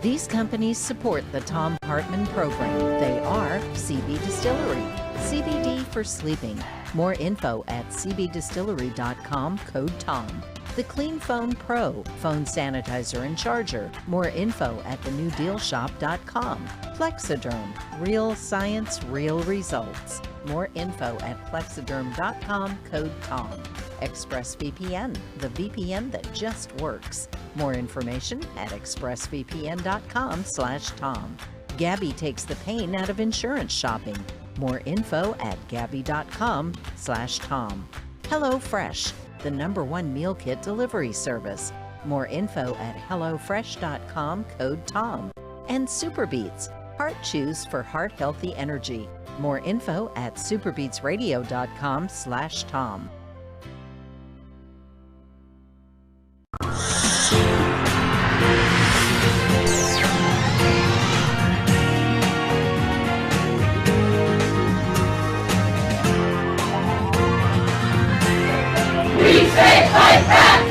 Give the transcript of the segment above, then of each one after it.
These companies support the Thom Hartmann Program. They are CB Distillery, CBD for sleeping. More info at cbdistillery.com, code TOM. The Clean Phone Pro, phone sanitizer and charger. More info at thenewdealshop.com. Plexiderm, real science, real results. More info at plexiderm.com, code TOM. ExpressVPN, the VPN that just works. More information at expressvpn.com/Tom. Gabby takes the pain out of insurance shopping. More info at gabby.com/Tom. HelloFresh, the #1 meal kit delivery service. More info at hellofresh.com, code TOM. And Superbeats, heart chews for heart-healthy energy. More info at superbeatsradio.com/Tom. We say fight back!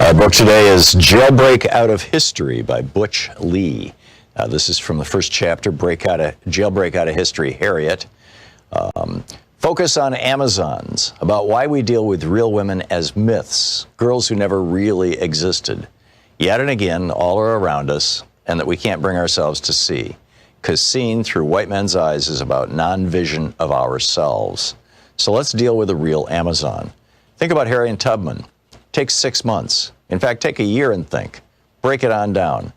Our book today is Jailbreak Out of History by Butch Lee. This is from the first chapter, Jailbreak Out of History, Harriet. Focus on Amazons, about why we deal with real women as myths, girls who never really existed. Yet and again, all are around us, and that we can't bring ourselves to see. Because seeing through white men's eyes is about non-vision of ourselves. So let's deal with a real Amazon. Think about Harriet Tubman. Take 6 months. In fact, take a year and think. Break it on down.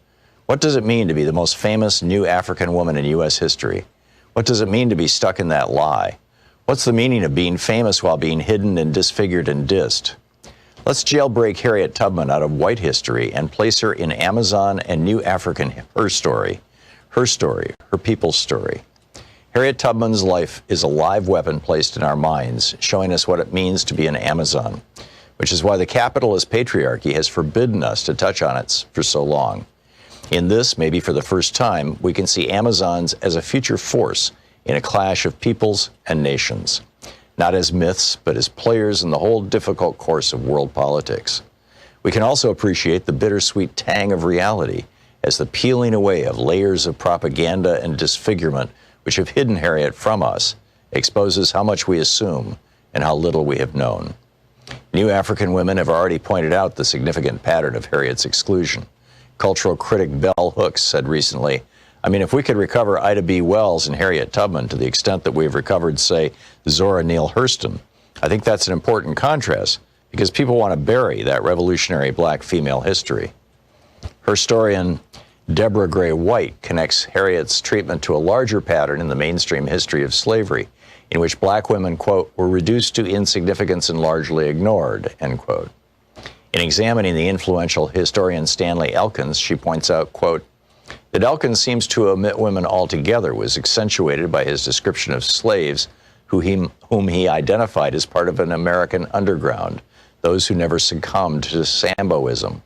What does it mean to be the most famous new African woman in U.S. history? What does it mean to be stuck in that lie? What's the meaning of being famous while being hidden and disfigured and dissed? Let's jailbreak Harriet Tubman out of white history and place her in Amazon and new African, her story, her people's story. Harriet Tubman's life is a live weapon placed in our minds, showing us what it means to be an Amazon, which is why the capitalist patriarchy has forbidden us to touch on it for so long. In this, maybe for the first time, we can see Amazons as a future force in a clash of peoples and nations, not as myths, but as players in the whole difficult course of world politics. We can also appreciate the bittersweet tang of reality as the peeling away of layers of propaganda and disfigurement which have hidden Harriet from us exposes how much we assume and how little we have known. New African women have already pointed out the significant pattern of Harriet's exclusion. Cultural critic Bell Hooks said recently, if we could recover Ida B. Wells and Harriet Tubman to the extent that we've recovered, say, Zora Neale Hurston, I think that's an important contrast because people want to bury that revolutionary black female history. Historian Deborah Gray White connects Harriet's treatment to a larger pattern in the mainstream history of slavery, in which black women, quote, were reduced to insignificance and largely ignored, end quote. In examining the influential historian Stanley Elkins, she points out, quote, that Elkins seems to omit women altogether was accentuated by his description of slaves whom he identified as part of an American underground, those who never succumbed to Samboism.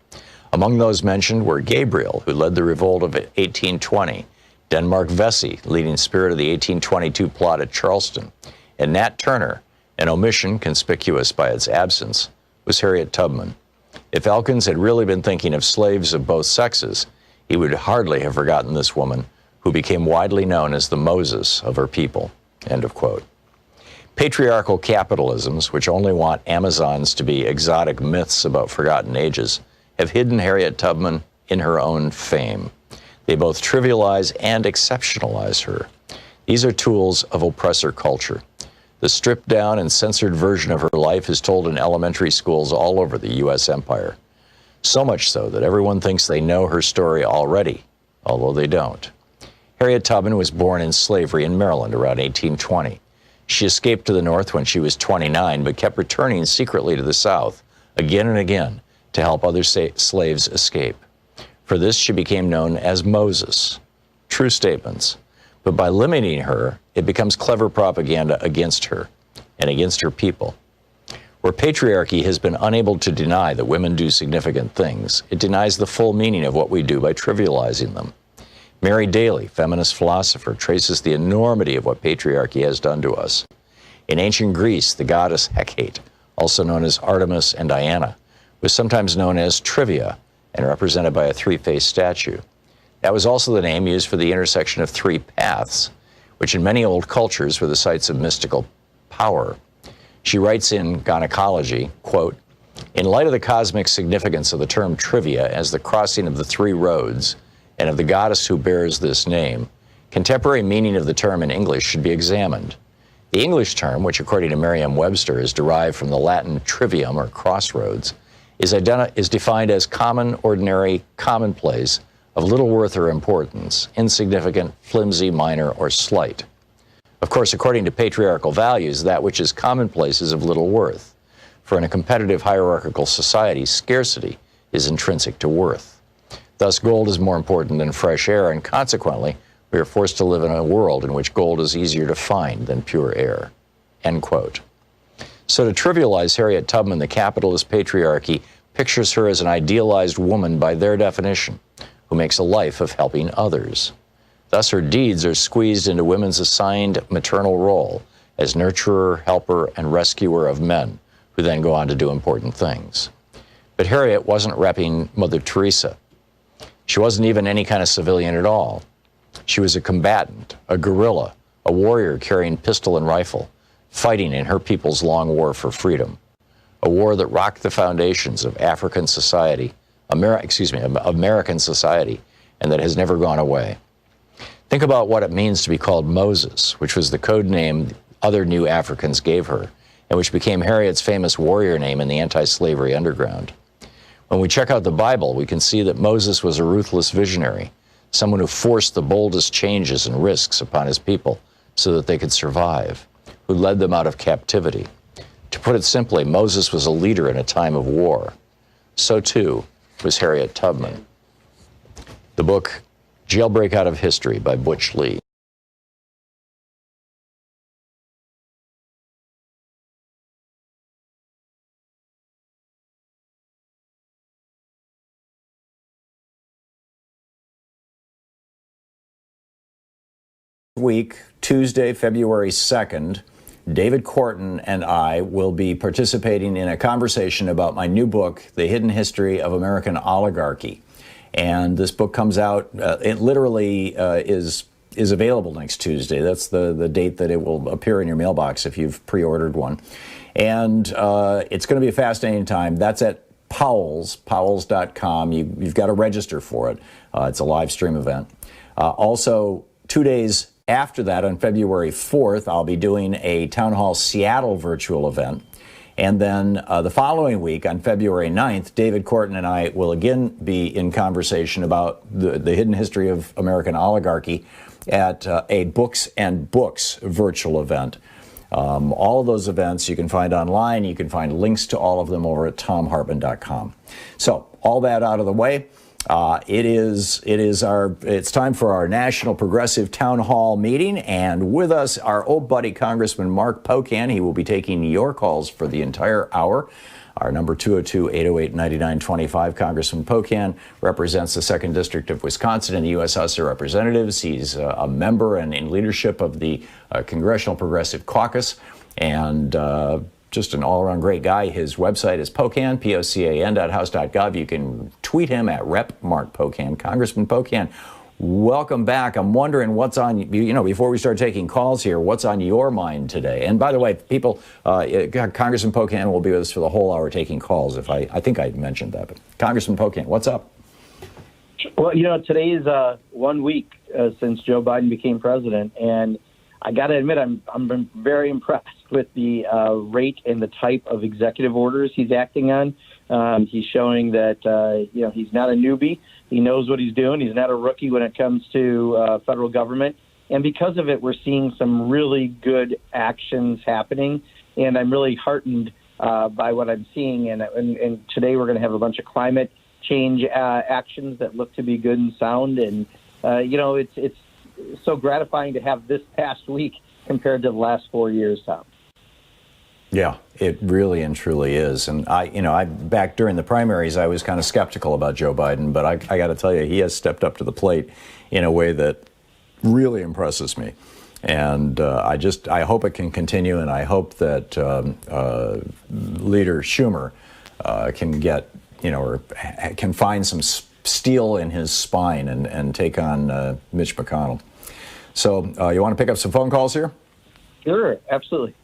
Among those mentioned were Gabriel, who led the revolt of 1820, Denmark Vesey, leading spirit of the 1822 plot at Charleston, and Nat Turner, an omission conspicuous by its absence, was Harriet Tubman. If Elkins had really been thinking of slaves of both sexes, he would hardly have forgotten this woman, who became widely known as the Moses of her people, end of quote. Patriarchal capitalisms, which only want Amazons to be exotic myths about forgotten ages, have hidden Harriet Tubman in her own fame. They both trivialize and exceptionalize her. These are tools of oppressor culture. The stripped-down and censored version of her life is told in elementary schools all over the U.S. empire. So much so that everyone thinks they know her story already, although they don't. Harriet Tubman was born in slavery in Maryland around 1820. She escaped to the North when she was 29, but kept returning secretly to the South again and again to help other slaves escape. For this, she became known as Moses. True statements. But by limiting her, it becomes clever propaganda against her and against her people. Where patriarchy has been unable to deny that women do significant things, it denies the full meaning of what we do by trivializing them. Mary Daly, feminist philosopher, traces the enormity of what patriarchy has done to us. In ancient Greece, the goddess Hecate, also known as Artemis and Diana, was sometimes known as Trivia and represented by a three-faced statue. That was also the name used for the intersection of three paths, which in many old cultures were the sites of mystical power. She writes in Gynecology, quote, "In light of the cosmic significance of the term trivia as the crossing of the three roads, and of the goddess who bears this name, contemporary meaning of the term in English should be examined. The English term, which according to Merriam-Webster is derived from the Latin trivium or crossroads, is defined as common, ordinary, commonplace, of little worth or importance, insignificant, flimsy, minor, or slight. Of course, according to patriarchal values, that which is commonplace is of little worth. For in a competitive hierarchical society, scarcity is intrinsic to worth. Thus, gold is more important than fresh air, and consequently, we are forced to live in a world in which gold is easier to find than pure air." End quote. So to trivialize Harriet Tubman, the capitalist patriarchy pictures her as an idealized woman by their definition, who makes a life of helping others. Thus, her deeds are squeezed into women's assigned maternal role as nurturer, helper, and rescuer of men, who then go on to do important things. But Harriet wasn't repping Mother Teresa. She wasn't even any kind of civilian at all. She was a combatant, a guerrilla, a warrior carrying pistol and rifle, fighting in her people's long war for freedom, a war that rocked the foundations of American society, and that has never gone away. Think about what it means to be called Moses, which was the code name other new Africans gave her, and which became Harriet's famous warrior name in the anti-slavery underground. When we check out the Bible, we can see that Moses was a ruthless visionary, someone who forced the boldest changes and risks upon his people so that they could survive, who led them out of captivity. To put it simply, Moses was a leader in a time of war. So too was Harriet Tubman. The book, Jailbreak Out of History by Butch Lee. Week, Tuesday, February 2nd, David Korten and I will be participating in a conversation about my new book, The Hidden History of American Oligarchy. And this book comes out, it literally is available next Tuesday. That's the date that it will appear in your mailbox if you've pre-ordered one. And it's going to be a fascinating time. That's at powells.com. You've got to register for it. It's a live stream event. Also, 2 days after that, on February 4th, I'll be doing a Town Hall Seattle virtual event. And then the following week, on February 9th, David Korten and I will again be in conversation about the hidden history of American oligarchy at a Books and Books virtual event. All of those events you can find online. You can find links to all of them over at thomhartmann.com. So all that out of the way. It's time for our National Progressive Town Hall meeting, and with us, our old buddy Congressman Mark Pocan. He will be taking your calls for the entire hour. Our number 202-808-9925. Congressman Pocan represents the 2nd District of Wisconsin in the U.S. House of Representatives. He's a member and in leadership of the Congressional Progressive Caucus, and just an all-around great guy. His website is Pocan, POCAN.house.gov. You can tweet him at Rep. Mark Pocan. Congressman Pocan, welcome back. I'm wondering what's on, before we start taking calls here, what's on your mind today? And by the way, people, Congressman Pocan will be with us for the whole hour taking calls. I think I mentioned that. But Congressman Pocan, what's up? Well, today is 1 week since Joe Biden became president, and I got to admit, I'm very impressed with the rate and the type of executive orders he's acting on. He's showing that he's not a newbie. He knows what he's doing. He's not a rookie when it comes to federal government. And because of it, we're seeing some really good actions happening. And I'm really heartened by what I'm seeing. And today we're going to have a bunch of climate change actions that look to be good and sound. And, it's so gratifying to have this past week compared to the last 4 years, Tom. Yeah, it really and truly is. And I back during the primaries, I was kind of skeptical about Joe Biden, but I got to tell you, he has stepped up to the plate in a way that really impresses me. And I hope it can continue, and I hope that Leader Schumer can get, or can find some steel in his spine and take on Mitch McConnell. So you want to pick up some phone calls here? Sure, absolutely.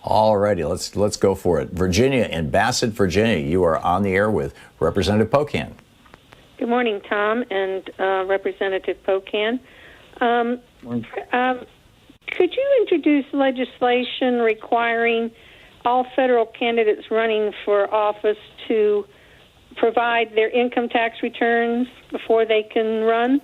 All righty, let's go for it. Virginia, in Bassett, Virginia, you are on the air with Representative Pocan. Good morning, Tom and Representative Pocan. Could you introduce legislation requiring all federal candidates running for office to provide their income tax returns before they can run?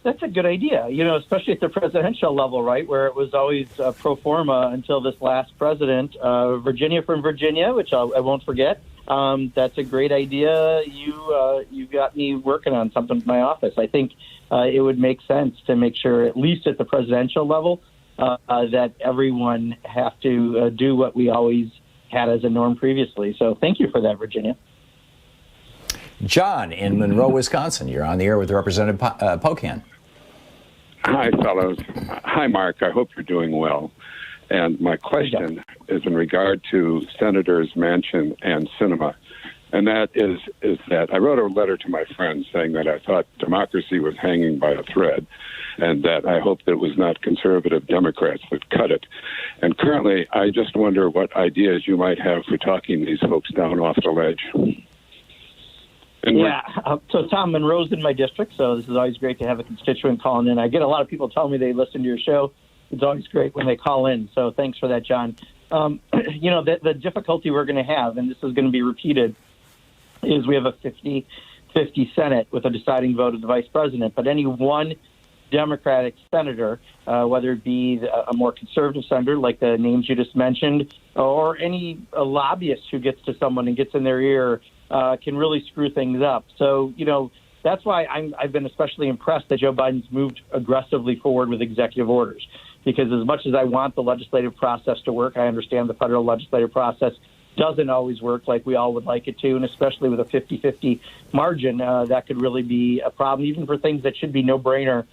That's a good idea, especially at the presidential level, right, where it was always pro forma until this last president. Virginia from Virginia, which I won't forget. That's a great idea. You got me working on something with my office. I think it would make sense to make sure, at least at the presidential level, that everyone have to do what we always had as a norm previously. So thank you for that, Virginia. John in Monroe, Wisconsin. You're on the air with Representative Pocan. Hi, fellows. Hi, Mark. I hope you're doing well. And my question is in regard to Senators Manchin and Sinema. And that is that I wrote a letter to my friend saying that I thought democracy was hanging by a thread, and that I hope that it was not conservative Democrats that cut it. And currently, I just wonder what ideas you might have for talking these folks down off the ledge. So Tom, Monroe's in my district, so this is always great to have a constituent calling in. I get a lot of people telling me they listen to your show. It's always great when they call in, so thanks for that, John. The difficulty we're going to have, and this is going to be repeated, is we have a 50-50 Senate with a deciding vote of the vice president, but any one Democratic senator, whether it be a more conservative senator like the names you just mentioned, or any lobbyist who gets to someone and gets in their ear, can really screw things up. So, that's why I've been especially impressed that Joe Biden's moved aggressively forward with executive orders. Because as much as I want the legislative process to work, I understand the federal legislative process doesn't always work like we all would like it to, and especially with a 50-50 margin, that could really be a problem, even for things that should be no-brainer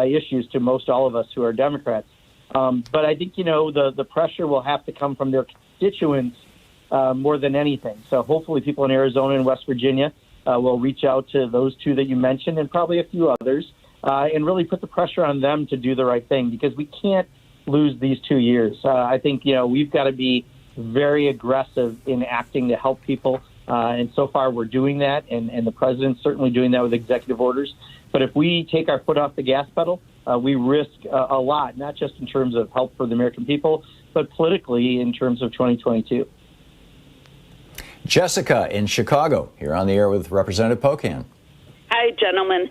issues to most all of us who are Democrats. But I think, the pressure will have to come from their constituents more than anything. So hopefully people in Arizona and West Virginia will reach out to those two that you mentioned and probably a few others and really put the pressure on them to do the right thing, because we can't lose these 2 years. I think, we've got to be very aggressive in acting to help people. And so far we're doing that, and the president's certainly doing that with executive orders. But if we take our foot off the gas pedal, we risk a lot, not just in terms of help for the American people, but politically in terms of 2022. Jessica in Chicago, you're on the air with Representative Pocan. Hi, gentlemen.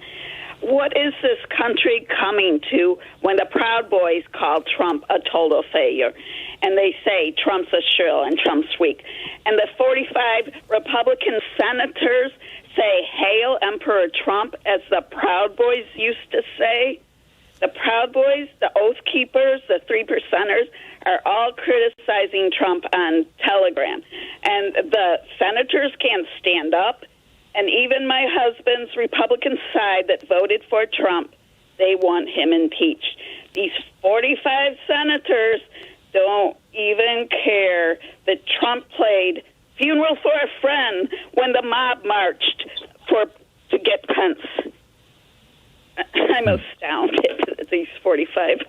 What is this country coming to when the Proud Boys call Trump a total failure? And they say Trump's a shill and Trump's weak. And the 45 Republican senators say, "Hail Emperor Trump," as the Proud Boys used to say. The Proud Boys, the Oath Keepers, the 3%ers are all criticizing Trump on Telegram. And the senators can't stand up. And even my husband's Republican side that voted for Trump, they want him impeached. These 45 senators don't even care that Trump played Funeral for a Friend when the mob marched to get Pence. I'm astounded at these 45.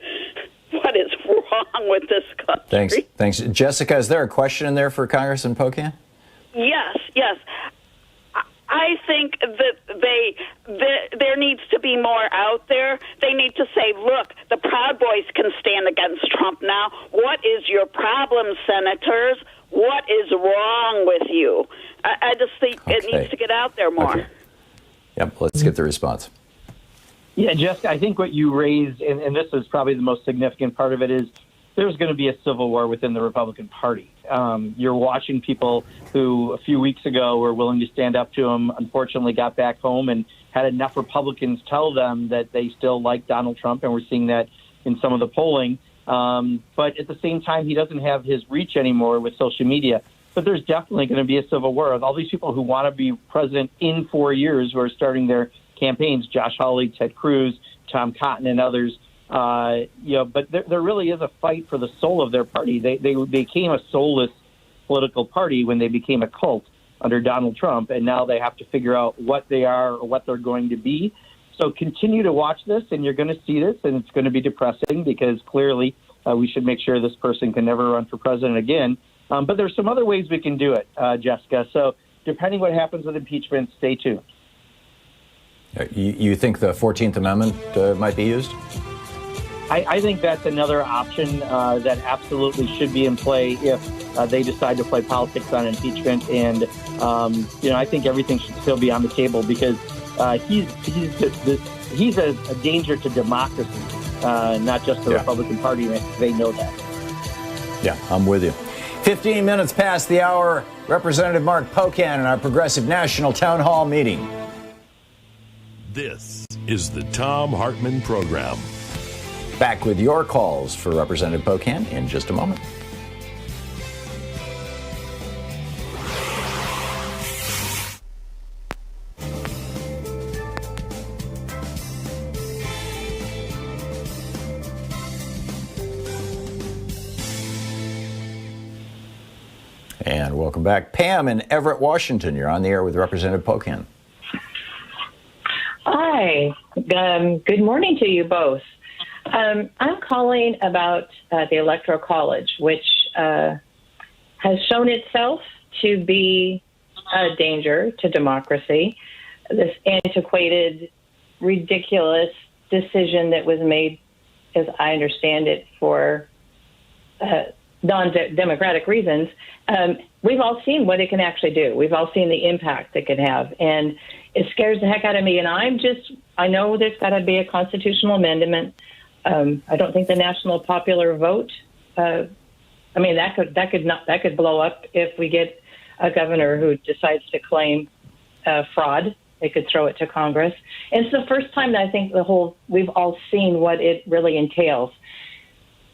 What is wrong with this country? Thanks. Jessica, is there a question in there for Congressman Pocan? Yes. I think that there needs to be more out there. They need to say, look, the Proud Boys can stand against Trump now. What is your problem, senators? What is wrong with you? I just think it needs to get out there more. Okay. Yep, let's get the response. Yeah, Jessica, I think what you raised, and this is probably the most significant part of it, is there's going to be a civil war within the Republican Party. You're watching people who a few weeks ago were willing to stand up to him, unfortunately got back home and had enough Republicans tell them that they still like Donald Trump, and we're seeing that in some of the polling. But at the same time, he doesn't have his reach anymore with social media. But there's definitely going to be a civil war with all these people who want to be president in 4 years who are starting their campaigns, Josh Hawley, Ted Cruz, Tom Cotton, and others. But there really is a fight for the soul of their party. They became a soulless political party when they became a cult under Donald Trump, and now they have to figure out what they are or what they're going to be. So continue to watch this, and you're going to see this, and it's going to be depressing because clearly we should make sure this person can never run for president again. But there's some other ways we can do it, Jessica. So depending what happens with impeachment, stay tuned. You think the 14th Amendment might be used? I think that's another option that absolutely should be in play if they decide to play politics on impeachment. And, I think everything should still be on the table because he's a danger to democracy, not just the Republican Party. They know that. Yeah, I'm with you. 15 minutes past the hour, Representative Mark Pocan in our Progressive National Town Hall meeting. This is the Thom Hartmann Program. Back with your calls for Representative Pocan in just a moment. And welcome back. Pam in Everett, Washington. You're on the air with Representative Pocan. Hi. Good morning to you both. I'm calling about the Electoral College, which has shown itself to be a danger to democracy. This antiquated, ridiculous decision that was made, as I understand it, for non-democratic reasons. We've all seen what it can actually do. We've all seen the impact it can have. And it scares the heck out of me. And I know there's got to be a constitutional amendment. I don't think the national popular vote. That could blow up if we get a governor who decides to claim fraud. They could throw it to Congress. And it's the first time that I think we've all seen what it really entails.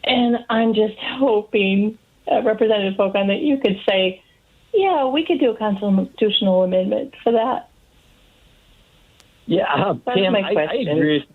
And I'm just hoping, Representative Pocan, that you could say, yeah, we could do a constitutional amendment for that. Yeah, that's Pam, my question. I agree.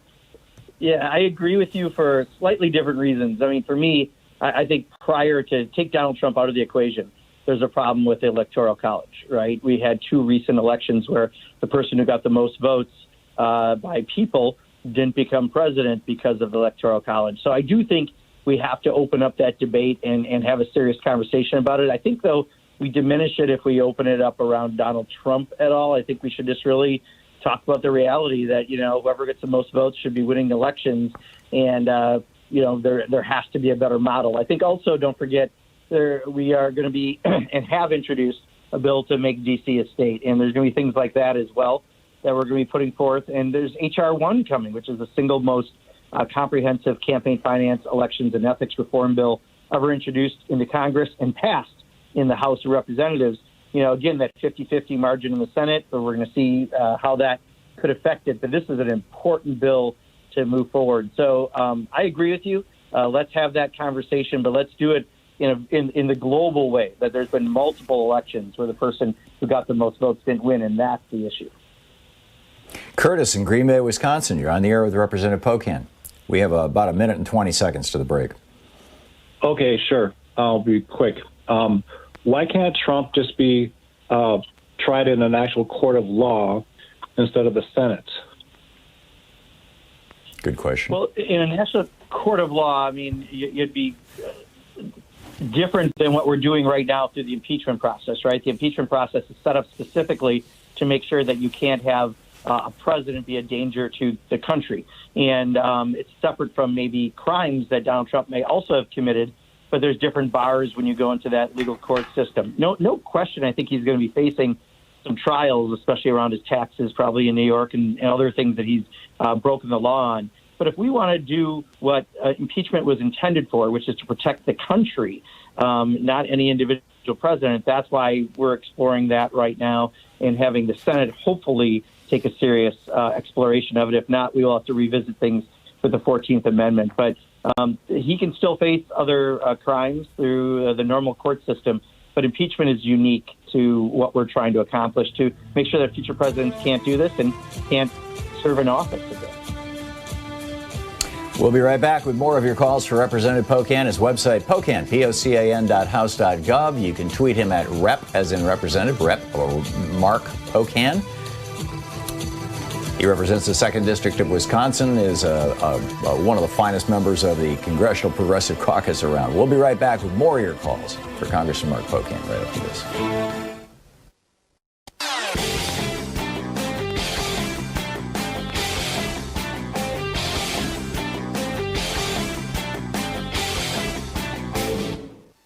Yeah, I agree with you for slightly different reasons. I mean, for me, I think prior to take Donald Trump out of the equation, there's a problem with the Electoral College, right? We had two recent elections where the person who got the most votes by people didn't become president because of the Electoral College. So I do think we have to open up that debate and have a serious conversation about it. I think, though, we diminish it if we open it up around Donald Trump at all. I think we should just really talk about the reality that, whoever gets the most votes should be winning elections. And, there has to be a better model. I think also, don't forget, we are going to be and have introduced a bill to make D.C. a state. And there's going to be things like that as well that we're going to be putting forth. And there's H.R. 1 coming, which is the single most comprehensive campaign finance, elections, and ethics reform bill ever introduced into Congress and passed in the House of Representatives. Again, that 50-50 margin in the Senate, but we're going to see how that could affect it. But this is an important bill to move forward. So I agree with you. Let's have that conversation, but let's do it in the global way, that there's been multiple elections where the person who got the most votes didn't win, and that's the issue. Curtis in Green Bay, Wisconsin. You're on the air with Representative Pocan. We have about a minute and 20 seconds to the break. Okay, sure. I'll be quick. Why can't Trump just be tried in an actual court of law instead of the Senate? Good question. Well, in a national court of law, I mean, you'd be different than what we're doing right now through the impeachment process, right? The impeachment process is set up specifically to make sure that you can't have a president be a danger to the country. And it's separate from maybe crimes that Donald Trump may also have committed, but there's different bars when you go into that legal court system. No question, I think he's going to be facing some trials, especially around his taxes, probably in New York and other things that he's broken the law on. But if we want to do what impeachment was intended for, which is to protect the country, not any individual president, that's why we're exploring that right now and having the Senate hopefully take a serious exploration of it. If not, we will have to revisit things with the 14th Amendment. But he can still face other crimes through the normal court system. But impeachment is unique to what we're trying to accomplish, to make sure that future presidents can't do this and can't serve in office again. We'll be right back with more of your calls for Representative Pocan. His website, Pocan, POCAN.house.gov. You can tweet him at Rep, as in Representative, Rep, or Mark Pocan. He represents the 2nd District of Wisconsin, is one of the finest members of the Congressional Progressive Caucus around. We'll be right back with more of your calls for Congressman Mark Pocan right after this.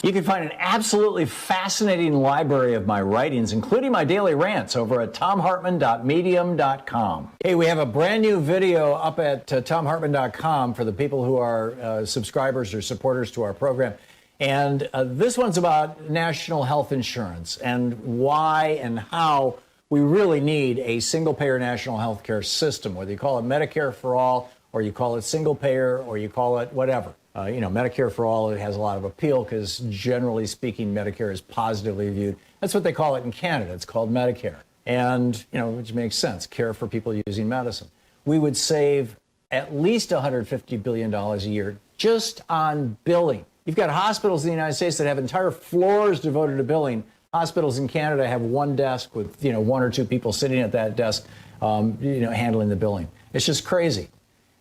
You can find an absolutely fascinating library of my writings, including my daily rants, over at thomhartmann.medium.com. Hey, we have a brand new video up at thomhartmann.com for the people who are subscribers or supporters to our program. And this one's about national health insurance and why and how we really need a single-payer national health care system, whether you call it Medicare for all, or you call it single-payer, or you call it whatever. Medicare for all, it has a lot of appeal because, generally speaking, Medicare is positively viewed. That's what they call it in Canada. It's called Medicare. And, which makes sense, care for people using medicine. We would save at least $150 billion a year just on billing. You've got hospitals in the United States that have entire floors devoted to billing. Hospitals in Canada have one desk with, 1 or 2 people sitting at that desk, handling the billing. It's just crazy.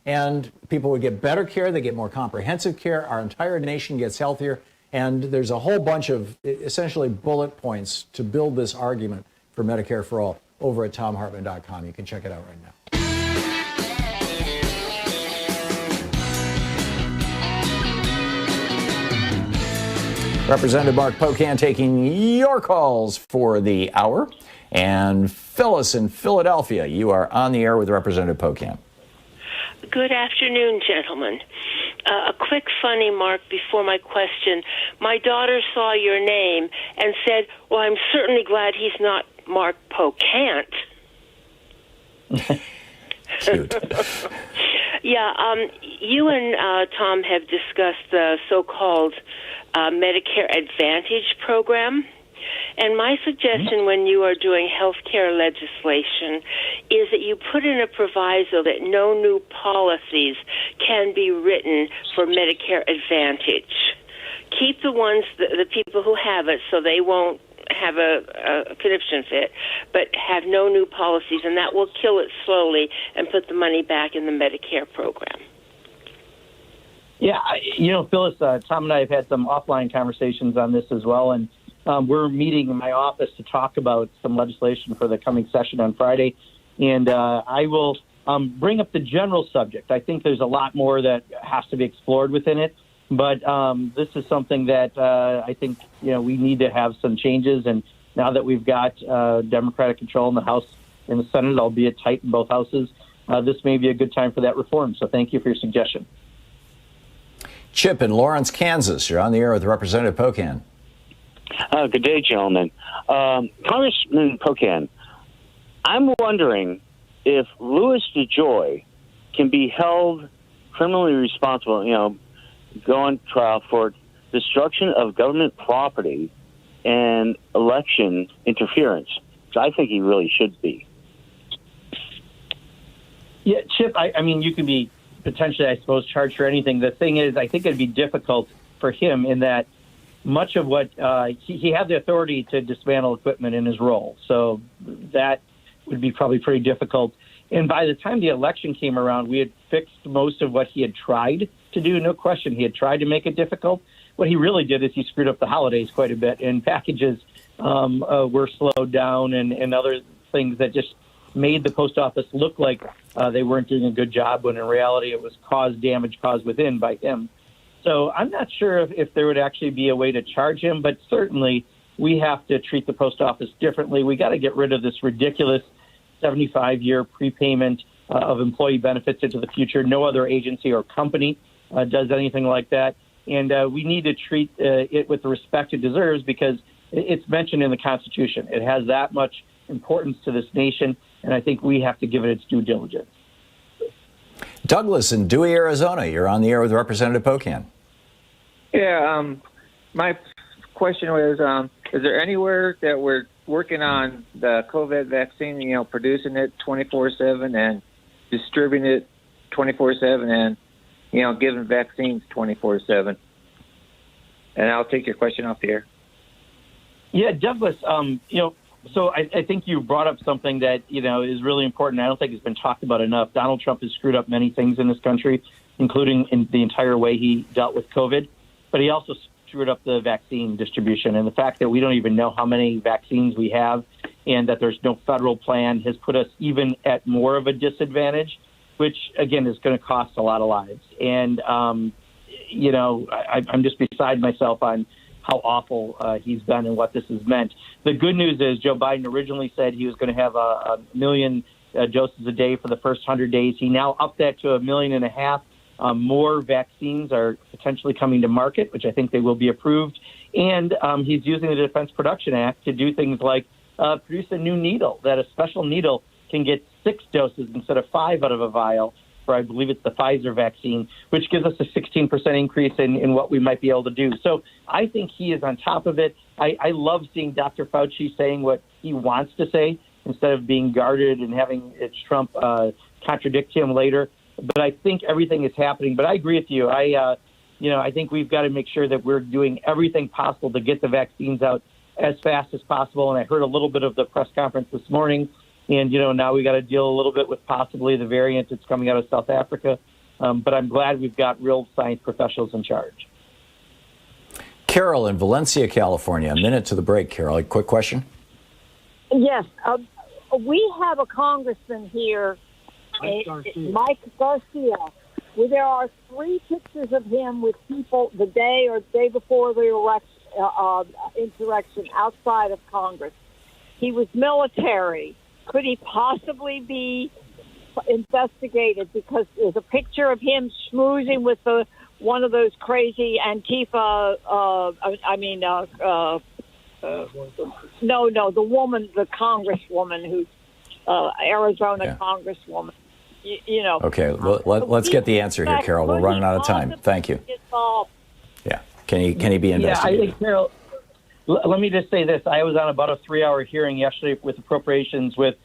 And people would get better care, they get more comprehensive care, our entire nation gets healthier, and there's a whole bunch of essentially bullet points to build this argument for Medicare for all over at thomhartmann.com. You can check it out right now. Representative Mark Pocan taking your calls for the hour. And Phyllis in Philadelphia, you are on the air with Representative Pocan. Good afternoon, gentlemen. A quick funny, Mark, before my question. My daughter saw your name and said, well, I'm certainly glad he's not Mark Pocan. Cute. Yeah, you and Tom have discussed the so-called Medicare Advantage program. And my suggestion when you are doing health care legislation is that you put in a proviso that no new policies can be written for Medicare Advantage. Keep the ones, the people who have it, so they won't have a conniption fit, but have no new policies, and that will kill it slowly and put the money back in the Medicare program. Yeah, Phyllis, Tom and I have had some offline conversations on this as well, and we're meeting in my office to talk about some legislation for the coming session on Friday, and I will bring up the general subject. I think there's a lot more that has to be explored within it, but this is something that I think we need to have some changes. And now that we've got Democratic control in the House and the Senate, albeit tight in both houses, this may be a good time for that reform. So thank you for your suggestion. Chip in Lawrence, Kansas, you're on the air with Representative Pocan. Good day, gentlemen. Congressman Pocan, I'm wondering if Louis DeJoy can be held criminally responsible, go on trial for destruction of government property and election interference. So I think he really should be. Yeah, Chip, I mean, you can be potentially, I suppose, charged for anything. The thing is, I think it'd be difficult for him in that much of what he had the authority to dismantle equipment in his role. So that would be probably pretty difficult. And by the time the election came around, we had fixed most of what he had tried to do. No question, he had tried to make it difficult. What he really did is he screwed up the holidays quite a bit, and packages were slowed down and other things that just made the post office look like they weren't doing a good job, when in reality it was damage caused within by him. So I'm not sure if there would actually be a way to charge him, but certainly we have to treat the post office differently. We got to get rid of this ridiculous 75-year prepayment of employee benefits into the future. No other agency or company does anything like that. And we need to treat it with the respect it deserves, because it's mentioned in the Constitution. It has that much importance to this nation, and I think we have to give it its due diligence. Douglas in Dewey, Arizona, you're on the air with Representative Pocan. Yeah, my question was, is there anywhere that we're working on the COVID vaccine, producing it 24/7 and distributing it 24/7 and, giving vaccines 24/7? And I'll take your question off the air. Yeah, Douglas, so I think you brought up something that, is really important. I don't think it's been talked about enough. Donald Trump has screwed up many things in this country, including in the entire way he dealt with COVID. But he also screwed up the vaccine distribution. And the fact that we don't even know how many vaccines we have and that there's no federal plan has put us even at more of a disadvantage, which, again, is going to cost a lot of lives. And, I'm just beside myself on how awful he's been and what this has meant. The good news is Joe Biden originally said he was going to have a million doses a day for the first 100 days. He now upped that to 1.5 million. More vaccines are potentially coming to market, which I think they will be approved. And he's using the Defense Production Act to do things like produce a new needle, that a special needle can get 6 doses instead of 5 out of a vial for, I believe it's the Pfizer vaccine, which gives us a 16% increase in what we might be able to do. So I think he is on top of it. I love seeing Dr. Fauci saying what he wants to say instead of being guarded and having Trump contradict him later. But I think everything is happening. But I agree with you. I think we've got to make sure that we're doing everything possible to get the vaccines out as fast as possible. And I heard a little bit of the press conference this morning. And, now we got to deal a little bit with possibly the variant that's coming out of South Africa. But I'm glad we've got real science professionals in charge. Carol in Valencia, California. A minute to the break, Carol. A quick question. Yes. We have a congressman here, Mike Garcia, where there are 3 pictures of him with people the day or the day before the insurrection outside of Congress. He was military. Could he possibly be investigated? Because there's a picture of him schmoozing with one of those crazy Antifa, the woman, the congresswoman who's Arizona congresswoman. Okay, well, let's get the answer here, Carol. We're running out of time. Thank you. Yeah. Can he be investigated? Yeah, I think, Carol, let me just say this. I was on about a 3-hour hearing yesterday with appropriations with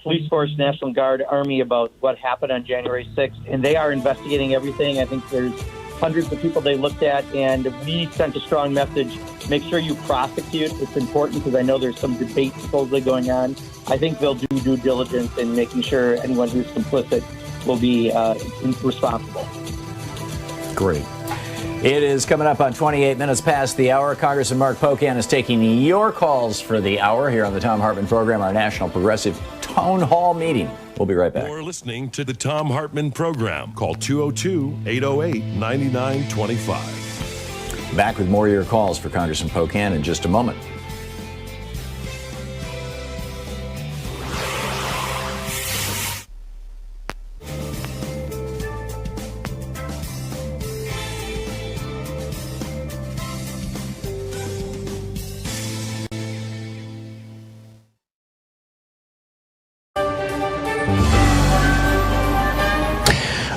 police force, National Guard, Army about what happened on January 6th, and they are investigating everything. I think there's hundreds of people they looked at, and we sent a strong message. Make sure you prosecute. It's important because I know there's some debate supposedly going on. I think they'll do due diligence in making sure anyone who's complicit will be responsible. Great. It is coming up on 28 minutes past the hour. Congressman Mark Pocan is taking your calls for the hour here on the Thom Hartmann Program, our National Progressive Town Hall meeting. We'll be right back. You're listening to the Thom Hartmann Program. Call 202-808-9925. Back with more of your calls for Congressman Pocan in just a moment.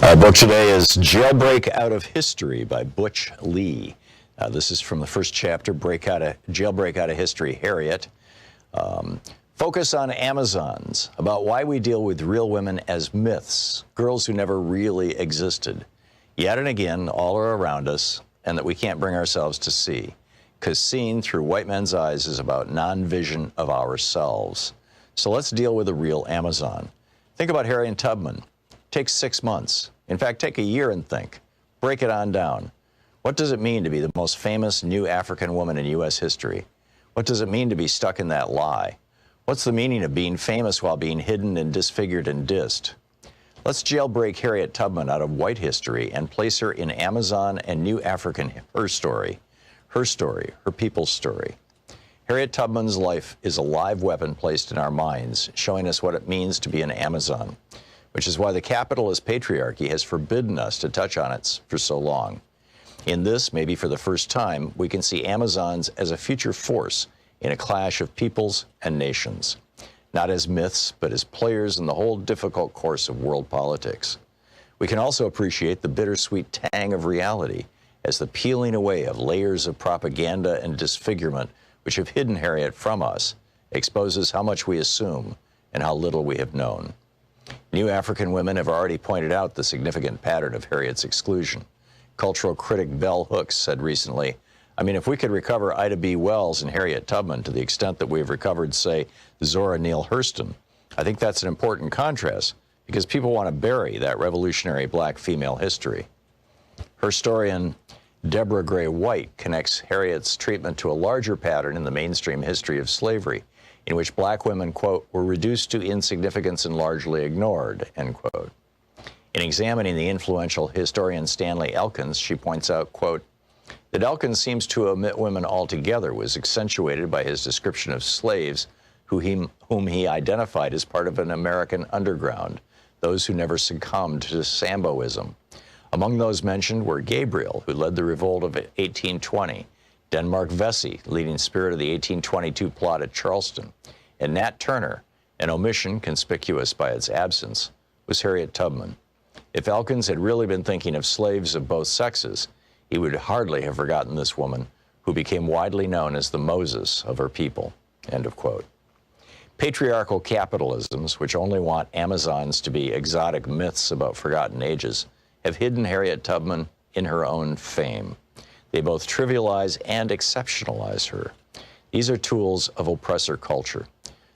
Our book today is Jailbreak Out of History by Butch Lee. This is from the first chapter, Jailbreak Out of History, Harriet. Focus on Amazons, about why we deal with real women as myths, girls who never really existed. Yet and again, all are around us, and that we can't bring ourselves to see. Because seeing through white men's eyes is about non-vision of ourselves. So let's deal with a real Amazon. Think about Harriet Tubman. Take 6 months. In fact, take a year and think. Break it on down. What does it mean to be the most famous new African woman in U.S. history? What does it mean to be stuck in that lie? What's the meaning of being famous while being hidden and disfigured and dissed? Let's jailbreak Harriet Tubman out of white history and place her in Amazon and New African, her story, her people's story. Harriet Tubman's life is a live weapon placed in our minds, showing us what it means to be an Amazon, which is why the capitalist patriarchy has forbidden us to touch on it for so long. In this, maybe for the first time, we can see Amazons as a future force in a clash of peoples and nations, not as myths, but as players in the whole difficult course of world politics. We can also appreciate the bittersweet tang of reality as the peeling away of layers of propaganda and disfigurement which have hidden Harriet from us exposes how much we assume and how little we have known. New African women have already pointed out the significant pattern of Harriet's exclusion. Cultural critic Bell Hooks said recently, I mean, if we could recover Ida B. Wells and Harriet Tubman to the extent that we've recovered, say, Zora Neale Hurston, I think that's an important contrast because people want to bury that revolutionary black female history. Historian Deborah Gray White connects Harriet's treatment to a larger pattern in the mainstream history of slavery, in which black women, quote, were reduced to insignificance and largely ignored, end quote. In examining the influential historian Stanley Elkins, she points out, quote, that Elkins seems to omit women altogether was accentuated by his description of slaves whom he identified as part of an American underground, those who never succumbed to Samboism. Among those mentioned were Gabriel, who led the revolt of 1820, Denmark Vesey, leading spirit of the 1822 plot at Charleston, and Nat Turner, an omission conspicuous by its absence, was Harriet Tubman. If Elkins had really been thinking of slaves of both sexes, he would hardly have forgotten this woman, who became widely known as the Moses of her people, end of quote. Patriarchal capitalisms, which only want Amazons to be exotic myths about forgotten ages, have hidden Harriet Tubman in her own fame. They both trivialize and exceptionalize her. These are tools of oppressor culture.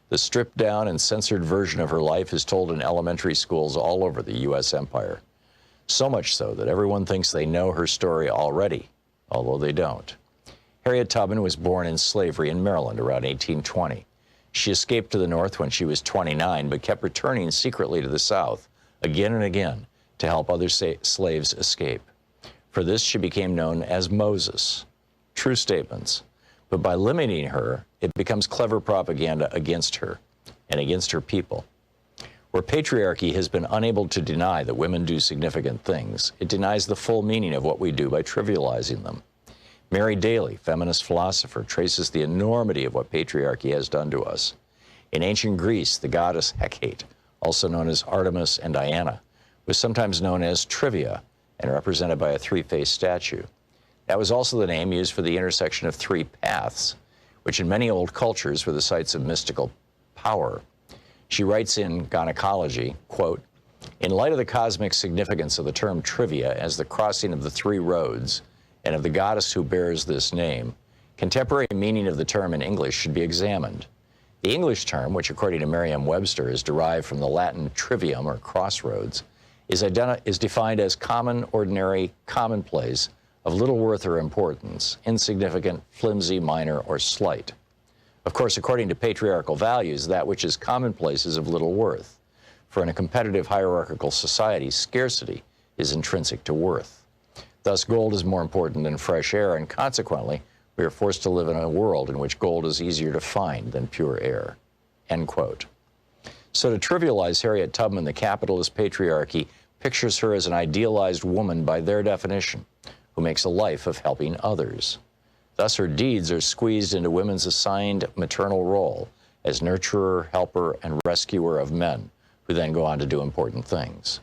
The stripped down and censored version of her life is told in elementary schools all over the U.S. empire. So much so that everyone thinks they know her story already, although they don't. Harriet Tubman was born in slavery in Maryland around 1820. She escaped to the North when she was 29, but kept returning secretly to the South again and again to help other slaves escape. For this, she became known as Moses. True statements. But by limiting her, it becomes clever propaganda against her and against her people. Where patriarchy has been unable to deny that women do significant things, it denies the full meaning of what we do by trivializing them. Mary Daly, feminist philosopher, traces the enormity of what patriarchy has done to us. In ancient Greece, the goddess Hecate, also known as Artemis and Diana, was sometimes known as Trivia and represented by a three-faced statue. That was also the name used for the intersection of three paths, which in many old cultures were the sites of mystical power. She writes in Gynecology, quote, in light of the cosmic significance of the term trivia as the crossing of the three roads and of the goddess who bears this name, contemporary meaning of the term in English should be examined. The English term, which according to Merriam-Webster is derived from the Latin trivium or crossroads, is defined as common, ordinary, commonplace, of little worth or importance, insignificant, flimsy, minor, or slight. Of course, according to patriarchal values, that which is commonplace is of little worth. For in a competitive hierarchical society, scarcity is intrinsic to worth. Thus, gold is more important than fresh air, and consequently, we are forced to live in a world in which gold is easier to find than pure air. End quote. So to trivialize Harriet Tubman, the capitalist patriarchy pictures her as an idealized woman by their definition, who makes a life of helping others. Thus, her deeds are squeezed into women's assigned maternal role as nurturer, helper, and rescuer of men, who then go on to do important things.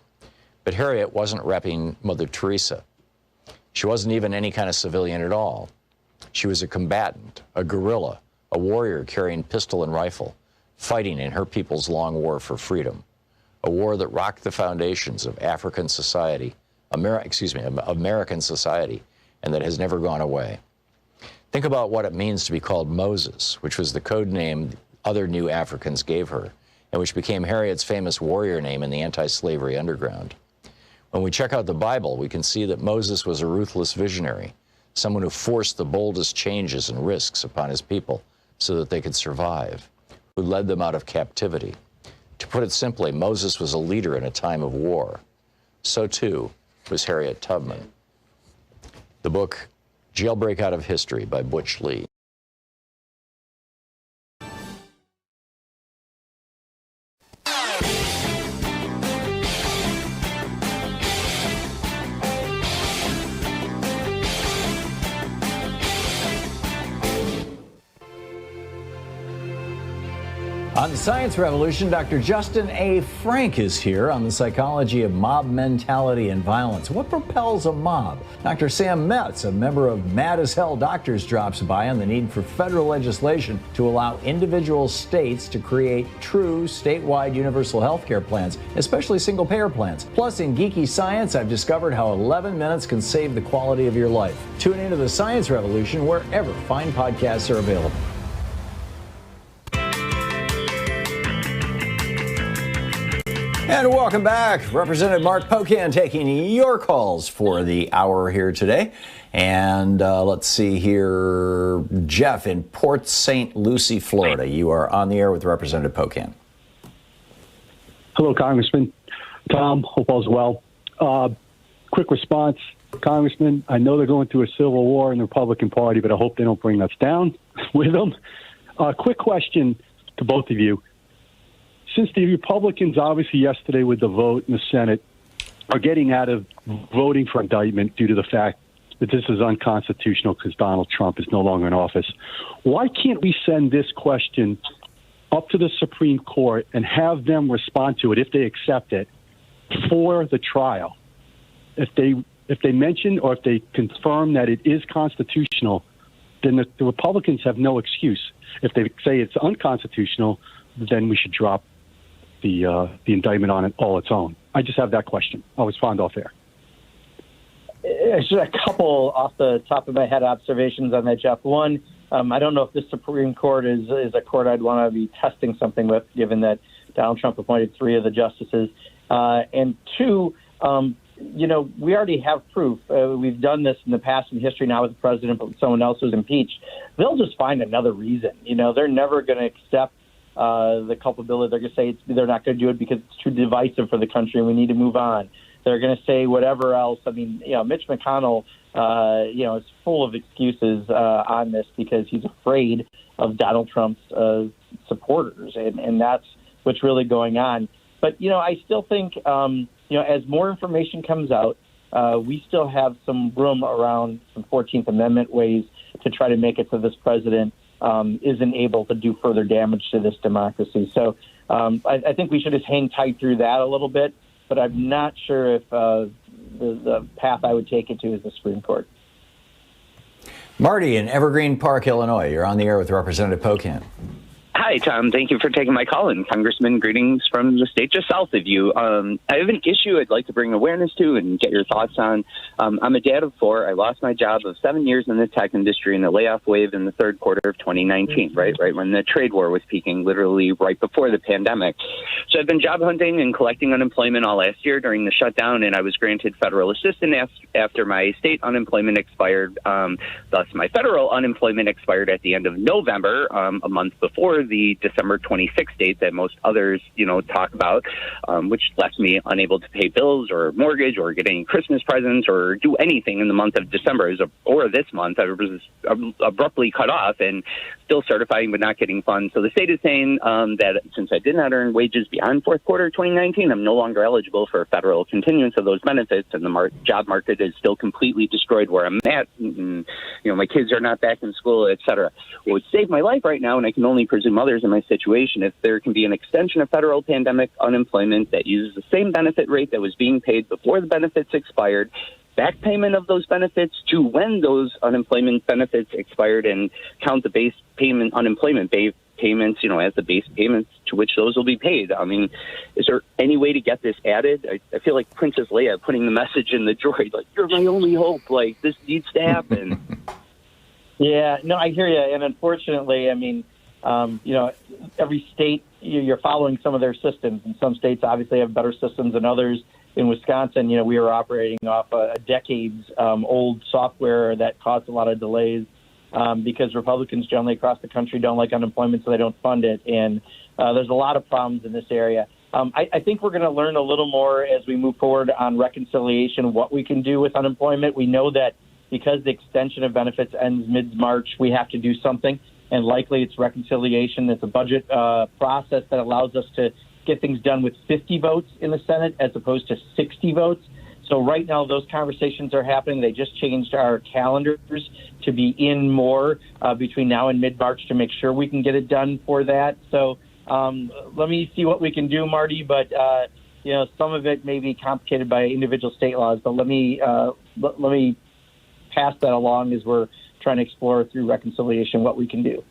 But Harriet wasn't repping Mother Teresa. She wasn't even any kind of civilian at all. She was a combatant, a guerrilla, a warrior carrying pistol and rifle, fighting in her people's long war for freedom, a war that rocked the foundations of African society, American society, and that has never gone away. Think about what it means to be called Moses, which was the code name other new Africans gave her, and which became Harriet's famous warrior name in the anti-slavery underground. When we check out the Bible, we can see that Moses was a ruthless visionary, someone who forced the boldest changes and risks upon his people so that they could survive. who led them out of captivity. To put it simply, Moses was a leader in a time of war. So too was Harriet Tubman. The book, Jailbreak Out of History by Butch Lee. On the Science Revolution, Dr. Justin A. Frank is here on the psychology of mob mentality and violence. What propels a mob? Dr. Sam Metz, a member of Mad as Hell Doctors, drops by on the need for federal legislation to allow individual states to create true statewide universal health care plans, especially single-payer plans. Plus, in geeky science, I've discovered how 11 minutes can save the quality of your life. Tune into the Science Revolution wherever fine podcasts are available. And welcome back. Representative Mark Pocan taking your calls for the hour here today. And let's see here. Jeff in Port St. Lucie, Florida. You are on the air with Representative Pocan. Hello, Congressman. Tom, hope all's well. Quick response, Congressman. I know they're going through a civil war in the Republican Party, but I hope they don't bring us down with them. Quick question to both of you. Since the Republicans, obviously yesterday with the vote in the Senate, are getting out of voting for indictment due to the fact that this is unconstitutional because Donald Trump is no longer in office, why can't we send this question up to the Supreme Court and have them respond to it, if they accept it, for the trial? If they mention or if they confirm that it is constitutional, then the Republicans have no excuse. If they say it's unconstitutional, then we should drop the indictment on it all its own. I just have that question. I'll respond off air. Just a couple off the top of my head observations on that, Jeff. One, I don't know if the Supreme Court is a court I'd want to be testing something with, given that Donald Trump appointed 3 of the justices. And two, we already have proof. We've done this in the past in history, not with the president, but with someone else who's impeached. They'll just find another reason. They're never going to accept the culpability. They're going to say they're not going to do it because it's too divisive for the country and we need to move on. They're going to say whatever else. I mean, Mitch McConnell, is full of excuses on this because he's afraid of Donald Trump's supporters, and that's what's really going on. But, I still think, as more information comes out, we still have some room around some 14th Amendment ways to try to make it so this president isn't able to do further damage to this democracy. So I think we should just hang tight through that a little bit, but I'm not sure if the path I would take it to is the Supreme Court. Marty in Evergreen Park, Illinois. You're on the air with Representative Pocan. Hi, Tom. Thank you for taking my call. And Congressman, greetings from the state just south of you. I have an issue I'd like to bring awareness to and get your thoughts on. I'm a dad of 4. I lost my job of 7 years in the tech industry in the layoff wave in the third quarter of 2019, right when the trade war was peaking, literally right before the pandemic. So I've been job hunting and collecting unemployment all last year during the shutdown, and I was granted federal assistance after my state unemployment expired. Thus, my federal unemployment expired at the end of November, a month before the December 26th date that most others, talk about, which left me unable to pay bills or mortgage or get any Christmas presents or do anything in the month of December or this month. I was abruptly cut off and still certifying but not getting funds. So the state is saying that since I did not earn wages beyond fourth quarter 2019, I'm no longer eligible for federal continuance of those benefits, and the job market is still completely destroyed where I'm at. My kids are not back in school, et cetera. What would save my life right now, and I can only presume others in my situation, if there can be an extension of federal pandemic unemployment that uses the same benefit rate that was being paid before the benefits expired, back payment of those benefits to when those unemployment benefits expired, and count the base payment unemployment payments, as the base payments to which those will be paid. I mean, is there any way to get this added? I feel like Princess Leia putting the message in the droid, like, you're my only hope, like, this needs to happen. Yeah, no, I hear you. And unfortunately, I mean, every state, you're following some of their systems, and some states obviously have better systems than others. In Wisconsin, we were operating off a decades old software that caused a lot of delays. because Republicans generally across the country don't like unemployment, so they don't fund it. And there's a lot of problems in this area. I think we're going to learn a little more as we move forward on reconciliation, what we can do with unemployment. We know that because the extension of benefits ends mid-March, we have to do something, and likely it's reconciliation. It's a budget process that allows us to get things done with 50 votes in the Senate as opposed to 60 votes. So right now those conversations are happening. They just changed our calendars to be in more between now and mid-March to make sure we can get it done for that. So let me see what we can do, Marty, but some of it may be complicated by individual state laws, but let me pass that along as we're trying to explore through reconciliation what we can do.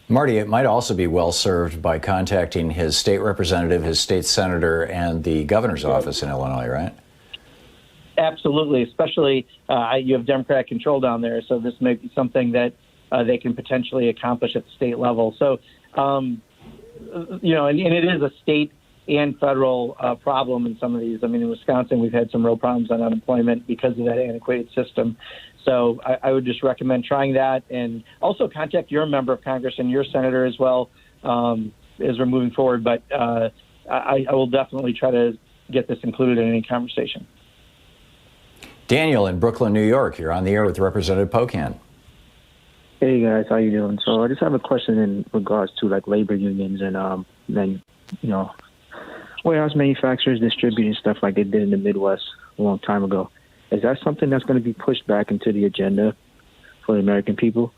Marty, it might also be well served by contacting his state representative, his state senator, and the governor's office in Illinois, right? Absolutely, especially you have Democratic control down there, so this may be something that they can potentially accomplish at the state level. So, and it is a state and federal problem in some of these. I mean, in Wisconsin, we've had some real problems on unemployment because of that antiquated system. So I would just recommend trying that, and also contact your member of Congress and your senator as well as we're moving forward. But I will definitely try to get this included in any conversation. Daniel in Brooklyn, New York, you're on the air with Representative Pocan. Hey guys, how you doing? So I just have a question in regards to like labor unions and then warehouse manufacturers distributing stuff like they did in the Midwest a long time ago. Is that something that's going to be pushed back into the agenda for the American people?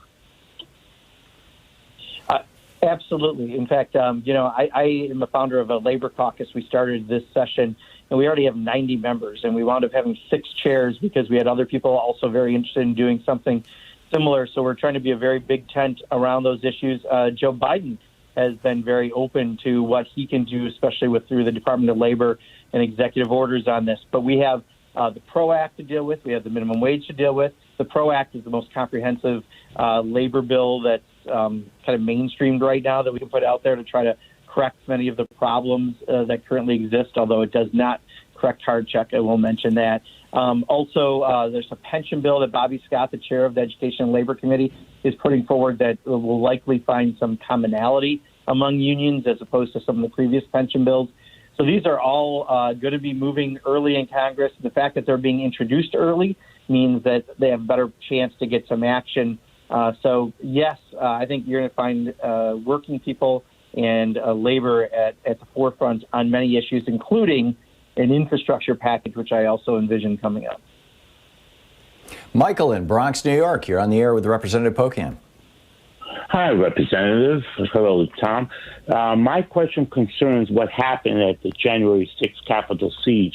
Absolutely. In fact, I am a founder of a labor caucus. We started this session, and we already have 90 members, and we wound up having 6 chairs because we had other people also very interested in doing something similar. So we're trying to be a very big tent around those issues. Joe Biden has been very open to what he can do, especially through the Department of Labor and executive orders on this. But we have the PRO Act to deal with. We have the minimum wage to deal with. The PRO Act is the most comprehensive labor bill that's kind of mainstreamed right now that we can put out there to try to correct many of the problems that currently exist, although it does not correct hard check. I will mention that. Also, there's a pension bill that Bobby Scott, the chair of the Education and Labor Committee, is putting forward that will likely find some commonality among unions as opposed to some of the previous pension bills. So these are all going to be moving early in Congress. The fact that they're being introduced early means that they have a better chance to get some action. So, yes, I think you're going to find working people and labor at the forefront on many issues, including an infrastructure package, which I also envision coming up. Michael in Bronx, New York, you're on the air with Representative Pocan. Hi, Representative. Hello, Tom. My question concerns what happened at the January 6th Capitol siege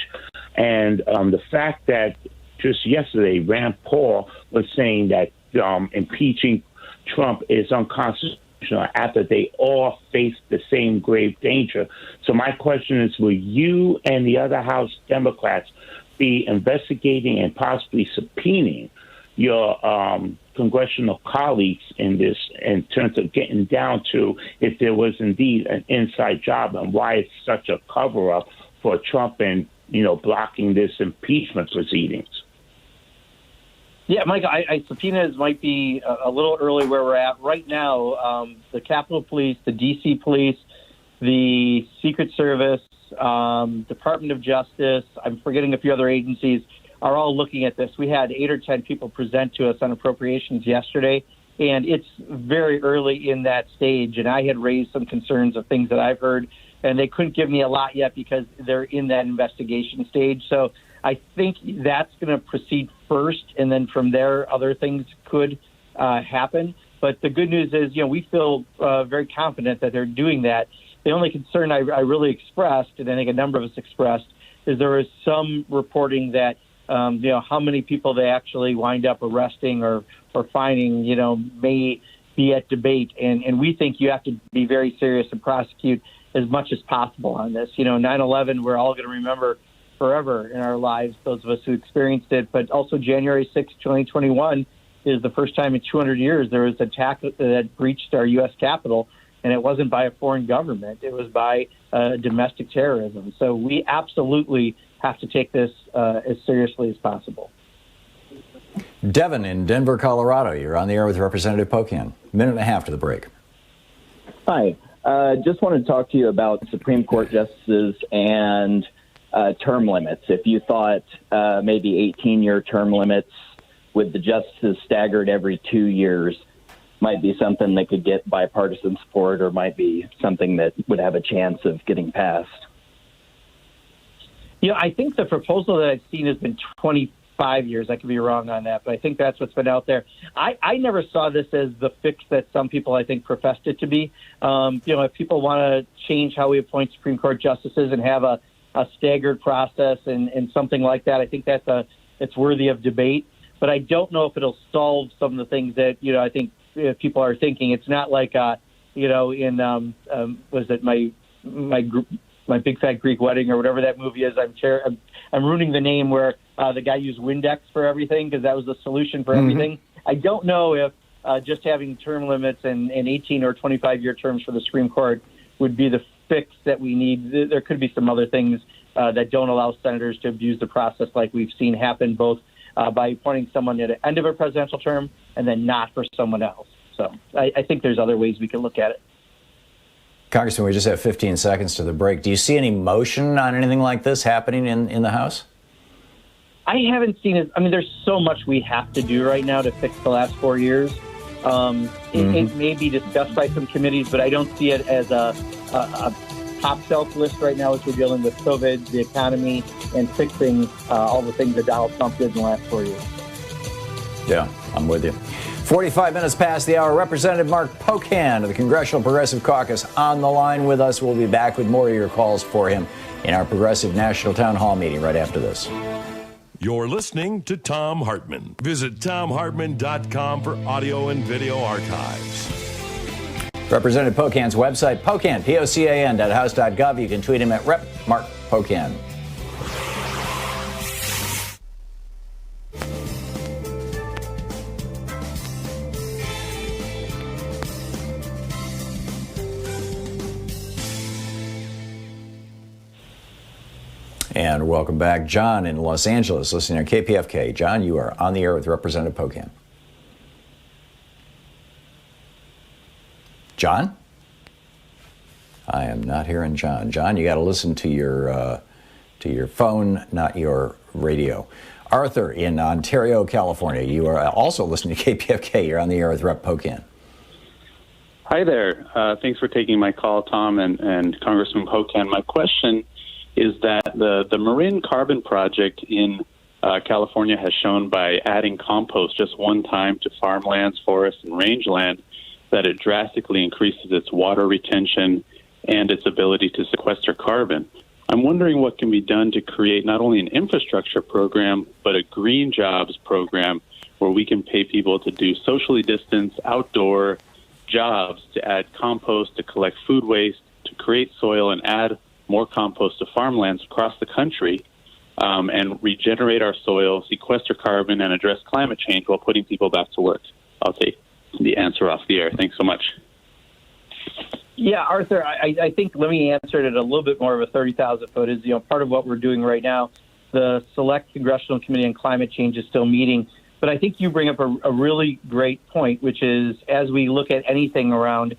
and the fact that just yesterday Rand Paul was saying that impeaching Trump is unconstitutional after they all face the same grave danger. So my question is, will you and the other House Democrats be investigating and possibly subpoenaing your congressional colleagues in this in terms of getting down to if there was indeed an inside job and why it's such a cover-up for Trump and, blocking this impeachment proceedings? Yeah, Mike, I subpoenas might be a little early where we're at. Right now, the Capitol Police, the D.C. Police, the Secret Service, Department of Justice, I'm forgetting a few other agencies, are all looking at this. We had 8 or 10 people present to us on appropriations yesterday, and it's very early in that stage. And I had raised some concerns of things that I've heard, and they couldn't give me a lot yet because they're in that investigation stage. So I think that's going to proceed first, and then from there, other things could happen. But the good news is, we feel very confident that they're doing that. The only concern I really expressed, and I think a number of us expressed, is there is some reporting that how many people they actually wind up arresting or fining, may be at debate. And we think you have to be very serious and prosecute as much as possible on this. 9/11, we're all going to remember forever in our lives, those of us who experienced it. But also January 6, 2021 is the first time in 200 years there was an attack that breached our U.S. Capitol. And it wasn't by a foreign government. It was by domestic terrorism. So we absolutely have to take this as seriously as possible. Devin in Denver, Colorado. You're on the air with Representative Pocan. Minute and a half to the break. Hi. Just wanted to talk to you about Supreme Court justices and term limits. If you thought maybe 18-year term limits with the justices staggered every 2 years might be something that could get bipartisan support or might be something that would have a chance of getting passed. I think the proposal that I've seen has been 25 years. I could be wrong on that, but I think that's what's been out there. I never saw this as the fix that some people, I think, professed it to be. If people want to change how we appoint Supreme Court justices and have a staggered process and something like that, I think it's worthy of debate. But I don't know if it'll solve some of the things that, I think people are thinking. It's not like, was it my Big Fat Greek Wedding or whatever that movie is. I'm ruining the name where the guy used Windex for everything because that was the solution for everything. I don't know if just having term limits and 18 or 25-year terms for the Supreme Court would be the fix that we need. There could be some other things that don't allow senators to abuse the process like we've seen happen both by appointing someone at the end of a presidential term and then not for someone else. So I think there's other ways we can look at it. Congressman, we just have 15 seconds to the break. Do you see any motion on anything like this happening in the House? I haven't seen it. I mean, there's so much we have to do right now to fix the last 4 years. It may be discussed by some committees, but I don't see it as a top shelf list right now as we're dealing with COVID, the economy, and fixing all the things that Donald Trump did in the last 4 years. Yeah, I'm with you. 45 minutes past the hour. Representative Mark Pocan of the Congressional Progressive Caucus on the line with us. We'll be back with more of your calls for him in our Progressive National Town Hall meeting right after this. You're listening to Thom Hartmann. Visit thomhartmann.com for audio and video archives. Representative Pocan's website, Pocan, POCAN.house.gov. You can tweet him at Rep. Mark Pocan. And welcome back. John in Los Angeles, listening to KPFK. John, you are on the air with Representative Pocan. John? I am not hearing John. John, you got to listen to your phone, not your radio. Arthur in Ontario, California. You are also listening to KPFK. You're on the air with Rep. Pocan. Hi there. Thanks for taking my call, Tom and Congressman Pocan. My question is that the Marin Carbon Project in California has shown by adding compost just one time to farmlands, forests, and rangeland that it drastically increases its water retention and its ability to sequester carbon. I'm wondering what can be done to create not only an infrastructure program, but a green jobs program where we can pay people to do socially distanced outdoor jobs to add compost, to collect food waste, to create soil and add more compost to farmlands across the country and regenerate our soil, sequester carbon, and address climate change while putting people back to work. I'll take the answer off the air. Thanks so much. Yeah, Arthur, I think let me answer it at a little bit more of a 30,000 foot is, part of what we're doing right now. The Select Congressional Committee on Climate Change is still meeting. But I think you bring up a really great point, which is as we look at anything around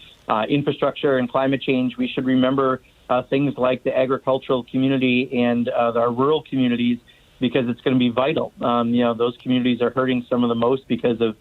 infrastructure and climate change, we should remember things like the agricultural community and our rural communities, because it's going to be vital. Those communities are hurting some of the most because of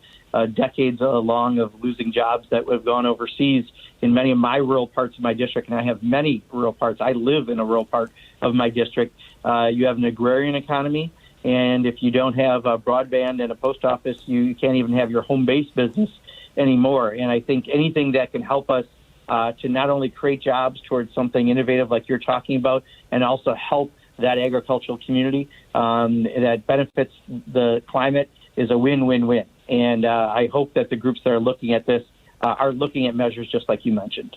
decades long of losing jobs that have gone overseas in many of my rural parts of my district. And I have many rural parts. I live in a rural part of my district. You have an agrarian economy. And if you don't have broadband and a post office, you can't even have your home-based business anymore. And I think anything that can help us to not only create jobs towards something innovative like you're talking about, and also help that agricultural community that benefits the climate is a win-win-win. And I hope that the groups that are looking at this are looking at measures just like you mentioned.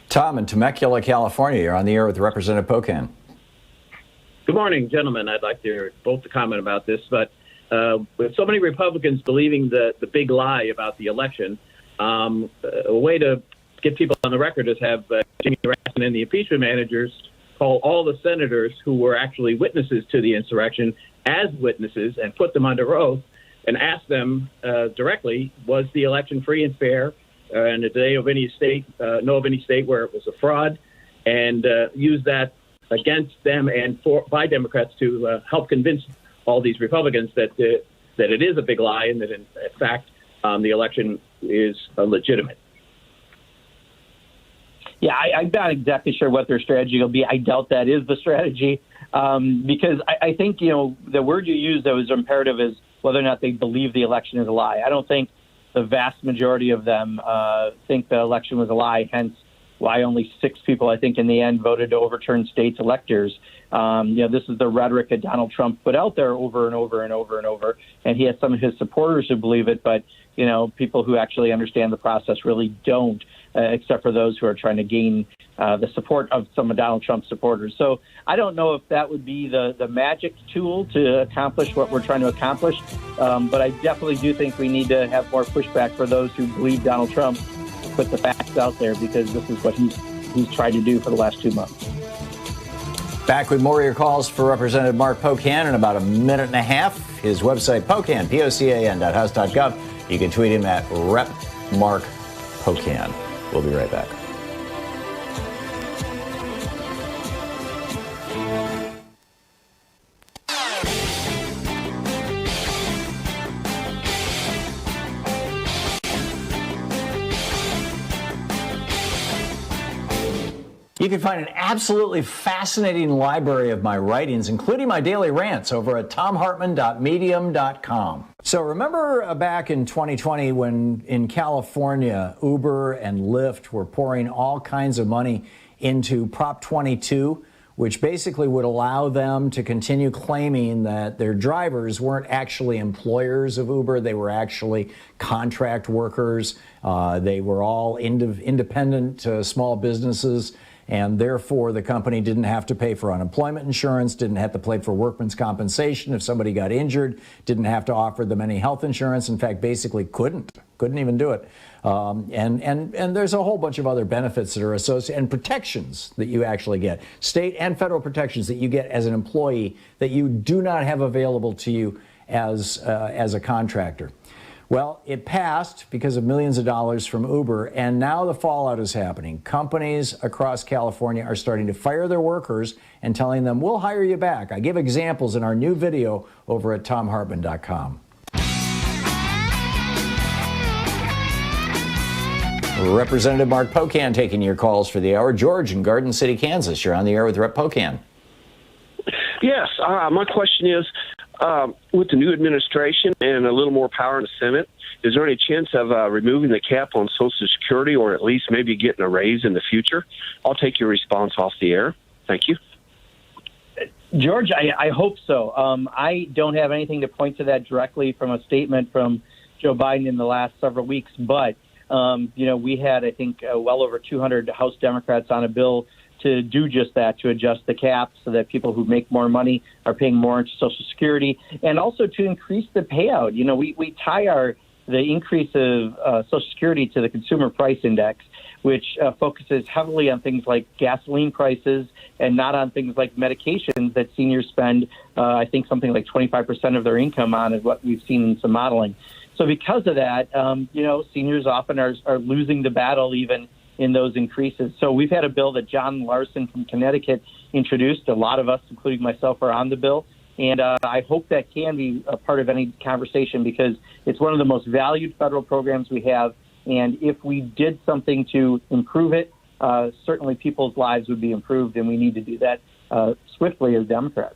Tom in Temecula, California. You're on the air with Representative Pocan. Good morning, gentlemen. I'd like to both to comment about this, but with so many Republicans believing the big lie about the election, a way to get people on the record is have Jimmy Raskin and the impeachment managers call all the senators who were actually witnesses to the insurrection as witnesses and put them under oath and ask them directly, was the election free and fair? And did they know of any state where it was a fraud? And use that against them and by Democrats to help convince all these Republicans that it is a big lie and that in fact the election is legitimate. Yeah, I'm not exactly sure what their strategy will be. I doubt that is the strategy because I think, the word you used that was imperative is whether or not they believe the election is a lie. I don't think the vast majority of them think the election was a lie, hence why only 6 people, I think, in the end voted to overturn states' electors. This is the rhetoric that Donald Trump put out there over and over and over and over, and he has some of his supporters who believe it, but, people who actually understand the process really don't, except for those who are trying to gain the support of some of Donald Trump's supporters. So I don't know if that would be the magic tool to accomplish what we're trying to accomplish, but I definitely do think we need to have more pushback for those who believe Donald Trump put the facts out there, because this is what he's tried to do for the last 2 months. Back with more of your calls for Representative Mark Pocan in about a minute and a half. His website, Pocan, POCAN.house.gov. You can tweet him at Rep Mark Pocan. We'll be right back. You can find an absolutely fascinating library of my writings, including my daily rants, over at thomhartmann.medium.com. So remember back in 2020 when in California, Uber and Lyft were pouring all kinds of money into Prop 22, which basically would allow them to continue claiming that their drivers weren't actually employers of Uber. They were actually contract workers. They were all independent small businesses. And therefore, the company didn't have to pay for unemployment insurance, didn't have to pay for workman's compensation if somebody got injured, didn't have to offer them any health insurance. In fact, basically couldn't even do it. And there's a whole bunch of other benefits that are associated and protections that you actually get, state and federal protections that you get as an employee that you do not have available to you as a contractor. Well, it passed because of millions of dollars from Uber, and now the fallout is happening. Companies across California are starting to fire their workers and telling them, we'll hire you back. I give examples in our new video over at thomhartmann.com. Representative Mark Pocan taking your calls for the hour. George in Garden City, Kansas. You're on the air with Rep. Pocan. Yes, my question is, with the new administration and a little more power in the Senate, is there any chance of removing the cap on Social Security, or at least maybe getting a raise in the future? I'll take your response off the air. Thank you. George, I hope so. I don't have anything to point to that directly from a statement from Joe Biden in the last several weeks, but, we had, I think, well over 200 House Democrats on a bill to do just that, to adjust the cap so that people who make more money are paying more into Social Security, and also to increase the payout. We tie the increase of Social Security to the Consumer Price Index, which focuses heavily on things like gasoline prices and not on things like medications that seniors spend, I think something like 25% of their income on, is what we've seen in some modeling. So because of that, seniors often are losing the battle even in those increases. So we've had a bill that John Larson from Connecticut introduced. A lot of us, including myself, are on the bill. And I hope that can be a part of any conversation, because it's one of the most valued federal programs we have. And if we did something to improve it, certainly people's lives would be improved, and we need to do that swiftly as Democrats.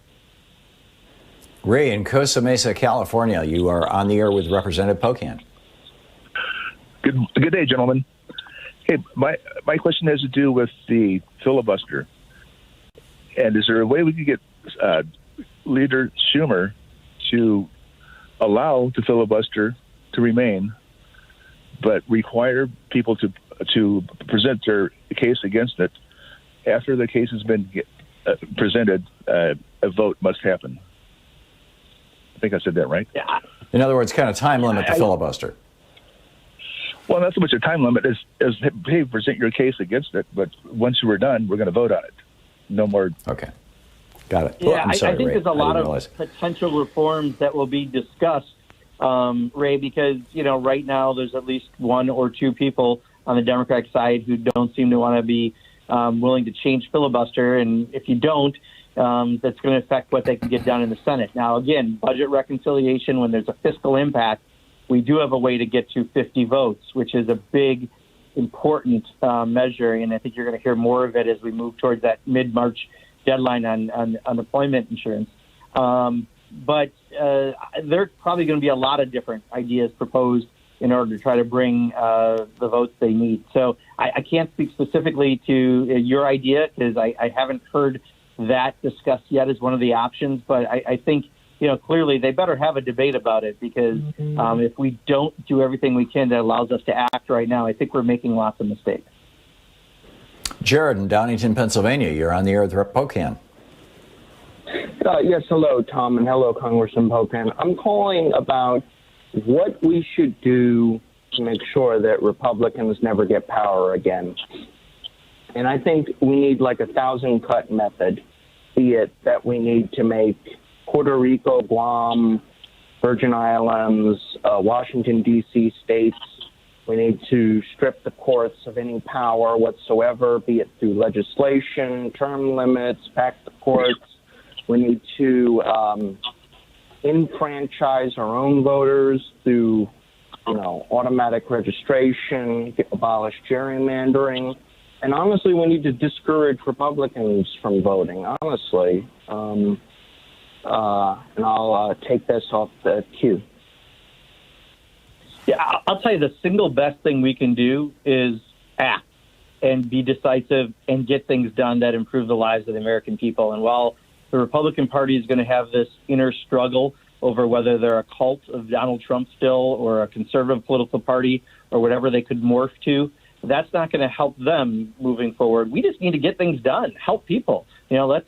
Ray in Costa Mesa, California, you are on the air with Representative Pocan. Good day, gentlemen. Hey, my question has to do with the filibuster. And is there a way we could get Leader Schumer to allow the filibuster to remain, but require people to present their case against it? After the case has been presented, a vote must happen. I think I said that right. Yeah. In other words, kind of time limit the filibuster. Well, not so much a time limit as hey, present your case against it, but once we're done, we're going to vote on it. No more. Okay. Got it. Yeah, I'm sorry, I think Ray. there's a lot of potential reforms that will be discussed Ray, because, right now there's at least one or two people on the Democratic side who don't seem to want to be willing to change filibuster. And if you don't, that's going to affect what they can get done in the Senate. Now, again, budget reconciliation, when there's a fiscal impact, we do have a way to get to 50 votes, which is a big, important measure. And I think you're going to hear more of it as we move towards that mid-March deadline on unemployment insurance. But there are probably going to be a lot of different ideas proposed in order to try to bring the votes they need. So I can't speak specifically to your idea because I haven't heard that discussed yet as one of the options. But I think, clearly they better have a debate about it because if we don't do everything we can that allows us to act right now, I think we're making lots of mistakes. Jared in Downingtown, Pennsylvania, you're on the air with Rep. Pocan. Yes, hello, Tom, and hello, Congressman Pocan. I'm calling about what we should do to make sure that Republicans never get power again. And I think we need like a 1,000-cut method, be it that we need to make Puerto Rico, Guam, Virgin Islands, Washington, D.C. states. We need to strip the courts of any power whatsoever, be it through legislation, term limits, pack the courts. We need to enfranchise our own voters through, automatic registration, abolish gerrymandering. And honestly, we need to discourage Republicans from voting, honestly. And I'll take this off the queue. Yeah, I'll tell you the single best thing we can do is act and be decisive and get things done that improve the lives of the American people. And while the Republican Party is going to have this inner struggle over whether they're a cult of Donald Trump still or a conservative political party or whatever they could morph to, that's not going to help them moving forward. We just need to get things done, help people. Let's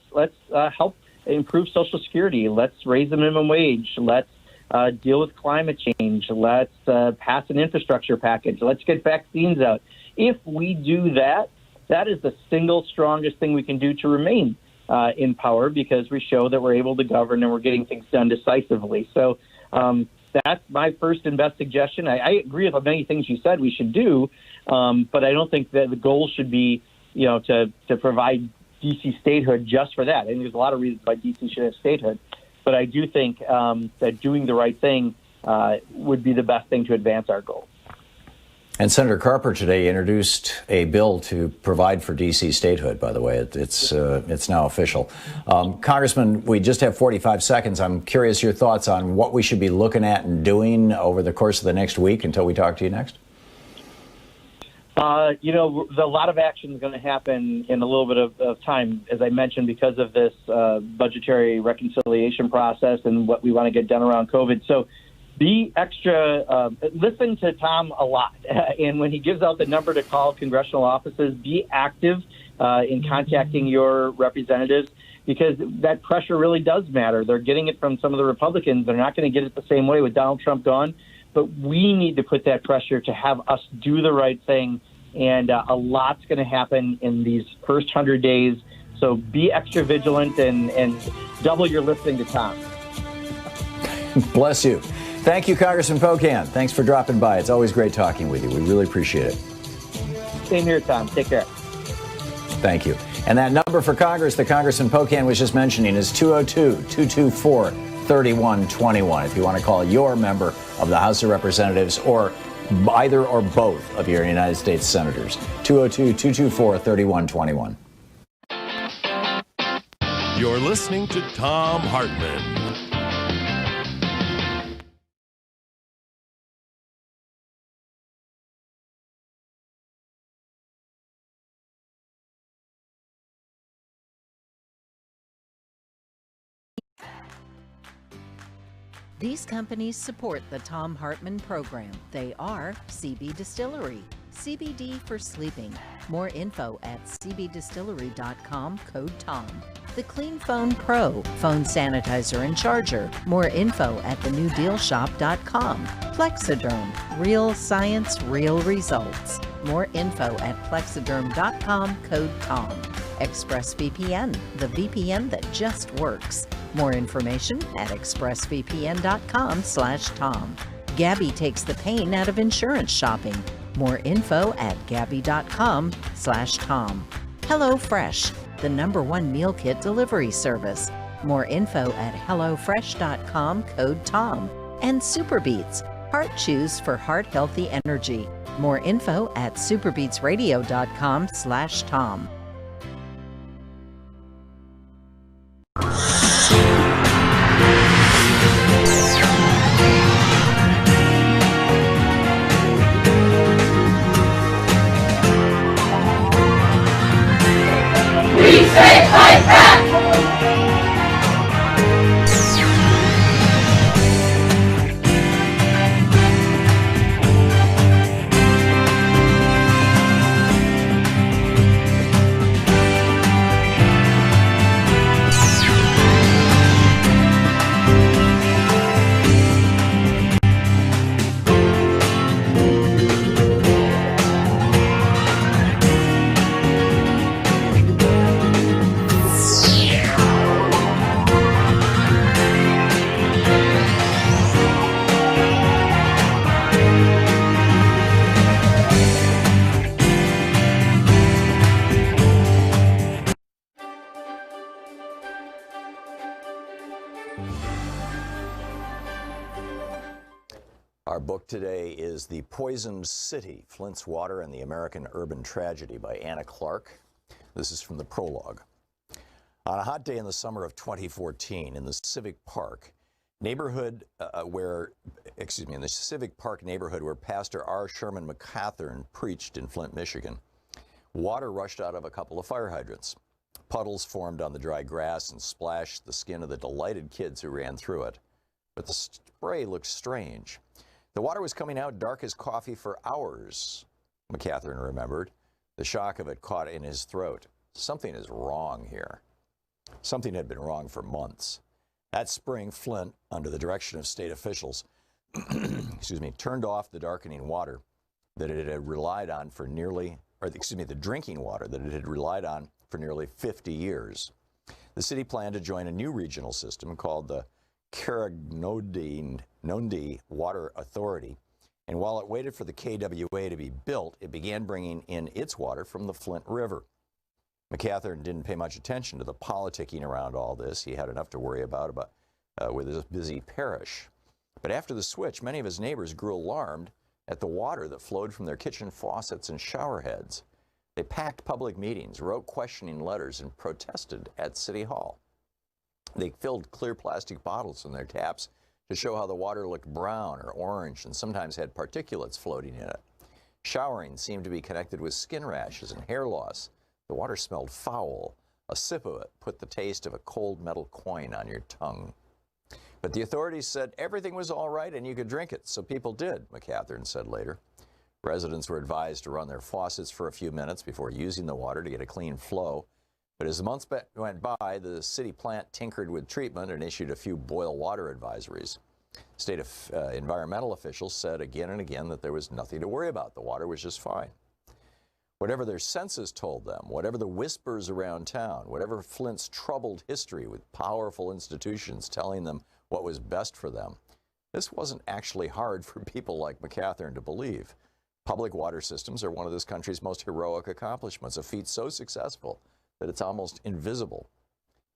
help improve Social Security. Let's raise the minimum wage. Let's deal with climate change. Let's pass an infrastructure package. Let's get vaccines out. If we do that, that is the single strongest thing we can do to remain in power because we show that we're able to govern and we're getting things done decisively. So that's my first and best suggestion. I agree with many things you said we should do, but I don't think that the goal should be, to provide D.C. statehood just for that. I think there's a lot of reasons why D.C. should have statehood, but I do think that doing the right thing would be the best thing to advance our goal. And Senator Carper today introduced a bill to provide for D.C. statehood, by the way. It's now official. Congressman, we just have 45 seconds. I'm curious your thoughts on what we should be looking at and doing over the course of the next week until we talk to you next. A lot of action is going to happen in a little bit of time, as I mentioned, because of this budgetary reconciliation process and what we want to get done around COVID. So be extra, listen to Thom a lot. And when he gives out the number to call congressional offices, be active in contacting your representatives because that pressure really does matter. They're getting it from some of the Republicans. They're not going to get it the same way with Donald Trump gone. But we need to put that pressure to have us do the right thing. And a lot's going to happen in these first 100 days. So be extra vigilant and double your listening to Thom. Bless you. Thank you, Congressman Pocan. Thanks for dropping by. It's always great talking with you. We really appreciate it. Same here, Thom. Take care. Thank you. And that number for Congress that Congressman Pocan was just mentioning is 202-224-3121. If you want to call your member of the House of Representatives or either or both of your United States senators. 202-224-3121. You're listening to Thom Hartmann. These companies support the Thom Hartmann Program. They are CB Distillery, CBD for sleeping. More info at cbdistillery.com, code TOM. The Clean Phone Pro, phone sanitizer and charger. More info at thenewdealshop.com. Plexiderm, real science, real results. More info at plexiderm.com, code TOM. ExpressVPN, the VPN that just works. More information at expressvpn.com/Tom. Gabby takes the pain out of insurance shopping. More info at gabby.com/Tom. HelloFresh, the #1 meal kit delivery service. More info at hellofresh.com, code TOM. And Superbeats, heart chews for heart-healthy energy. More info at superbeatsradio.com/Tom. Our book today is The Poisoned City, Flint's Water and the American Urban Tragedy by Anna Clark. This is from the prologue. On a hot day in the summer of 2014 in the Civic Park neighborhood where Pastor R. Sherman McCathern preached in Flint, Michigan, water rushed out of a couple of fire hydrants. Puddles formed on the dry grass and splashed the skin of the delighted kids who ran through it. But the spray looked strange. The water was coming out dark as coffee for hours, McCathern remembered. The shock of it caught in his throat. Something is wrong here. Something had been wrong for months. That spring, Flint, under the direction of state officials, turned off the darkening water that it had relied on for the drinking water that it had relied on for nearly 50 years. The city planned to join a new regional system called the Carignondi Water Authority, and while it waited for the KWA to be built, it began bringing in its water from the Flint River. McCathern didn't pay much attention to the politicking around all this. He had enough to worry about with his busy parish. But after the switch, many of his neighbors grew alarmed at the water that flowed from their kitchen faucets and shower heads. They packed public meetings, wrote questioning letters, and protested at City Hall. They filled clear plastic bottles in their taps to show how the water looked brown or orange and sometimes had particulates floating in it. Showering seemed to be connected with skin rashes and hair loss. The water smelled foul. A sip of it put the taste of a cold metal coin on your tongue. But the authorities said everything was all right and you could drink it, so people did, McCathern said later. Residents were advised to run their faucets for a few minutes before using the water to get a clean flow. But as the months went by, the city plant tinkered with treatment and issued a few boil water advisories. State environmental officials said again and again that there was nothing to worry about. The water was just fine. Whatever their senses told them, whatever the whispers around town, whatever Flint's troubled history with powerful institutions telling them what was best for them, this wasn't actually hard for people like McCathern to believe. Public water systems are one of this country's most heroic accomplishments, a feat so successful that it's almost invisible.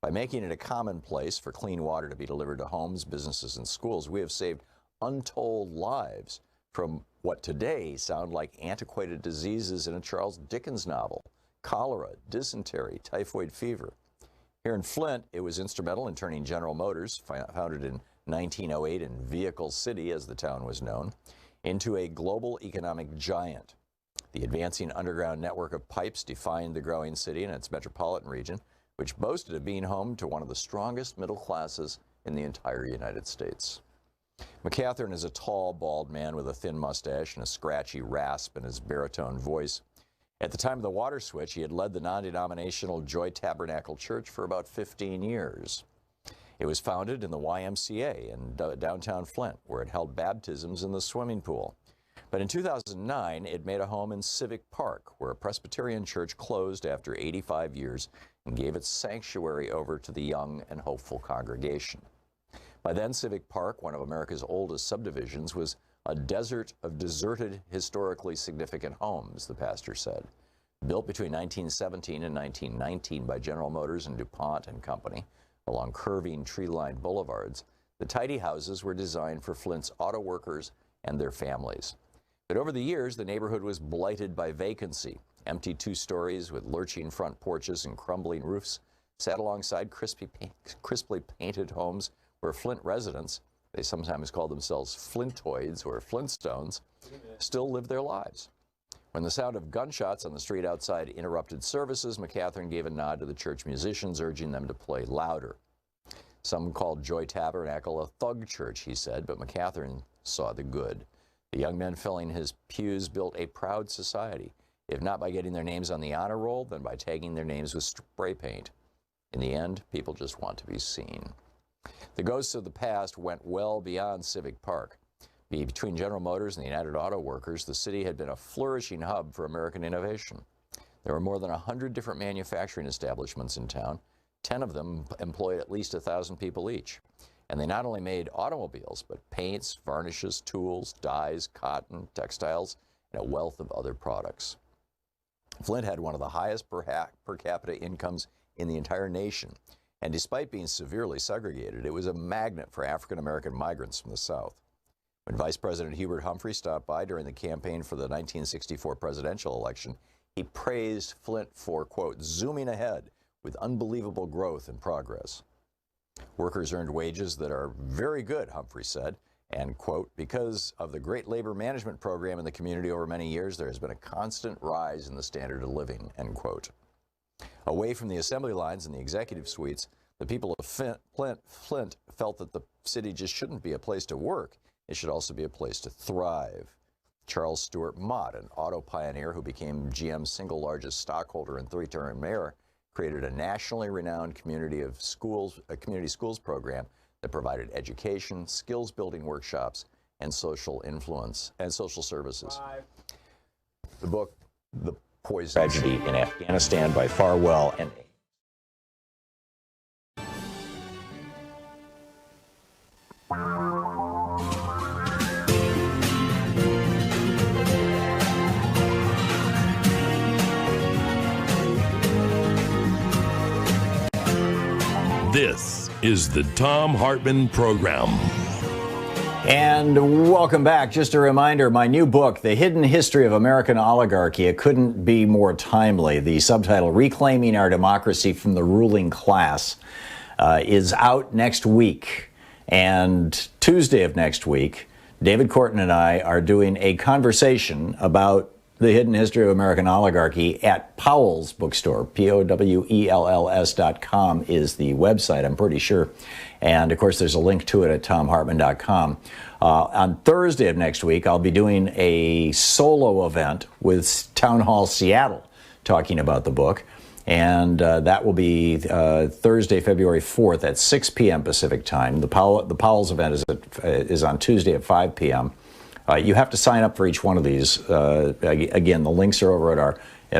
By making it a commonplace for clean water to be delivered to homes, businesses, and schools, we have saved untold lives from what today sound like antiquated diseases in a Charles Dickens novel: cholera, dysentery, typhoid fever. Here in Flint, it was instrumental in turning General Motors, founded in 1908 in Vehicle City, as the town was known, into a global economic giant. The advancing underground network of pipes defined the growing city and its metropolitan region, which boasted of being home to one of the strongest middle classes in the entire United States. McCathern is a tall, bald man with a thin mustache and a scratchy rasp in his baritone voice. At the time of the water switch, he had led the non-denominational Joy Tabernacle Church for about 15 years. It was founded in the YMCA in downtown Flint, where it held baptisms in the swimming pool. But in 2009, it made a home in Civic Park, where a Presbyterian church closed after 85 years and gave its sanctuary over to the young and hopeful congregation. By then, Civic Park, one of America's oldest subdivisions, was a desert of deserted, historically significant homes, the pastor said. Built between 1917 and 1919 by General Motors and DuPont and Company along curving tree-lined boulevards, the tidy houses were designed for Flint's auto workers and their families. But over the years, the neighborhood was blighted by vacancy. Empty 2 stories with lurching front porches and crumbling roofs sat alongside crisply painted homes where Flint residents, they sometimes call themselves Flintoids or Flintstones, still live their lives. When the sound of gunshots on the street outside interrupted services, McCatherine gave a nod to the church musicians, urging them to play louder. Some called Joy Tabernacle a thug church, he said, but McCatherine saw the good. The young men filling his pews built a proud society, if not by getting their names on the honor roll, then by tagging their names with spray paint. In the end, people just want to be seen. The ghosts of the past went well beyond Civic Park. Between General Motors and the United Auto Workers, the city had been a flourishing hub for American innovation. There were more than 100 different manufacturing establishments in town. 10 of them employed at least 1,000 people each. And they not only made automobiles, but paints, varnishes, tools, dyes, cotton, textiles, and a wealth of other products. Flint had one of the highest per capita incomes in the entire nation. And despite being severely segregated, it was a magnet for African-American migrants from the South. When Vice President Hubert Humphrey stopped by during the campaign for the 1964 presidential election, he praised Flint for, quote, zooming ahead with unbelievable growth and progress. Workers earned wages that are very good, Humphrey said, and, quote, because of the great labor management program in the community over many years, there has been a constant rise in the standard of living, end quote. Away from the assembly lines and the executive suites, the people of Flint felt that the city just shouldn't be a place to work. It should also be a place to thrive. Charles Stewart Mott, an auto pioneer who became GM's single largest stockholder and 3-term mayor, created a nationally renowned community schools program that provided education, skills-building workshops, and social influence and social services. The book, The Poison Tragedy in Afghanistan by Farwell and This is the Thom Hartmann Program. And welcome back. Just a reminder, my new book, The Hidden History of American Oligarchy, it couldn't be more timely. The subtitle, Reclaiming Our Democracy from the Ruling Class, is out next week. And Tuesday of next week, David Korten and I are doing a conversation about the hidden history of American oligarchy at Powell's bookstore. POWELLS.com is the website, I'm pretty sure. And of course, there's a link to it at ThomHartmann.com. On Thursday of next week, I'll be doing a solo event with Town Hall Seattle talking about the book. And that will be Thursday, February 4th at 6 p.m. Pacific time. The Powell's event is on Tuesday at 5 p.m. You have to sign up for each one of these. Again, the links are over at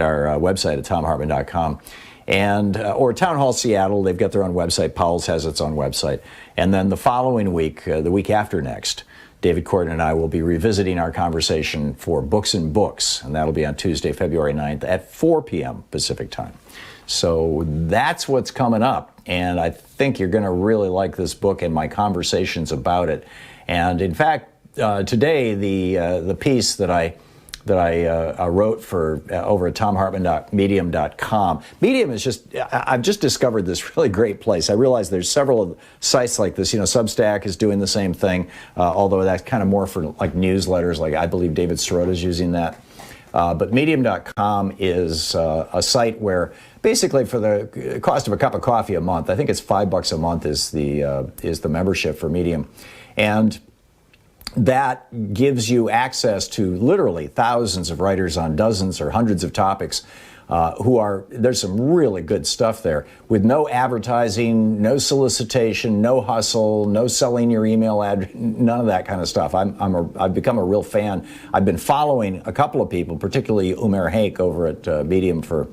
our website at ThomHartmann.com. And or Town Hall Seattle, they've got their own website. Powell's has its own website. And then the following week, the week after next, David Korten and I will be revisiting our conversation for Books and Books, and that'll be on Tuesday, February 9th at 4 p.m. Pacific time. So that's what's coming up, and I think you're going to really like this book and my conversations about it. And in fact, today the piece that I wrote for over at ThomHartmann.medium.com. Medium is I've just discovered this really great place. I realize there's several sites like this. Substack is doing the same thing, although that's kind of more for like newsletters. Like I believe David Sirota is using that. But Medium.com is a site where basically for the cost of a cup of coffee a month, I think it's $5 a month is the membership for Medium, and that gives you access to literally thousands of writers on dozens or hundreds of topics there's some really good stuff there with no advertising, no solicitation, no hustle, no selling your email ad, none of that kind of stuff. I've become a real fan. I've been following a couple of people, particularly Umair Haque over at Medium for,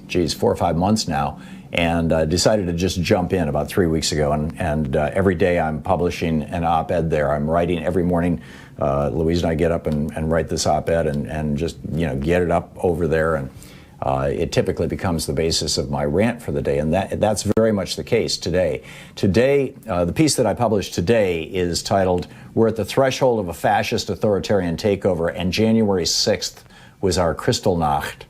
4 or 5 months now, and decided to just jump in about 3 weeks ago. And every day I'm publishing an op-ed there. I'm writing every morning. Louise and I get up and write this op-ed and just, get it up over there. And it typically becomes the basis of my rant for the day, and that's very much the case today. Today, the piece that I published today is titled, "We're at the Threshold of a Fascist Authoritarian Takeover, and January 6th was our Kristallnacht."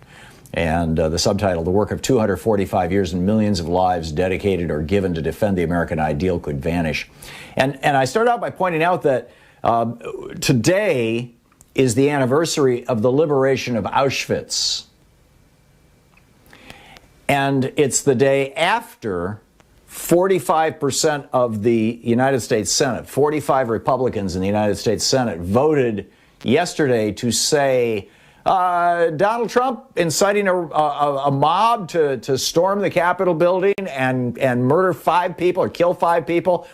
And the subtitle, "The work of 245 years and millions of lives dedicated or given to defend the American ideal could vanish." And I start out by pointing out that today is the anniversary of the liberation of Auschwitz. And it's the day after 45% of the United States Senate, 45 Republicans in the United States Senate, voted yesterday to say Donald Trump inciting a mob to storm the Capitol building and murder 5 people or kill 5 people,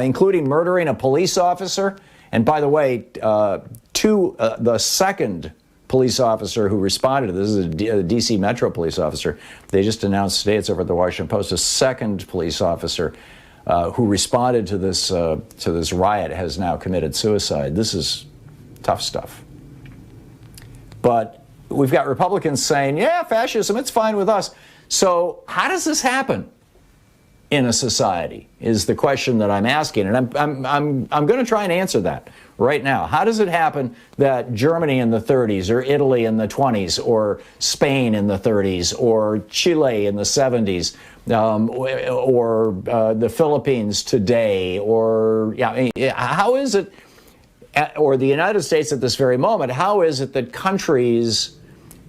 including murdering a police officer. And by the way, the second police officer who responded to this is a D.C. Metro police officer. They just announced today, it's over at the Washington Post, a second police officer who responded to this riot has now committed suicide. This is tough stuff. But we've got Republicans saying, yeah, fascism, it's fine with us. So how does this happen in a society is the question that I'm asking. And I'm going to try and answer that right now. How does it happen that Germany in the 30s or Italy in the 20s or Spain in the 30s or Chile in the 70s or the Philippines today or how is it, or the United States at this very moment, how is it that countries,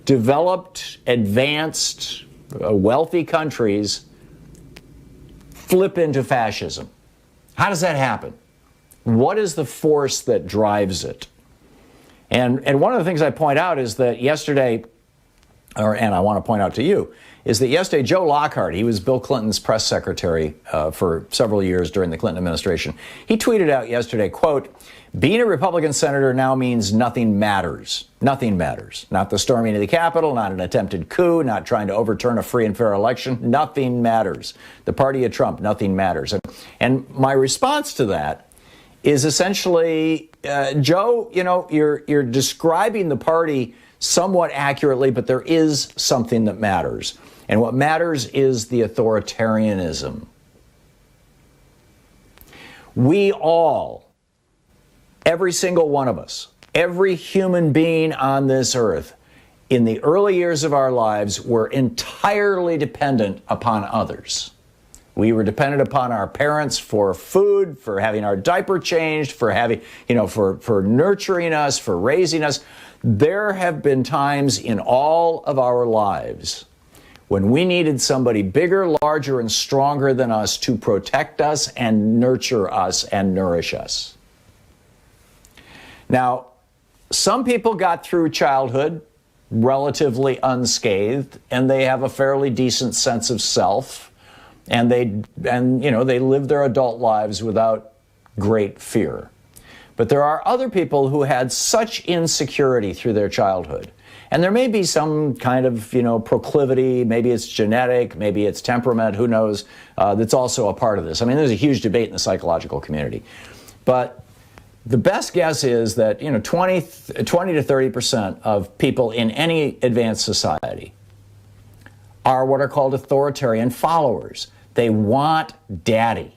developed, advanced, wealthy countries, flip into fascism? How does that happen? What is the force that drives it? And one of the things I point out is that yesterday, and I want to point out to you, is that yesterday Joe Lockhart, he was Bill Clinton's press secretary for several years during the Clinton administration. He tweeted out yesterday, quote, "Being a Republican senator now means nothing matters. Nothing matters. Not the storming of the Capitol, not an attempted coup, not trying to overturn a free and fair election. Nothing matters. The party of Trump, nothing matters." And my response to that is essentially, Joe, you're describing the party somewhat accurately, but there is something that matters. And what matters is the authoritarianism. We all, every single one of us, every human being on this earth, in the early years of our lives, were entirely dependent upon others. We were dependent upon our parents for food, for having our diaper changed, for having, for nurturing us, for raising us. There have been times in all of our lives when we needed somebody bigger, larger, and stronger than us to protect us and nurture us and nourish us. Now, some people got through childhood relatively unscathed, and they have a fairly decent sense of self, and they live their adult lives without great fear. But there are other people who had such insecurity through their childhood. And there may be some kind of, proclivity, maybe it's genetic, maybe it's temperament, who knows, that's also a part of this. I mean, there's a huge debate in the psychological community. But the best guess is that, 20 to 30% of people in any advanced society are what are called authoritarian followers. They want daddy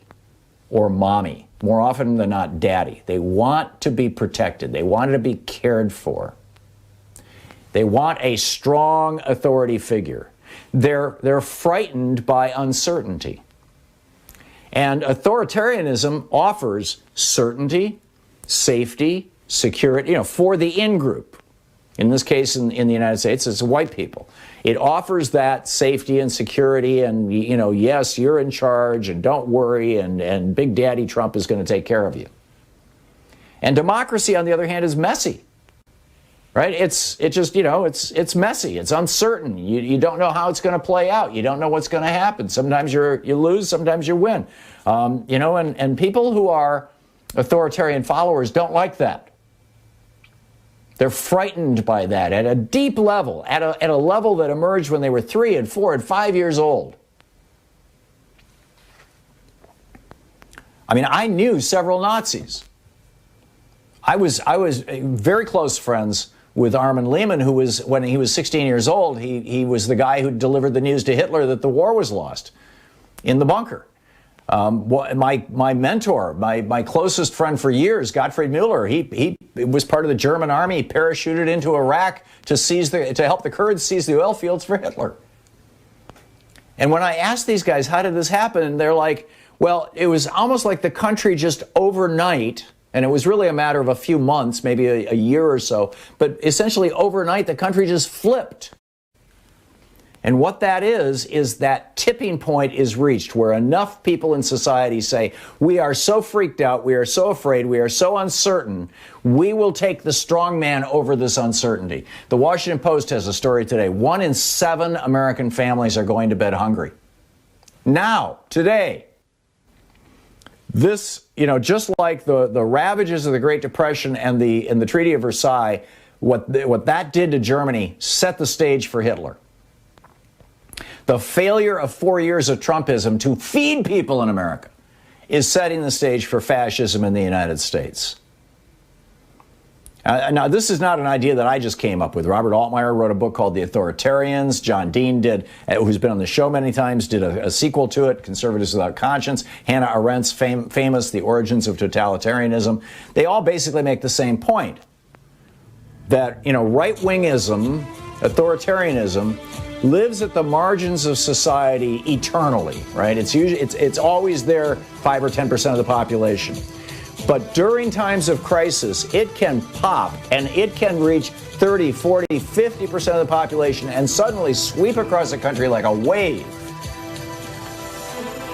or mommy. More often than not, daddy. They want to be protected. They want to be cared for. They want a strong authority figure. They're frightened by uncertainty. And authoritarianism offers certainty, safety, security, for the in-group. In this case, in the United States, it's white people. It offers that safety and security and, yes, you're in charge and don't worry and Big Daddy Trump is going to take care of you. And democracy, on the other hand, is messy. right? It's messy. It's uncertain. You don't know how it's going to play out. You don't know what's going to happen. Sometimes you lose, sometimes you win. And people who are authoritarian followers don't like that. They're frightened by that at a deep level, at a level that emerged when they were 3 and 4 and 5 years old. I mean, I knew several Nazis. I was very close friends with Armin Lehmann, who was, when he was 16 years old, he was the guy who delivered the news to Hitler that the war was lost in the bunker. My mentor, my closest friend for years, Gottfried Müller, he was part of the German army. He parachuted into Iraq to help the Kurds seize the oil fields for Hitler. And when I asked these guys, how did this happen? They're like, well, it was almost like the country just overnight, and it was really a matter of a few months, maybe a year or so, but essentially overnight the country just flipped. And what that is that tipping point is reached where enough people in society say, we are so freaked out, we are so afraid, we are so uncertain, we will take the strong man over this uncertainty. The Washington Post has a story today. 1 in 7 American families are going to bed hungry. Now, today. This, just like the ravages of the Great Depression and the Treaty of Versailles, what that did to Germany set the stage for Hitler. The failure of 4 years of Trumpism to feed people in America is setting the stage for fascism in the United States. Now, this is not an idea that I just came up with. Robert Altmaier wrote a book called The Authoritarians. John Dean who's been on the show many times, did a sequel to it, Conservatives Without Conscience. Hannah Arendt's famous The Origins of Totalitarianism. They all basically make the same point. That, right-wingism, authoritarianism, lives at the margins of society eternally, right? It's always there, 5 or 10% of the population. But during times of crisis, it can pop and it can reach 30, 40, 50% of the population and suddenly sweep across the country like a wave.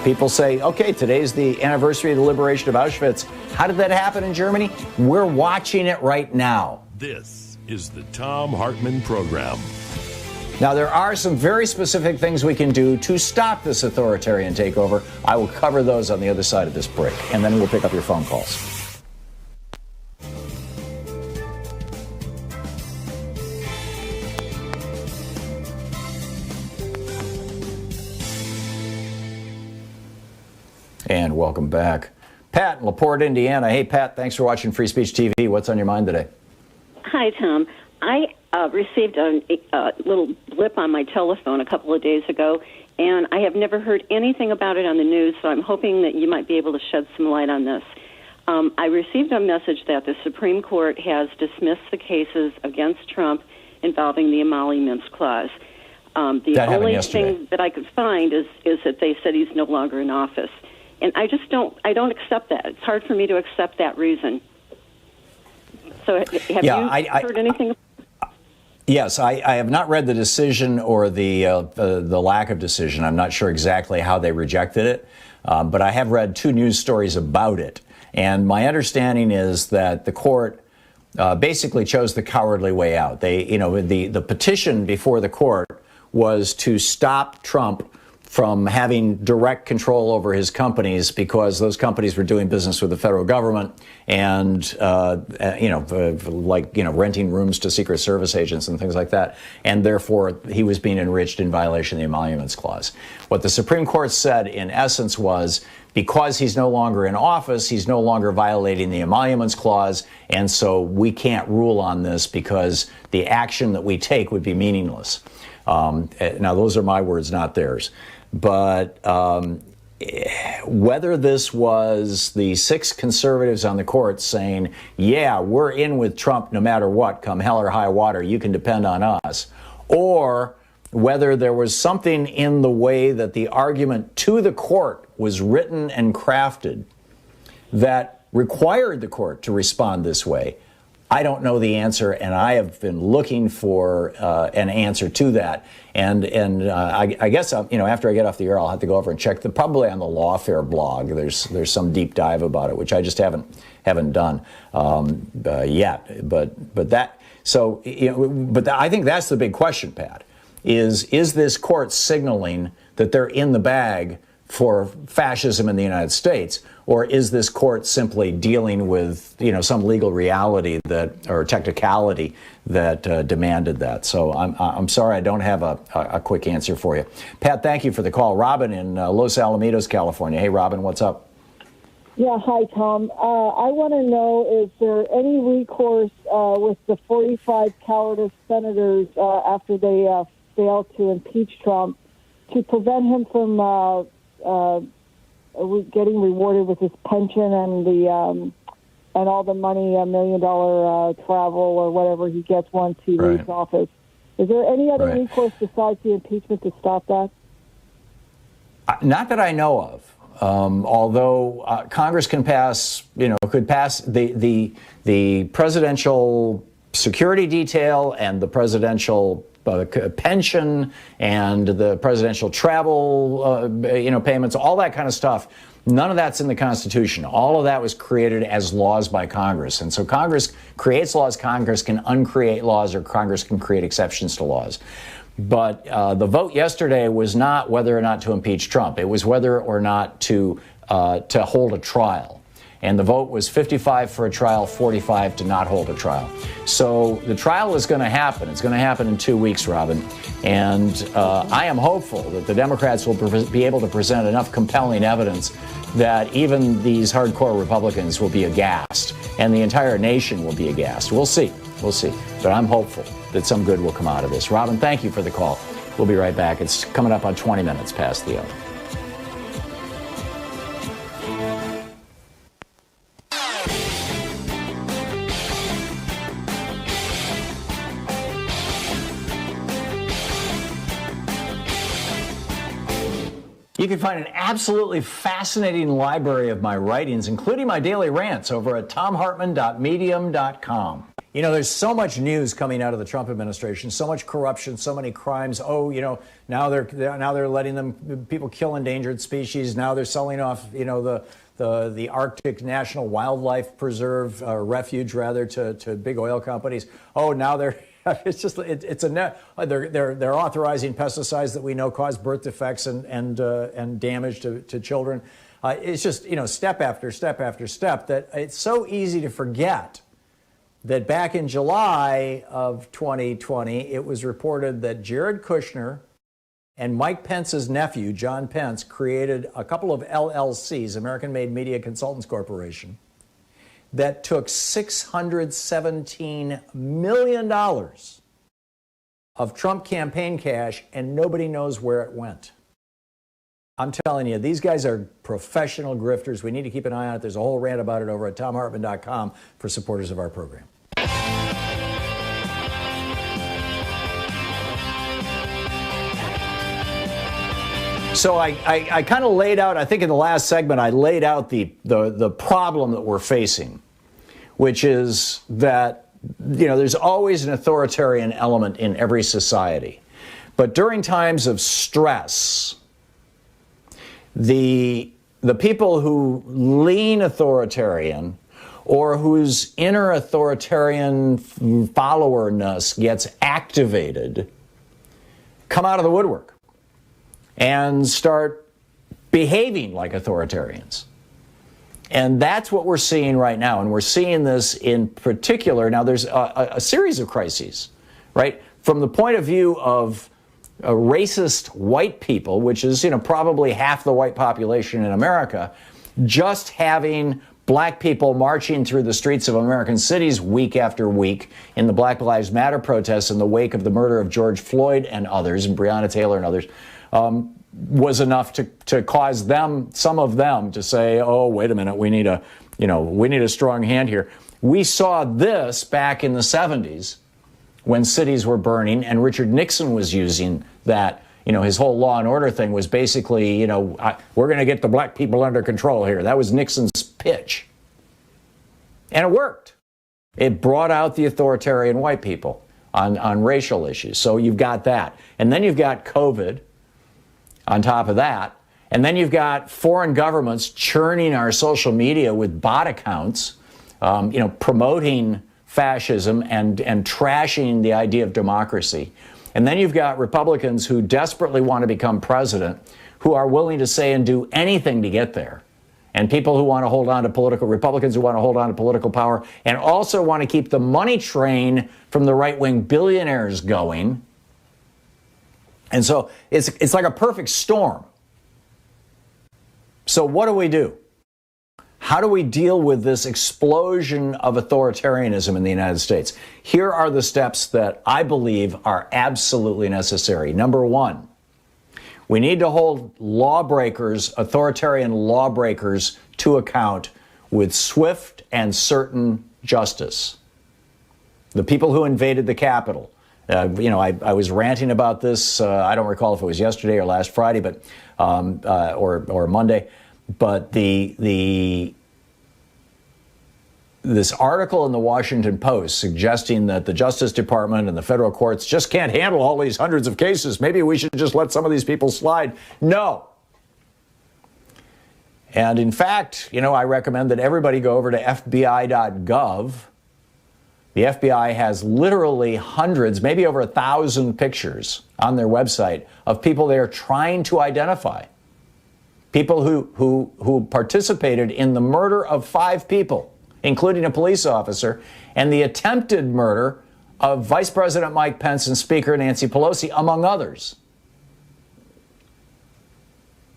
People say, okay, today's the anniversary of the liberation of Auschwitz. How did that happen in Germany? We're watching it right now. This is the Thom Hartmann Program. Now, there are some very specific things we can do to stop this authoritarian takeover. I will cover those on the other side of this break, and then we'll pick up your phone calls. And welcome back. Pat in LaPorte, Indiana. Hey, Pat, thanks for watching Free Speech TV. What's on your mind today? Hi, Tom. I received a little blip on my telephone a couple of days ago, and I have never heard anything about it on the news, so I'm hoping that you might be able to shed some light on this. I received a message that the Supreme Court has dismissed the cases against Trump involving the emoluments clause. The only thing that I could find is that they said he's no longer in office. And I don't accept that. It's hard for me to accept that reason. So have you heard anything? Yes, I have not read the decision or the lack of decision. I'm not sure exactly how they rejected it, but I have read 2 news stories about it. And my understanding is that the court basically chose the cowardly way out. The petition before the court was to stop Trump from having direct control over his companies because those companies were doing business with the federal government and, renting rooms to Secret Service agents and things like that. And therefore, he was being enriched in violation of the emoluments clause. What the Supreme Court said, in essence, was because he's no longer in office, he's no longer violating the emoluments clause. And so we can't rule on this because the action that we take would be meaningless. Now, those are my words, not theirs. But whether this was the 6 conservatives on the court saying, yeah, we're in with Trump no matter what, come hell or high water, you can depend on us, or whether there was something in the way that the argument to the court was written and crafted that required the court to respond this way, I don't know the answer, and I have been looking for an answer to that. And I guess after I get off the air, I'll have to go over and check probably on the Lawfare blog. There's some deep dive about it, which I just haven't done yet. But So, but I think that's the big question, Pat, is this court signaling that they're in the bag for fascism in the United States, or is this court simply dealing with, some legal reality or technicality that demanded that? So I'm sorry I don't have a quick answer for you. Pat, thank you for the call. Robin in Los Alamitos, California. Hey, Robin, what's up? Yeah, hi, Tom. I want to know, is there any recourse with the 45 cowardice senators after they failed to impeach Trump to prevent him from getting rewarded with his pension and and all the money, $1 million travel or whatever he gets once he leaves office? Is there any other recourse besides the impeachment to stop that? Not that I know of. Although Congress could pass the presidential security detail and the presidential pension and the presidential travel, payments, all that kind of stuff. None of that's in the Constitution. All of that was created as laws by Congress. And so Congress creates laws, Congress can uncreate laws, or Congress can create exceptions to laws. But the vote yesterday was not whether or not to impeach Trump. It was whether or not to hold a trial. And the vote was 55 for a trial, 45 to not hold a trial. So the trial is going to happen. It's going to happen in 2 weeks, Robin. And I am hopeful that the Democrats will be able to present enough compelling evidence that even these hardcore Republicans will be aghast and the entire nation will be aghast. We'll see. We'll see. But I'm hopeful that some good will come out of this. Robin, thank you for the call. We'll be right back. It's coming up on 20 minutes past the hour. You can find an absolutely fascinating library of my writings, including my daily rants, over at thomhartmann.medium.com. There's so much news coming out of the Trump administration, so much corruption, so many crimes. Now they're letting people kill endangered species. Now they're selling off, the Arctic National Wildlife Preserve refuge to big oil companies. Now they're they're authorizing pesticides that we know cause birth defects and damage to children. It's just step after step after step that it's so easy to forget that back in July of 2020, it was reported that Jared Kushner and Mike Pence's nephew, John Pence, created a couple of LLCs, American-Made Media Consultants Corporation, that took $617 million of Trump campaign cash, and nobody knows where it went. I'm telling you, these guys are professional grifters. We need to keep an eye on it. There's a whole rant about it over at thomhartmann.com for supporters of our program. So I kind of laid out, I think in the last segment, I laid out the problem that we're facing, which is that, there's always an authoritarian element in every society. But during times of stress, the people who lean authoritarian or whose inner authoritarian followerness gets activated come out of the woodwork and start behaving like authoritarians. And that's what we're seeing right now. And we're seeing this in particular. Now, there's a series of crises, right? From the point of view of racist white people, which is, probably half the white population in America, just having black people marching through the streets of American cities week after week in the Black Lives Matter protests in the wake of the murder of George Floyd and others, and Breonna Taylor and others, was enough to cause some of them to say, oh, wait a minute, we need a strong hand here. We saw this back in the 70s when cities were burning, and Richard Nixon was using that. His whole law and order thing was basically, we're going to get the black people under control here. That was Nixon's pitch. And it worked. It brought out the authoritarian white people on racial issues. So you've got that. And then you've got COVID on top of that. And then you've got foreign governments churning our social media with bot accounts, promoting fascism and trashing the idea of democracy. And then you've got Republicans who desperately want to become president, who are willing to say and do anything to get there. And people who want to hold on to Republicans who want to hold on to political power and also want to keep the money train from the right-wing billionaires going. And so it's like a perfect storm. So what do we do? How do we deal with this explosion of authoritarianism in the United States? Here are the steps that I believe are absolutely necessary. Number one, we need to hold lawbreakers, authoritarian lawbreakers, to account with swift and certain justice. The people who invaded the Capitol. I was ranting about this. I don't recall if it was yesterday or last Friday, but or Monday. But this article in the Washington Post suggesting that the Justice Department and the federal courts just can't handle all these hundreds of cases. Maybe we should just let some of these people slide. No. And in fact, I recommend that everybody go over to FBI.gov. The FBI has literally hundreds, maybe over 1,000 pictures on their website of people they are trying to identify. People who participated in the murder of 5 people, including a police officer, and the attempted murder of Vice President Mike Pence and Speaker Nancy Pelosi, among others.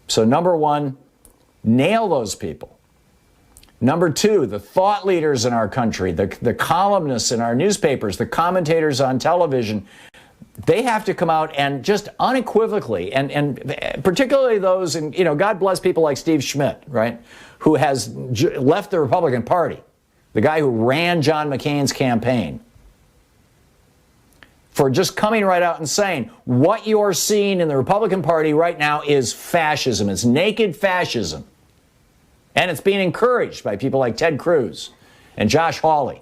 So number one, nail those people. Number two, the thought leaders in our country, the columnists in our newspapers, the commentators on television, they have to come out and just unequivocally, and particularly those, and God bless people like Steve Schmidt, right, who has left the Republican Party, the guy who ran John McCain's campaign, for just coming right out and saying what you're seeing in the Republican Party right now is fascism. It's naked fascism. And it's being encouraged by people like Ted Cruz and Josh Hawley.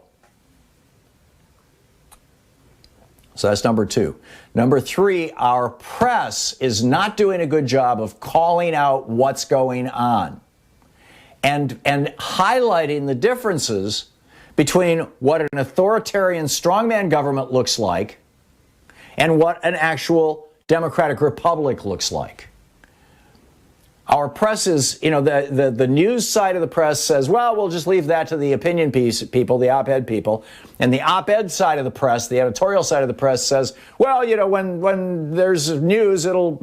So that's number two. Number three, our press is not doing a good job of calling out what's going on and highlighting the differences between what an authoritarian strongman government looks like and what an actual democratic republic looks like. Our press is, the news side of the press says, well, we'll just leave that to the opinion people, the op-ed people. And the op-ed side of the press, the editorial side of the press says, well, when there's news, it'll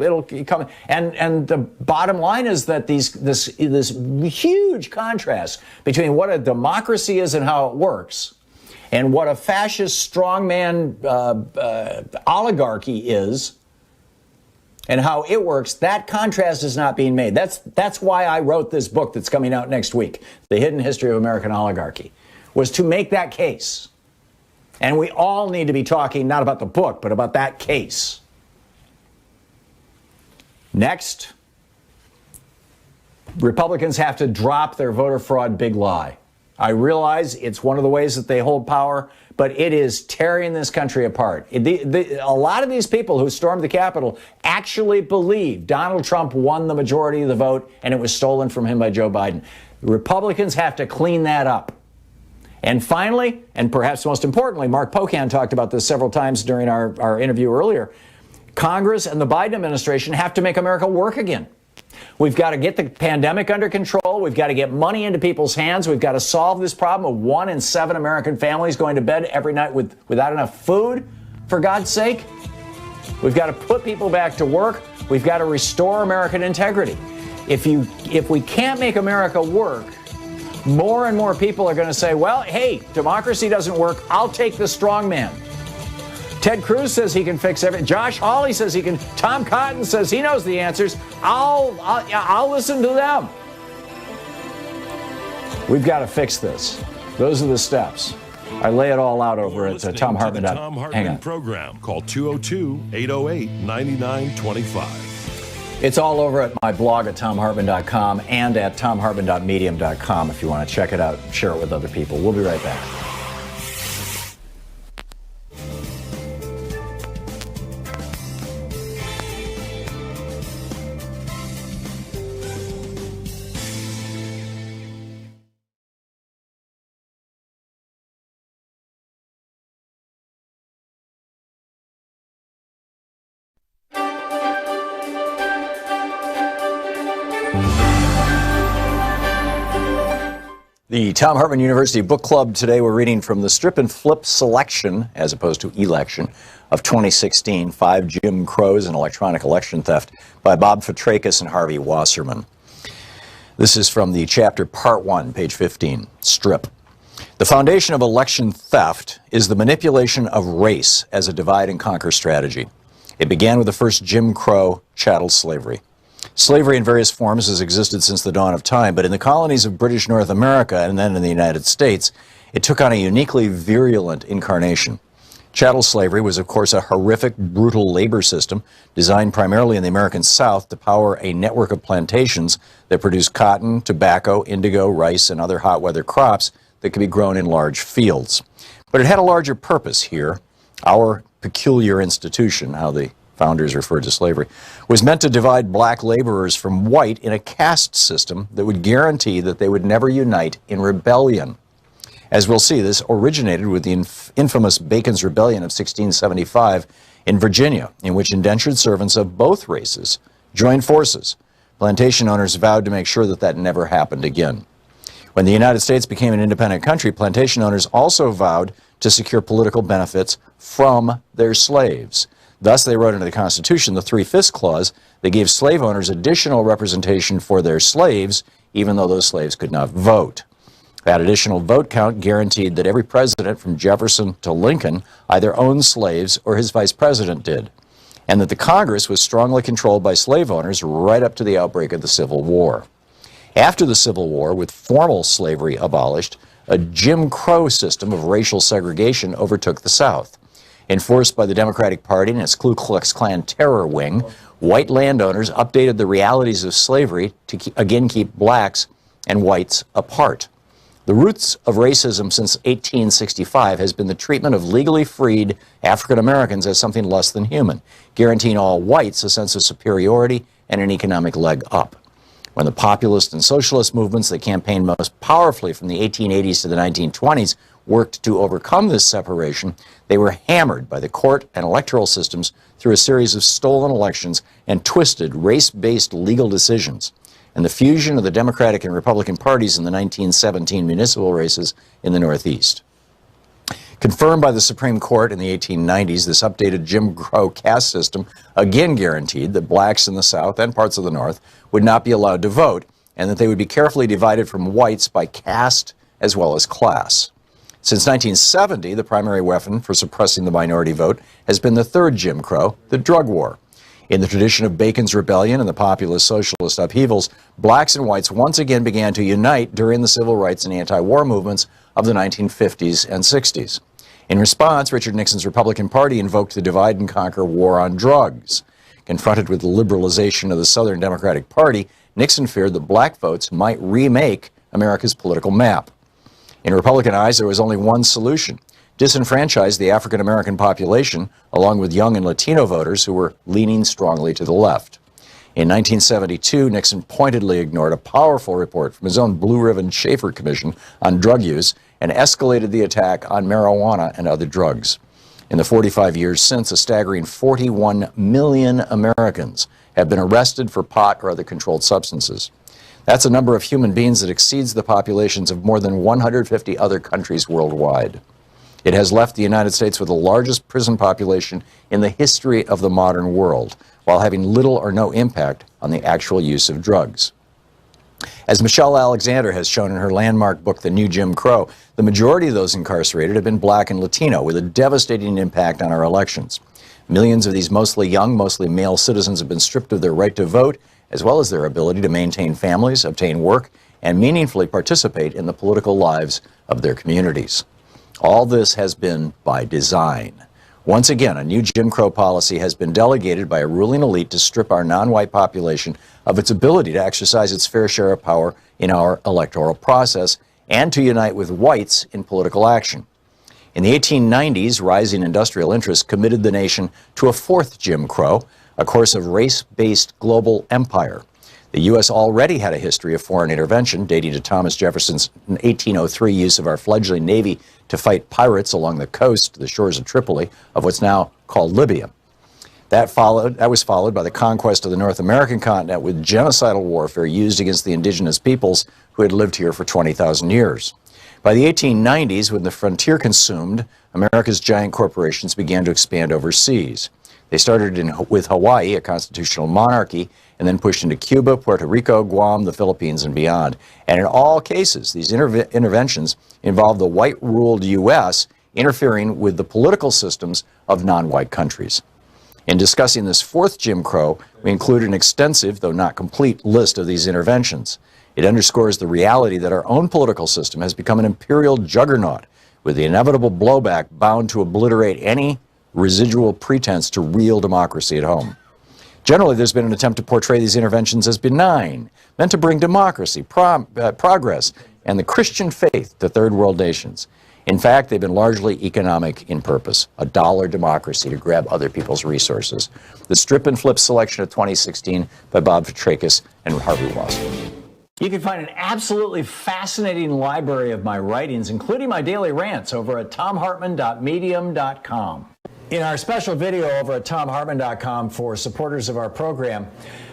come. And the bottom line is that this huge contrast between what a democracy is and how it works and what a fascist strongman oligarchy is and how it works, that contrast is not being made. That's why I wrote this book that's coming out next week, The Hidden History of American Oligarchy, was to make that case. And we all need to be talking not about the book, but about that case. Next, Republicans have to drop their voter fraud big lie. I realize it's one of the ways that they hold power, but it is tearing this country apart. A lot of these people who stormed the Capitol actually believe Donald Trump won the majority of the vote and it was stolen from him by Joe Biden. Republicans have to clean that up. And finally, and perhaps most importantly, Mark Pocan talked about this several times during our interview earlier, Congress and the Biden administration have to make America work again. We've got to get the pandemic under control. We've got to get money into people's hands. We've got to solve this problem of 1 in 7 American families going to bed every night without enough food, for God's sake. We've got to put people back to work. We've got to restore American integrity. If we can't make America work, more and more people are going to say, well, hey, democracy doesn't work. I'll take the strong man. Ted Cruz says he can fix everything. Josh Hawley says he can. Tom Cotton says he knows the answers. I'll listen to them. We've got to fix this. Those are the steps. I lay it all out over at Thom Hartmann. Thom Hartmann Program. Call 202-808-9925. It's all over at my blog at thomhartmann.com and at thomhartmann.medium.com if you want to check it out and share it with other people. We'll be right back. The Thom Hartmann University Book Club today, we're reading from the Strip and Flip selection, as opposed to election, of 2016, 5 Jim Crows and Electronic Election Theft by Bob Fitrakis and Harvey Wasserman. This is from the chapter Part 1, page 15, Strip. The foundation of election theft is the manipulation of race as a divide and conquer strategy. It began with the first Jim Crow chattel slavery. Slavery in various forms has existed since the dawn of time, but in the colonies of British North America and then in the United States, it took on a uniquely virulent incarnation. Chattel slavery was, of course, a horrific, brutal labor system designed primarily in the American South to power a network of plantations that produced cotton, tobacco, indigo, rice, and other hot weather crops that could be grown in large fields. But it had a larger purpose here. Our peculiar institution, how the founders referred to slavery, was meant to divide black laborers from white in a caste system that would guarantee that they would never unite in rebellion. As we'll see, this originated with the infamous Bacon's Rebellion of 1675 in Virginia, in which indentured servants of both races joined forces. Plantation owners vowed to make sure that that never happened again. When the United States became an independent country, plantation owners also vowed to secure political benefits from their slaves. Thus, they wrote into the Constitution the 3/5 clause that gave slave owners additional representation for their slaves, even though those slaves could not vote. That additional vote count guaranteed that every president from Jefferson to Lincoln either owned slaves or his vice president did, and that the Congress was strongly controlled by slave owners right up to the outbreak of the Civil War. After the Civil War, with formal slavery abolished, a Jim Crow system of racial segregation overtook the South. Enforced by the Democratic Party and its Ku Klux Klan terror wing, white landowners updated the realities of slavery to again keep blacks and whites apart. The roots of racism since 1865 has been the treatment of legally freed African Americans as something less than human, guaranteeing all whites a sense of superiority and an economic leg up. When the populist and socialist movements that campaigned most powerfully from the 1880s to the 1920s worked to overcome this separation, they were hammered by the court and electoral systems through a series of stolen elections and twisted race-based legal decisions, and the fusion of the Democratic and Republican parties in the 1917 municipal races in the Northeast. Confirmed by the Supreme Court in the 1890s, this updated Jim Crow caste system again guaranteed that blacks in the South and parts of the North would not be allowed to vote, and that they would be carefully divided from whites by caste as well as class. Since 1970, the primary weapon for suppressing the minority vote has been the third Jim Crow, the drug war. In the tradition of Bacon's Rebellion and the populist socialist upheavals, blacks and whites once again began to unite during the civil rights and anti-war movements of the 1950s and 60s. In response, Richard Nixon's Republican Party invoked the divide and conquer war on drugs. Confronted with the liberalization of the Southern Democratic Party, Nixon feared that black votes might remake America's political map. In Republican eyes, there was only one solution: disenfranchise the African American population, along with young and Latino voters who were leaning strongly to the left. In 1972, Nixon pointedly ignored a powerful report from his own Blue Ribbon Schaefer Commission on drug use and escalated the attack on marijuana and other drugs. In the 45 years since, a staggering 41 million Americans have been arrested for pot or other controlled substances. That's a number of human beings that exceeds the populations of more than 150 other countries worldwide. It has left the United States with the largest prison population in the history of the modern world, while having little or no impact on the actual use of drugs. As Michelle Alexander has shown in her landmark book, The New Jim Crow, the majority of those incarcerated have been black and Latino, with a devastating impact on our elections. Millions of these mostly young, mostly male citizens have been stripped of their right to vote, as well as their ability to maintain families, obtain work, and meaningfully participate in the political lives of their communities. All this has been by design. Once again, a new Jim Crow policy has been delegated by a ruling elite to strip our non-white population of its ability to exercise its fair share of power in our electoral process and to unite with whites in political action. In the 1890s, rising industrial interests committed the nation to a fourth Jim Crow, a course of race-based global empire. The U.S. already had a history of foreign intervention, dating to Thomas Jefferson's 1803 use of our fledgling Navy to fight pirates along the coast, the shores of Tripoli, of what's now called Libya. That was followed by the conquest of the North American continent with genocidal warfare used against the indigenous peoples who had lived here for 20,000 years. By the 1890s, when the frontier consumed, America's giant corporations began to expand overseas. They started with Hawaii, a constitutional monarchy, and then pushed into Cuba, Puerto Rico, Guam, the Philippines, and beyond. And in all cases, these interventions involved the white-ruled U.S. interfering with the political systems of non-white countries. In discussing this fourth Jim Crow, we include an extensive, though not complete, list of these interventions. It underscores the reality that our own political system has become an imperial juggernaut, with the inevitable blowback bound to obliterate any residual pretense to real democracy at home. Generally, there's been an attempt to portray these interventions as benign, meant to bring democracy, progress, and the Christian faith to third world nations. In fact, they've been largely economic in purpose, a dollar democracy to grab other people's resources. The Strip and Flip selection of 2016 by Bob Petrakis and Harvey Wasserman. You can find an absolutely fascinating library of my writings, including my daily rants, over at thomhartmann.medium.com. In our special video over at thomhartmann.com for supporters of our program,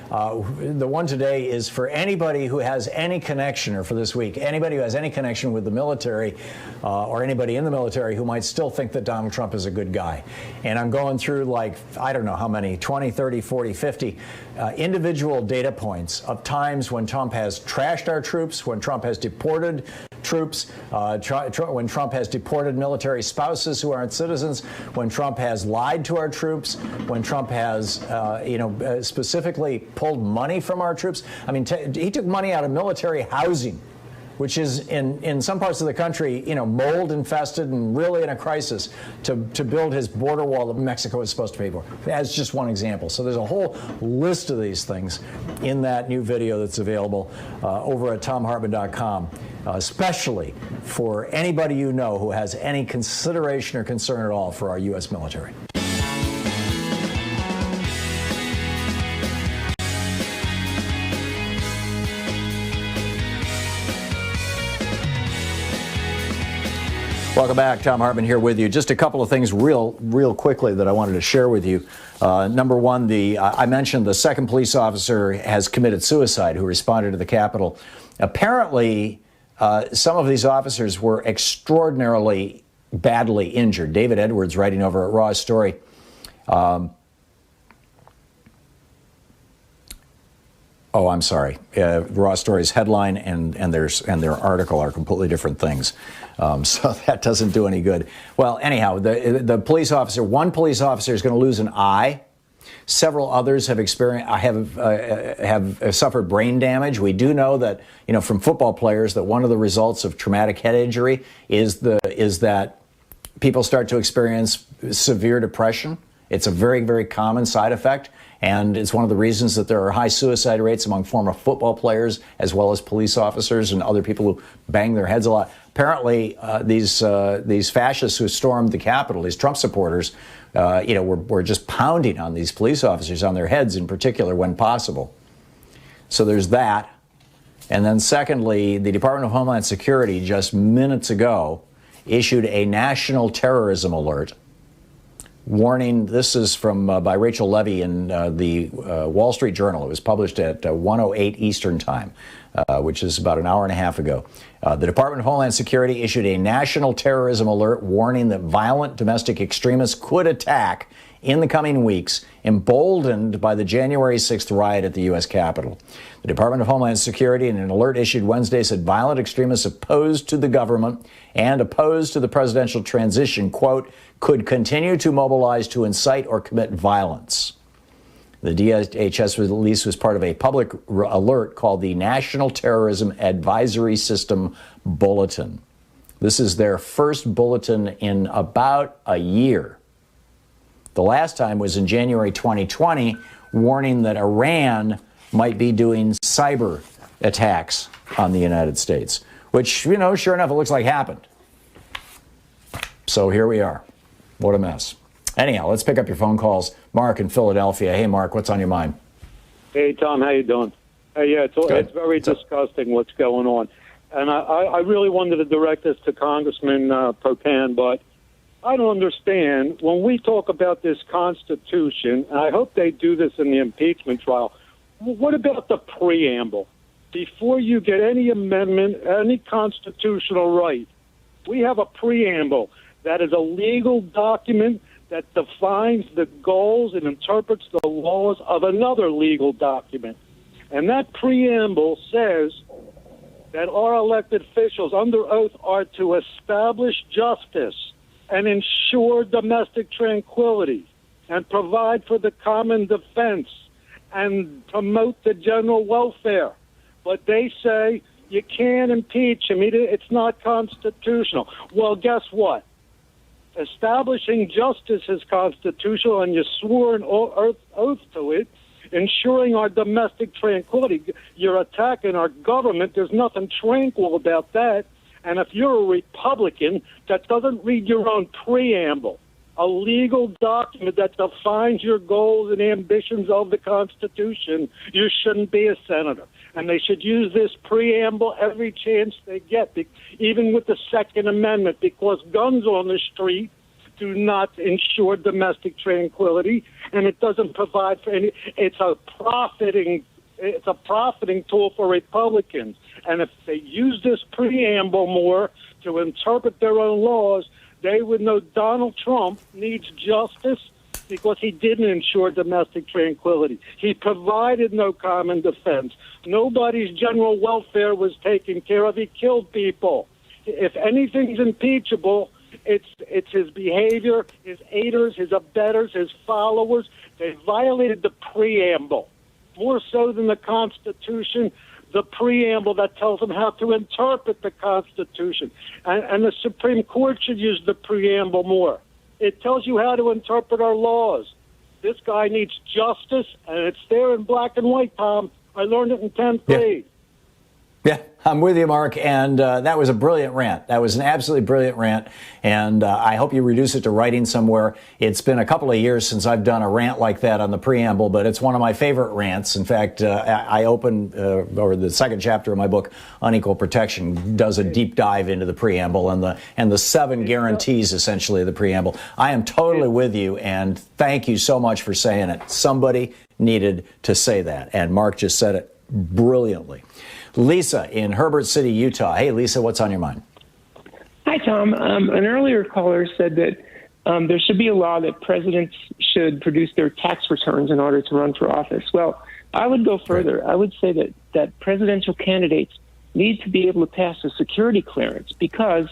the one today is for anybody who has any connection, or for this week, anybody who has any connection with the military or anybody in the military who might still think that Donald Trump is a good guy. And I'm going through, like, I don't know how many, 20, 30, 40, 50 individual data points of times when Trump has trashed our troops, when Trump has deported troops, when Trump has deported military spouses who aren't citizens, when Trump has lied to our troops, when Trump has, specifically pulled money from our troops. I mean, he took money out of military housing, which is in some parts of the country, mold infested and really in a crisis, to build his border wall that Mexico is supposed to pay for. As just one example. So there's a whole list of these things in that new video that's available over at thomhartmann.com, especially for anybody you know who has any consideration or concern at all for our U.S. military. Welcome back. Thom Hartmann here with you. Just a couple of things real quickly that I wanted to share with you. Number one, I mentioned the second police officer has committed suicide who responded to the Capitol. Apparently, some of these officers were extraordinarily badly injured. David Edwards, writing over at Raw Story, I'm sorry. Raw Story's headline and their article are completely different things. So that doesn't do any good. Well, anyhow, the police officer, one police officer is going to lose an eye. Several others have suffered brain damage. We do know that, from football players, that one of the results of traumatic head injury is that people start to experience severe depression. It's a very, very common side effect. And it's one of the reasons that there are high suicide rates among former football players, as well as police officers and other people who bang their heads a lot. Apparently, these fascists who stormed the Capitol, these Trump supporters, were just pounding on these police officers, on their heads in particular, when possible. So there's that. And then secondly, the Department of Homeland Security just minutes ago issued a national terrorism alert, warning. This is from by Rachel Levy in the Wall Street Journal. It was published at 1:08 Eastern Time, which is about an hour and a half ago. The Department of Homeland Security issued a national terrorism alert warning that violent domestic extremists could attack in the coming weeks, emboldened by the January 6th riot at the U.S. Capitol. The Department of Homeland Security, in an alert issued Wednesday, said violent extremists opposed to the government and opposed to the presidential transition, quote, could continue to mobilize to incite or commit violence. The DHS release was part of a public alert called the National Terrorism Advisory System Bulletin. This is their first bulletin in about a year. The last time was in January 2020, warning that Iran might be doing cyber attacks on the United States, which, sure enough, it looks like happened. So here we are. What a mess. Anyhow, let's pick up your phone calls. Mark in Philadelphia. Hey, Mark, what's on your mind? Hey, Tom, how you doing? It's very disgusting what's going on. And I really wanted to direct this to Congressman Pocan, but I don't understand when we talk about this Constitution, and I hope they do this in the impeachment trial. What about the preamble? Before you get any amendment, any constitutional right, we have a preamble that is a legal document that defines the goals and interprets the laws of another legal document. And that preamble says that our elected officials under oath are to establish justice and ensure domestic tranquility and provide for the common defense and promote the general welfare. But they say you can't impeach him. It's not constitutional. Well, guess what? Establishing justice is constitutional, and you swore an oath to it, ensuring our domestic tranquility. You're attacking our government. There's nothing tranquil about that. And if you're a Republican that doesn't read your own preamble, a legal document that defines your goals and ambitions of the Constitution, you shouldn't be a senator. And they should use this preamble every chance they get, even with the Second Amendment, because guns on the street do not ensure domestic tranquility, and it doesn't provide for any. It's a profiting tool for Republicans. And if they use this preamble more to interpret their own laws, they would know Donald Trump needs justice because he didn't ensure domestic tranquility. He provided no common defense. Nobody's general welfare was taken care of. He killed people. If anything's impeachable, it's his behavior, his aiders, his abettors, his followers. They violated the preamble. More so than the Constitution, the preamble that tells them how to interpret the Constitution. And the Supreme Court should use the preamble more. It tells you how to interpret our laws. This guy needs justice, and it's there in black and white, Tom. I learned it in 10th grade. Yeah, I'm with you, Mark, and that was a brilliant rant. That was an absolutely brilliant rant, and I hope you reduce it to writing somewhere. It's been a couple of years since I've done a rant like that on the preamble, but it's one of my favorite rants. In fact, I open, or the second chapter of my book, Unequal Protection, does a deep dive into the preamble and the 7 guarantees, essentially, of the preamble. I am totally with you, and thank you so much for saying it. Somebody needed to say that, and Mark just said it brilliantly. Lisa in Herbert City, Utah. Hey, Lisa, what's on your mind? Hi, Tom. An earlier caller said that there should be a law that presidents should produce their tax returns in order to run for office. Well, I would go further. I would say that presidential candidates need to be able to pass a security clearance because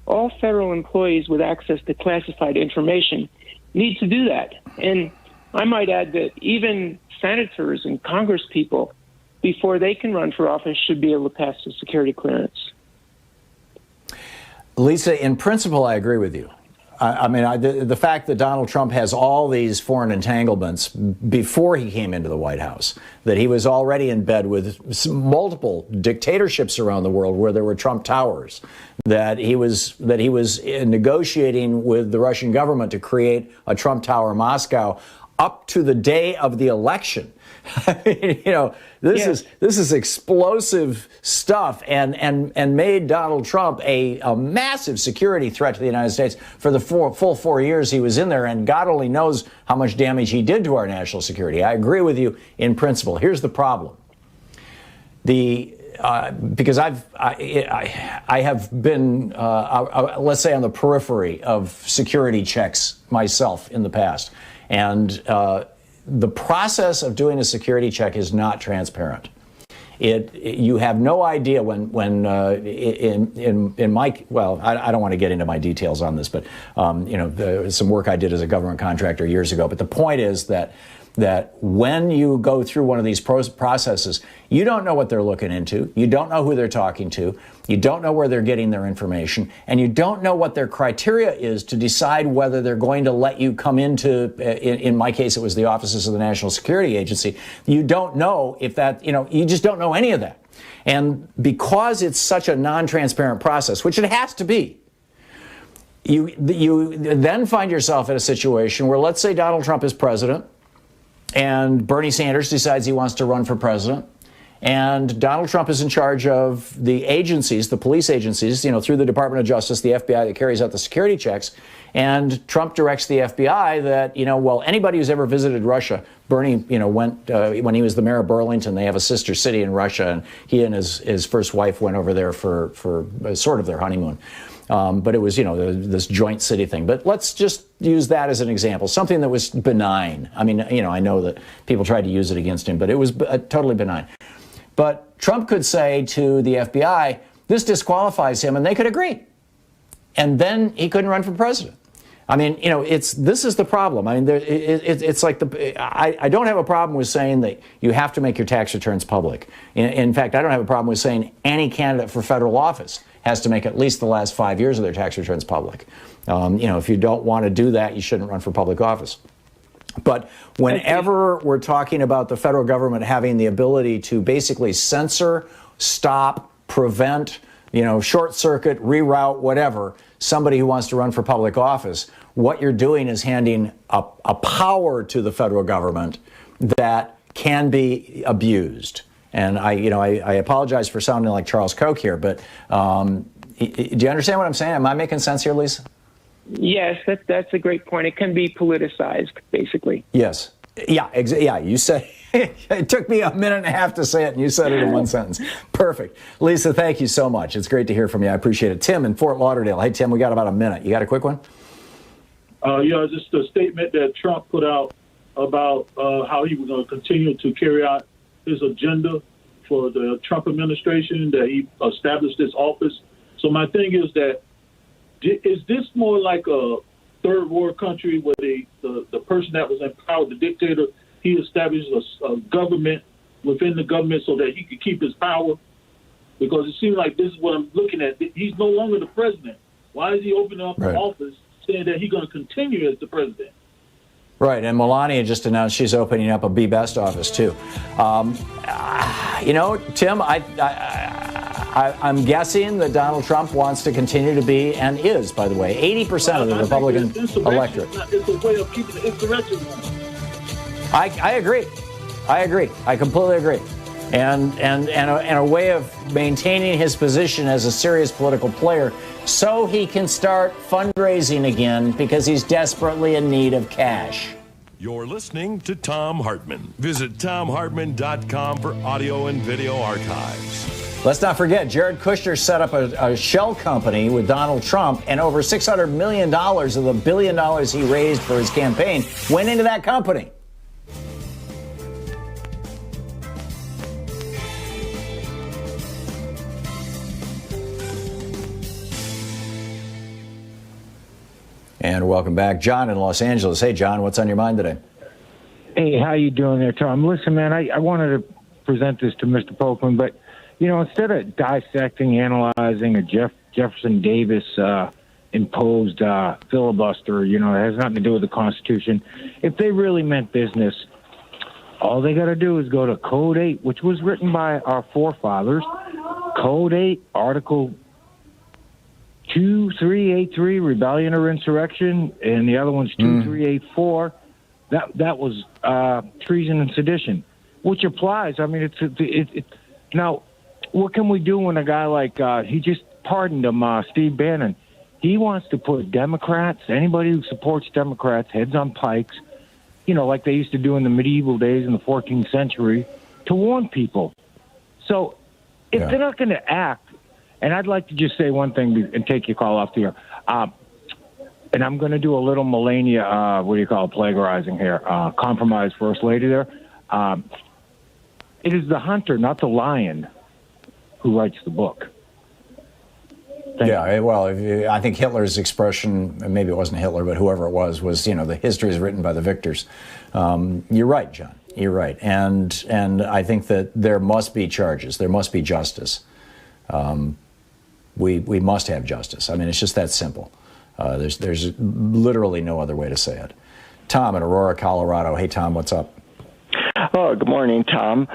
all federal employees with access to classified information need to do that. And I might add that even senators and congresspeople, before they can run for office, should be able to pass the security clearance. Lisa, in principle, I agree with you. The fact that Donald Trump has all these foreign entanglements before he came into the White House, that he was already in bed with multiple dictatorships around the world where there were Trump towers, that he was negotiating with the Russian government to create a Trump tower in Moscow up to the day of the election. This is explosive stuff and made Donald Trump a massive security threat to the United States for the full 4 years he was in there, and God only knows how much damage he did to our national security. I agree with you in principle. Here's the problem. Because I have been, let's say, on the periphery of security checks myself in the past, and the process of doing a security check is not transparent. You have no idea when in my, well, I don't want to get into my details on this, but some work I did as a government contractor years ago. But the point is that when you go through one of these processes, you don't know what they're looking into. You don't know who they're talking to. You don't know where they're getting their information. And you don't know what their criteria is to decide whether they're going to let you come into, in my case, it was the offices of the National Security Agency. You don't know if that, you just don't know any of that. And because it's such a non-transparent process, which it has to be, you then find yourself in a situation where, let's say Donald Trump is president, and Bernie Sanders decides he wants to run for president, And Donald Trump is in charge of the agencies, the police agencies, through the Department of Justice, the FBI that carries out the security checks. And Trump directs the FBI that, anybody who's ever visited Russia, Bernie, went, when he was the mayor of Burlington, they have a sister city in Russia, and he and his first wife went over there for sort of their honeymoon. But it was, this joint city thing. But let's just use that as an example, something that was benign. I mean, I know that people tried to use it against him, but it was totally benign. But Trump could say to the FBI, this disqualifies him, and they could agree. And then he couldn't run for president. I mean, this is the problem. I mean, it's like I don't have a problem with saying that you have to make your tax returns public. In fact, I don't have a problem with saying any candidate for federal office has to make at least the last 5 years of their tax returns public. If you don't want to do that, you shouldn't run for public office. But whenever we're talking about the federal government having the ability to basically censor, stop, prevent, short circuit, reroute, whatever, somebody who wants to run for public office, what you're doing is handing a power to the federal government that can be abused. And I apologize for sounding like Charles Koch here, but do you understand what I'm saying? Am I making sense here, Lisa? Yes, that's a great point. It can be politicized, basically. Yes. Yeah, you said it took me a minute and a half to say it, and you said it in one sentence. Perfect. Lisa, thank you so much. It's great to hear from you. I appreciate it. Tim in Fort Lauderdale. Hey, Tim, we got about a minute. You got a quick one? Just a statement that Trump put out about how he was going to continue to carry out his agenda for the Trump administration, that he established this office. So my thing is that, is this more like a third world country where the person that was in power, the dictator, he established a government within the government so that he could keep his power? Because it seems like this is what I'm looking at. He's no longer the president. Why is he opening up an office saying that he's going to continue as the president? Right, and Melania just announced she's opening up a Be Best office too. Tim, I'm guessing that Donald Trump wants to continue to be, and is, by the way, 80% of the Republican electorate. It's a way of keeping the insurrection going. I agree. I completely agree. And a way of maintaining his position as a serious political player so he can start fundraising again because he's desperately in need of cash. You're listening to Thom Hartmann. Visit ThomHartmann.com for audio and video archives. Let's not forget, Jared Kushner set up a shell company with Donald Trump, and over $600 million of the $1 billion he raised for his campaign went into that company. And welcome back, John in Los Angeles. Hey, John, what's on your mind today? Hey, how you doing there, Tom? Listen, man, I wanted to present this to Mr. Pocan, but, instead of dissecting, analyzing a Jefferson Davis imposed filibuster, it has nothing to do with the Constitution. If they really meant business, all they got to do is go to Code 8, which was written by our forefathers. Code 8, Article 2383, rebellion or insurrection, and the other one's 2384. That was treason and sedition, which applies. I mean, now, what can we do when a guy like he just pardoned him, Steve Bannon? He wants to put Democrats, anybody who supports Democrats, heads on pikes, like they used to do in the medieval days in the 14th century, to warn people. So if they're not going to act. And I'd like to just say one thing and take your call off the air. And I'm going to do a little Melania, plagiarizing here. Compromise First Lady there. It is the hunter, not the lion, who writes the book. I think Hitler's expression, maybe it wasn't Hitler, but whoever it was, the history is written by the victors. You're right, John. You're right. And I think that there must be charges. There must be justice. We must have justice. I mean, it's just that simple. There's literally no other way to say it. Tom in Aurora, Colorado. Hey, Tom, what's up? Oh, good morning, Tom.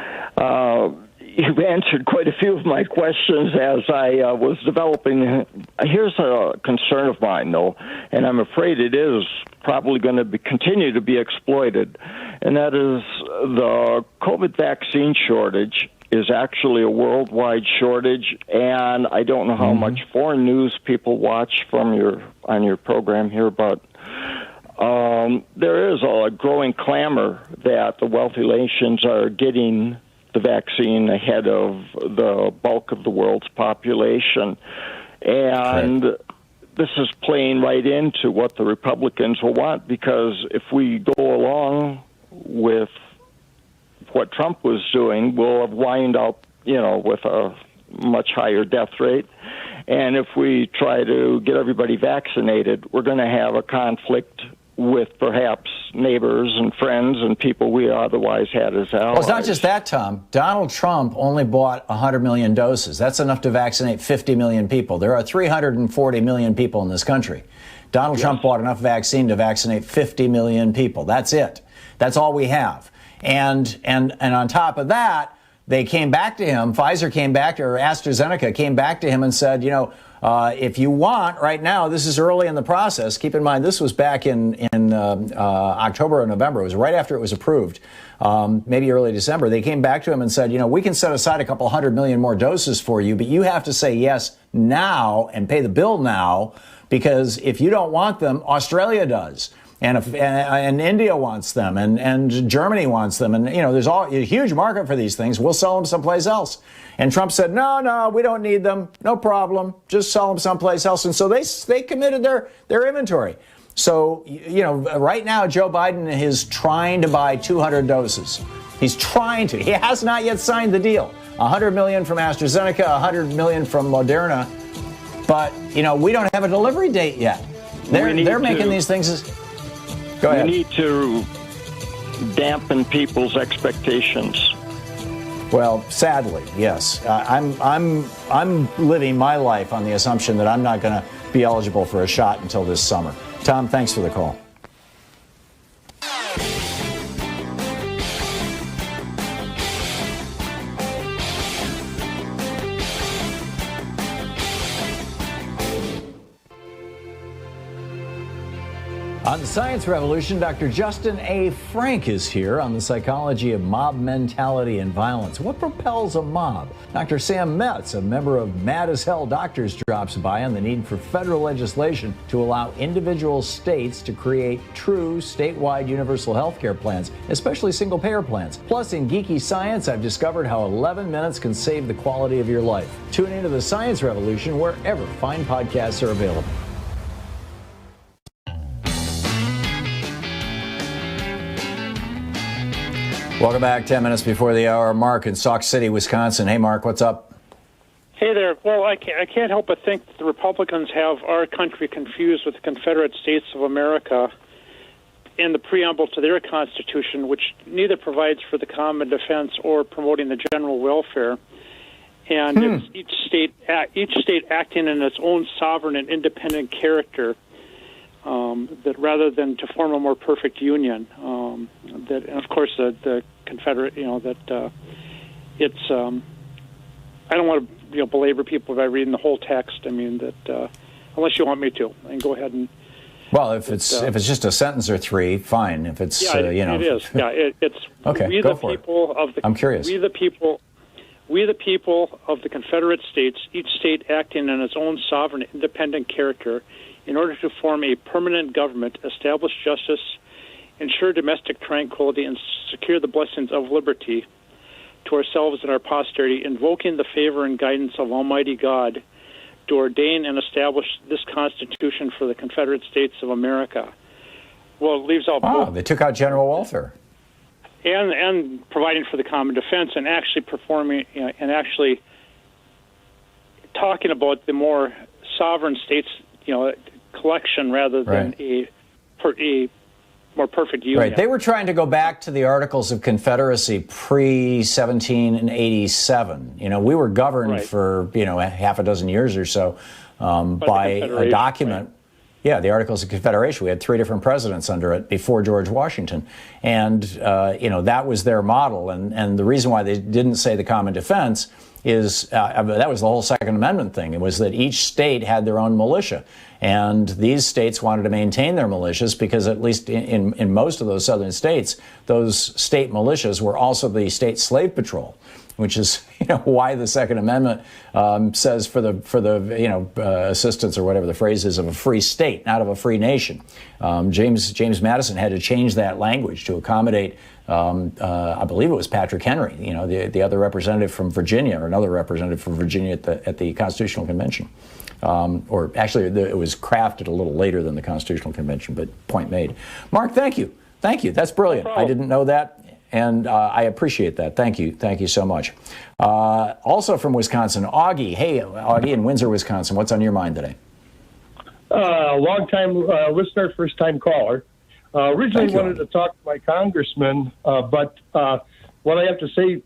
You've answered quite a few of my questions as I was developing. Here's a concern of mine, though, and I'm afraid it is probably going to continue to be exploited, and that is the COVID vaccine shortage is actually a worldwide shortage, and I don't know how much foreign news people watch from on your program here, but there is a growing clamor that the wealthy nations are getting the vaccine ahead of the bulk of the world's population. And this is playing right into what the Republicans will want, because if we go along with what Trump was doing, we'll have wind up, with a much higher death rate. And if we try to get everybody vaccinated, we're going to have a conflict with perhaps neighbors and friends and people we otherwise had as allies. Well, it's not just that, Tom. Donald Trump only bought 100 million doses. That's enough to vaccinate 50 million people. There are 340 million people in this country. Donald Trump bought enough vaccine to vaccinate 50 million people. That's it. That's all we have. And on top of that, they came back to him. Pfizer came back, or AstraZeneca came back to him and said, if you want right now, this is early in the process. Keep in mind, this was back in October or November. It was right after it was approved, maybe early December. They came back to him and said, we can set aside a couple 100 million more doses for you, but you have to say yes now and pay the bill now, because if you don't want them, Australia does. And India wants them, and Germany wants them, and there's a huge market for these things. We'll sell them someplace else. And Trump said, no, we don't need them, no problem, just sell them someplace else. And so they committed their inventory. So right now Joe Biden is trying to buy 200 doses. He's trying to. He has not yet signed the deal. 100 million from AstraZeneca, 100 million from Moderna, but we don't have a delivery date yet. They're making these things. Go ahead. We need to dampen people's expectations. Well, sadly, yes. I'm living my life on the assumption that I'm not going to be eligible for a shot until this summer. Tom, thanks for the call. On the Science Revolution, Dr. Justin A. Frank is here on the psychology of mob mentality and violence. What propels a mob? Dr. Sam Metz, a member of Mad as Hell Doctors, drops by on the need for federal legislation to allow individual states to create true statewide universal health care plans, especially single-payer plans. Plus, in Geeky Science, I've discovered how 11 minutes can save the quality of your life. Tune into the Science Revolution wherever fine podcasts are available. Welcome back. 10 minutes before the hour. Mark in Sauk City, Wisconsin. Hey, Mark, what's up? Hey there. Well, I can't help but think that the Republicans have our country confused with the Confederate States of America in the preamble to their Constitution, which neither provides for the common defense or promoting the general welfare. And it's each state acting in its own sovereign and independent character. That rather than to form a more perfect union, that, and of course, the Confederate, that it's. I don't want to belabor people by reading the whole text. I mean that unless you want me to, and go ahead and. Well, if it's just a sentence or three, fine. If it's it is. Yeah, it's okay. We Go the for people it. of the. I'm curious. We the people of the Confederate States, each state acting in its own sovereign, independent character, in order to form a permanent government, establish justice, ensure domestic tranquility, and secure the blessings of liberty to ourselves and our posterity, invoking the favor and guidance of Almighty God to ordain and establish this Constitution for the Confederate States of America. Well, it leaves out both. They took out general welfare. And providing for the common defense, and actually performing and actually talking about the more sovereign states, collection rather than a more perfect union. Right. They were trying to go back to the Articles of Confederacy pre-1787. We were governed for half a dozen years or so by a document. Right. Yeah, the Articles of Confederation. We had 3 different presidents under it before George Washington. And, that was their model. And the reason why they didn't say the common defense is that was the whole Second Amendment thing. It was that each state had their own militia. And these states wanted to maintain their militias because at least in most of those southern states, those state militias were also the state slave patrol, which is why the Second Amendment says for the assistance or whatever the phrase is of a free state, not of a free nation. James Madison had to change that language to accommodate. I believe it was Patrick Henry, the other representative from Virginia, or another representative from Virginia at the Constitutional Convention. Or actually, it was crafted a little later than the Constitutional Convention, but point made. Mark, thank you. Thank you. That's brilliant. I didn't know that, and I appreciate that. Thank you. Thank you so much. Also from Wisconsin, Augie. Hey, Augie in Windsor, Wisconsin. What's on your mind today? Long-time listener, first-time caller. Originally wanted to talk to my congressman, but what I have to say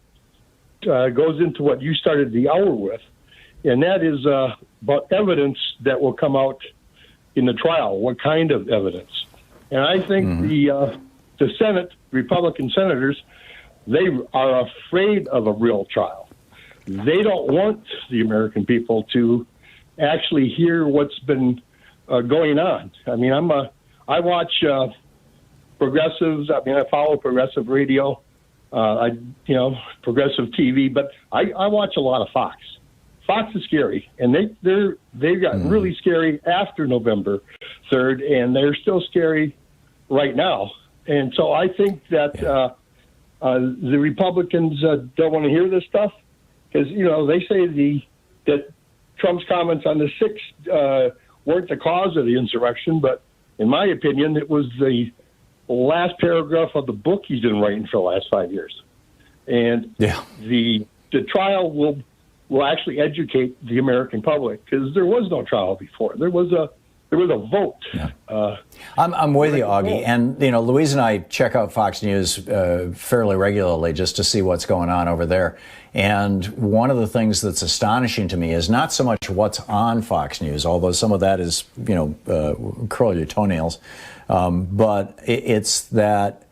goes into what you started the hour with, and that is about evidence that will come out in the trial. What kind of evidence? And I think the Senate, Republican senators, they are afraid of a real trial. They don't want the American people to actually hear what's been going on. I mean, I watch progressives. I mean, I follow progressive radio, progressive TV, but I watch a lot of Fox. Fox is scary, and they've gotten really scary after November 3rd, and they're still scary right now. And so I think that the Republicans don't want to hear this stuff because they say that Trump's comments on the 6th weren't the cause of the insurrection, but in my opinion, it was the last paragraph of the book he's been writing for the last 5 years. And the trial will actually educate the American public because there was no trial before. There was a vote. Yeah. I'm with you, Augie. And, Louise and I check out Fox News fairly regularly just to see what's going on over there. And one of the things that's astonishing to me is not so much what's on Fox News, although some of that is, curl your toenails, but it's that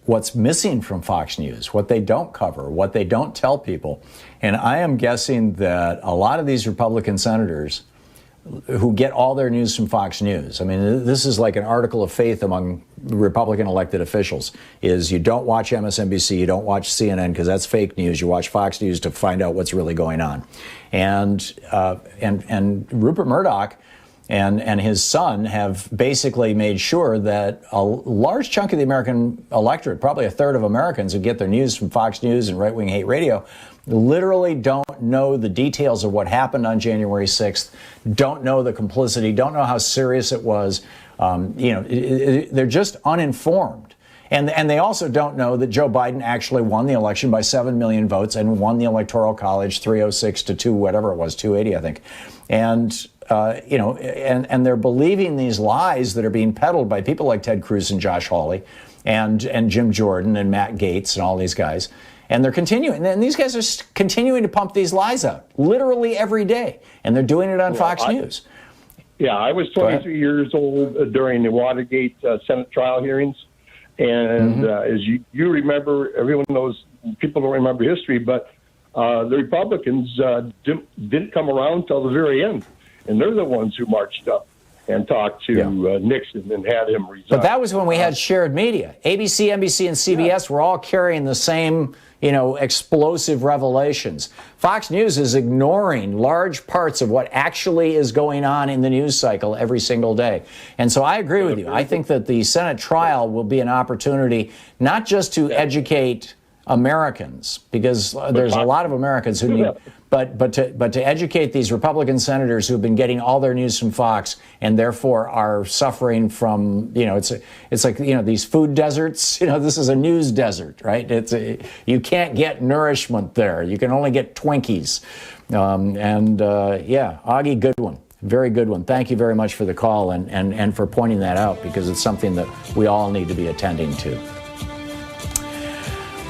what's missing from Fox News, what they don't cover, what they don't tell people. And I am guessing that a lot of these Republican senators who get all their news from Fox News. I mean, this is like an article of faith among Republican elected officials, is you don't watch MSNBC, you don't watch CNN because that's fake news. You watch Fox News to find out what's really going on. And Rupert Murdoch and his son have basically made sure that a large chunk of the American electorate, probably a third of Americans who get their news from Fox News and right-wing hate radio, literally don't know the details of what happened on January 6th, don't know the complicity, don't know how serious it was. They're just uninformed. And they also don't know that Joe Biden actually won the election by 7 million votes and won the Electoral College 306 to 2, whatever it was, 280, I think. And they're believing these lies that are being peddled by people like Ted Cruz and Josh Hawley and Jim Jordan and Matt Gaetz and all these guys. And they're continuing. And these guys are continuing to pump these lies out literally every day. And they're doing it on Fox News. Yeah, I was 23 years old during the Watergate Senate trial hearings. And as you remember, everyone knows, people don't remember history, but the Republicans didn't come around till the very end. And they're the ones who marched up and talked to Nixon and had him resign. But that was when we had shared media. ABC, NBC, and CBS were all carrying the same, explosive revelations. Fox News is ignoring large parts of what actually is going on in the news cycle every single day. And so I agree with you. I think that the Senate trial will be an opportunity not just to educate Americans, because there's a lot of Americans who need, but to educate these Republican senators who've been getting all their news from Fox and therefore are suffering from, it's like these food deserts. This is a news desert, right? You can't get nourishment there. You can only get Twinkies. Augie, good one. Very good one. Thank you very much for the call and for pointing that out, because it's something that we all need to be attending to.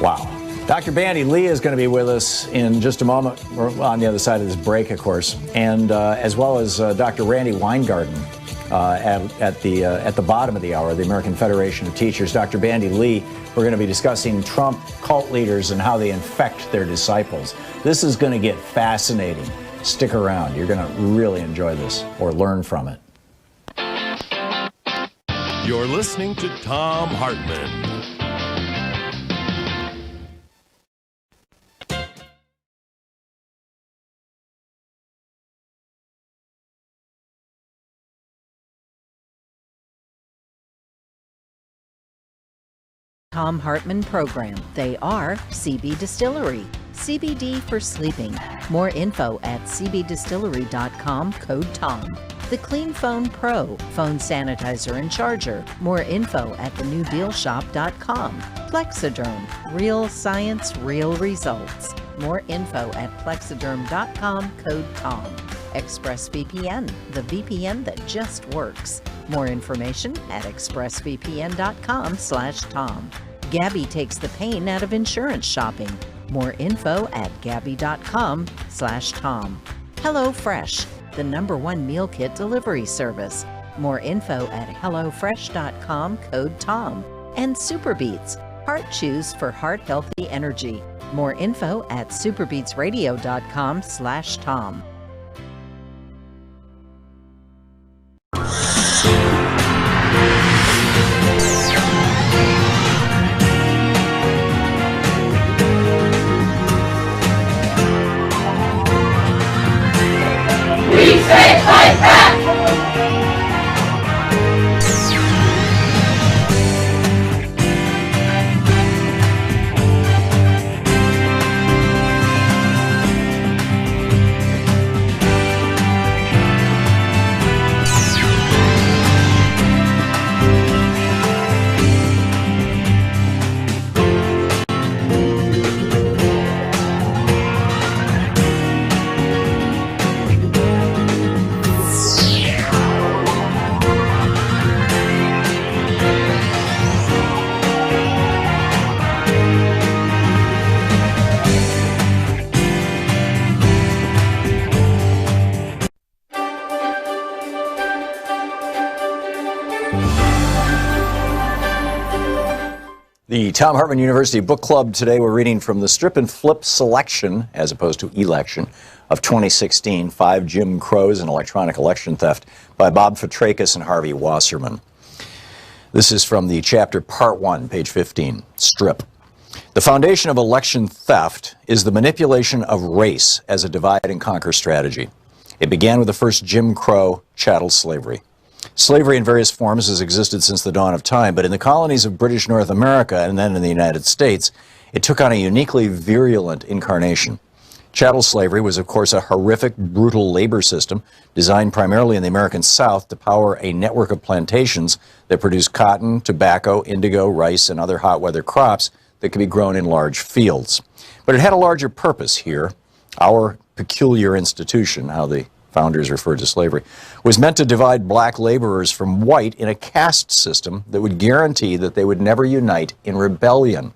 Wow. Dr. Bandy Lee is going to be with us in just a moment, or on the other side of this break, of course, and as well as Dr. Randy Weingarten at the bottom of the hour, the American Federation of Teachers. Dr. Bandy Lee, we're going to be discussing Trump cult leaders and how they infect their disciples. This is going to get fascinating. Stick around. You're going to really enjoy this or learn from it. You're listening to Thom Hartmann. Thom Hartmann Program. They are CB Distillery. CBD for sleeping. More info at cbdistillery.com, code TOM. The Clean Phone Pro, phone sanitizer and charger. More info at thenewdealshop.com. Plexiderm, real science, real results. More info at plexiderm.com, code TOM. ExpressVPN, the VPN that just works. More information at expressvpn.com/Tom. Gabby takes the pain out of insurance shopping. More info at gabby.com/Tom. HelloFresh, the #1 meal kit delivery service. More info at hellofresh.com, code TOM. And Superbeats, heart chews for heart-healthy energy. More info at superbeatsradio.com/Tom. We say fight back! The Thom Hartmann University Book Club today, we're reading from the Strip and Flip selection, as opposed to election, of 2016, 5 Jim Crows and Electronic Election Theft by Bob Fitrakis and Harvey Wasserman. This is from the chapter Part 1, page 15, Strip. The foundation of election theft is the manipulation of race as a divide and conquer strategy. It began with the first Jim Crow chattel slavery. Slavery in various forms has existed since the dawn of time, but in the colonies of British North America and then in the United States, it took on a uniquely virulent incarnation. Chattel slavery was, of course, a horrific, brutal labor system designed primarily in the American South to power a network of plantations that produced cotton, tobacco, indigo, rice, and other hot weather crops that could be grown in large fields. But it had a larger purpose here. Our peculiar institution, how the founders referred to slavery, was meant to divide black laborers from white in a caste system that would guarantee that they would never unite in rebellion.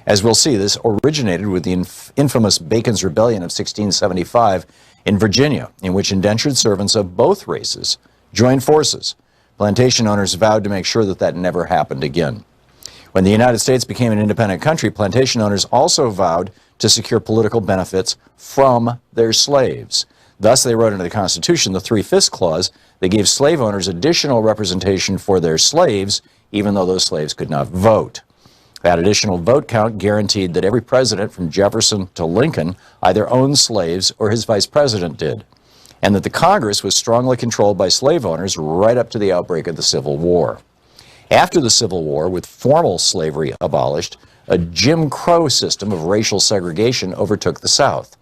As we'll see, this originated with the infamous Bacon's Rebellion of 1675 in Virginia, in which indentured servants of both races joined forces. Plantation owners vowed to make sure that that never happened again. When the United States became an independent country, plantation owners also vowed to secure political benefits from their slaves. Thus, they wrote into the Constitution the 3/5 clause that gave slave owners additional representation for their slaves, even though those slaves could not vote. That additional vote count guaranteed that every president from Jefferson to Lincoln either owned slaves or his vice president did, and that the Congress was strongly controlled by slave owners right up to the outbreak of the Civil War. After the Civil War, with formal slavery abolished, a Jim Crow system of racial segregation overtook the South.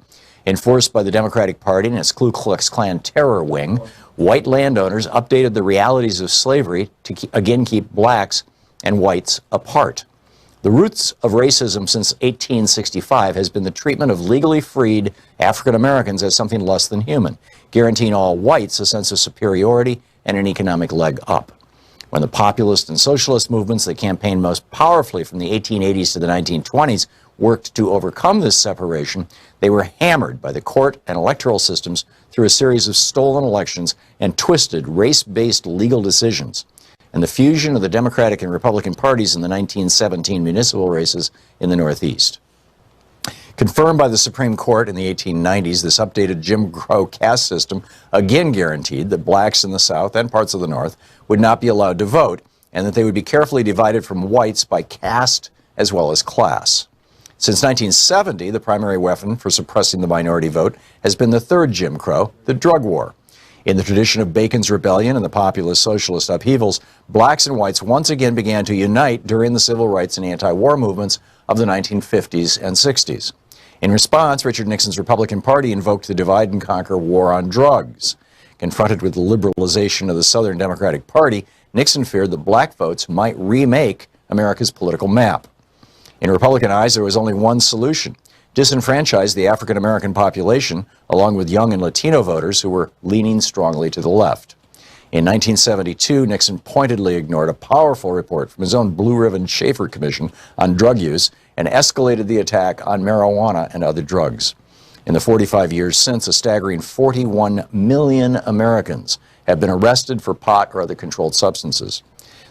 Enforced by the Democratic Party and its Ku Klux Klan terror wing, white landowners updated the realities of slavery to again keep blacks and whites apart. The roots of racism since 1865 has been the treatment of legally freed African Americans as something less than human, guaranteeing all whites a sense of superiority and an economic leg up. When the populist and socialist movements that campaigned most powerfully from the 1880s to the 1920s worked to overcome this separation, they were hammered by the court and electoral systems through a series of stolen elections and twisted race-based legal decisions, and the fusion of the Democratic and Republican parties in the 1917 municipal races in the Northeast. Confirmed by the Supreme Court in the 1890s, this updated Jim Crow caste system again guaranteed that blacks in the South and parts of the North would not be allowed to vote, and that they would be carefully divided from whites by caste as well as class. Since 1970, the primary weapon for suppressing the minority vote has been the third Jim Crow, the drug war. In the tradition of Bacon's Rebellion and the populist socialist upheavals, blacks and whites once again began to unite during the civil rights and anti-war movements of the 1950s and 60s. In response, Richard Nixon's Republican Party invoked the divide and conquer war on drugs. Confronted with the liberalization of the Southern Democratic Party, Nixon feared that black votes might remake America's political map. In Republican eyes, there was only one solution: disenfranchise the African American population, along with young and Latino voters who were leaning strongly to the left. In 1972, Nixon pointedly ignored a powerful report from his own Blue Ribbon Schaefer Commission on drug use and escalated the attack on marijuana and other drugs. In the 45 years since, a staggering 41 million Americans have been arrested for pot or other controlled substances.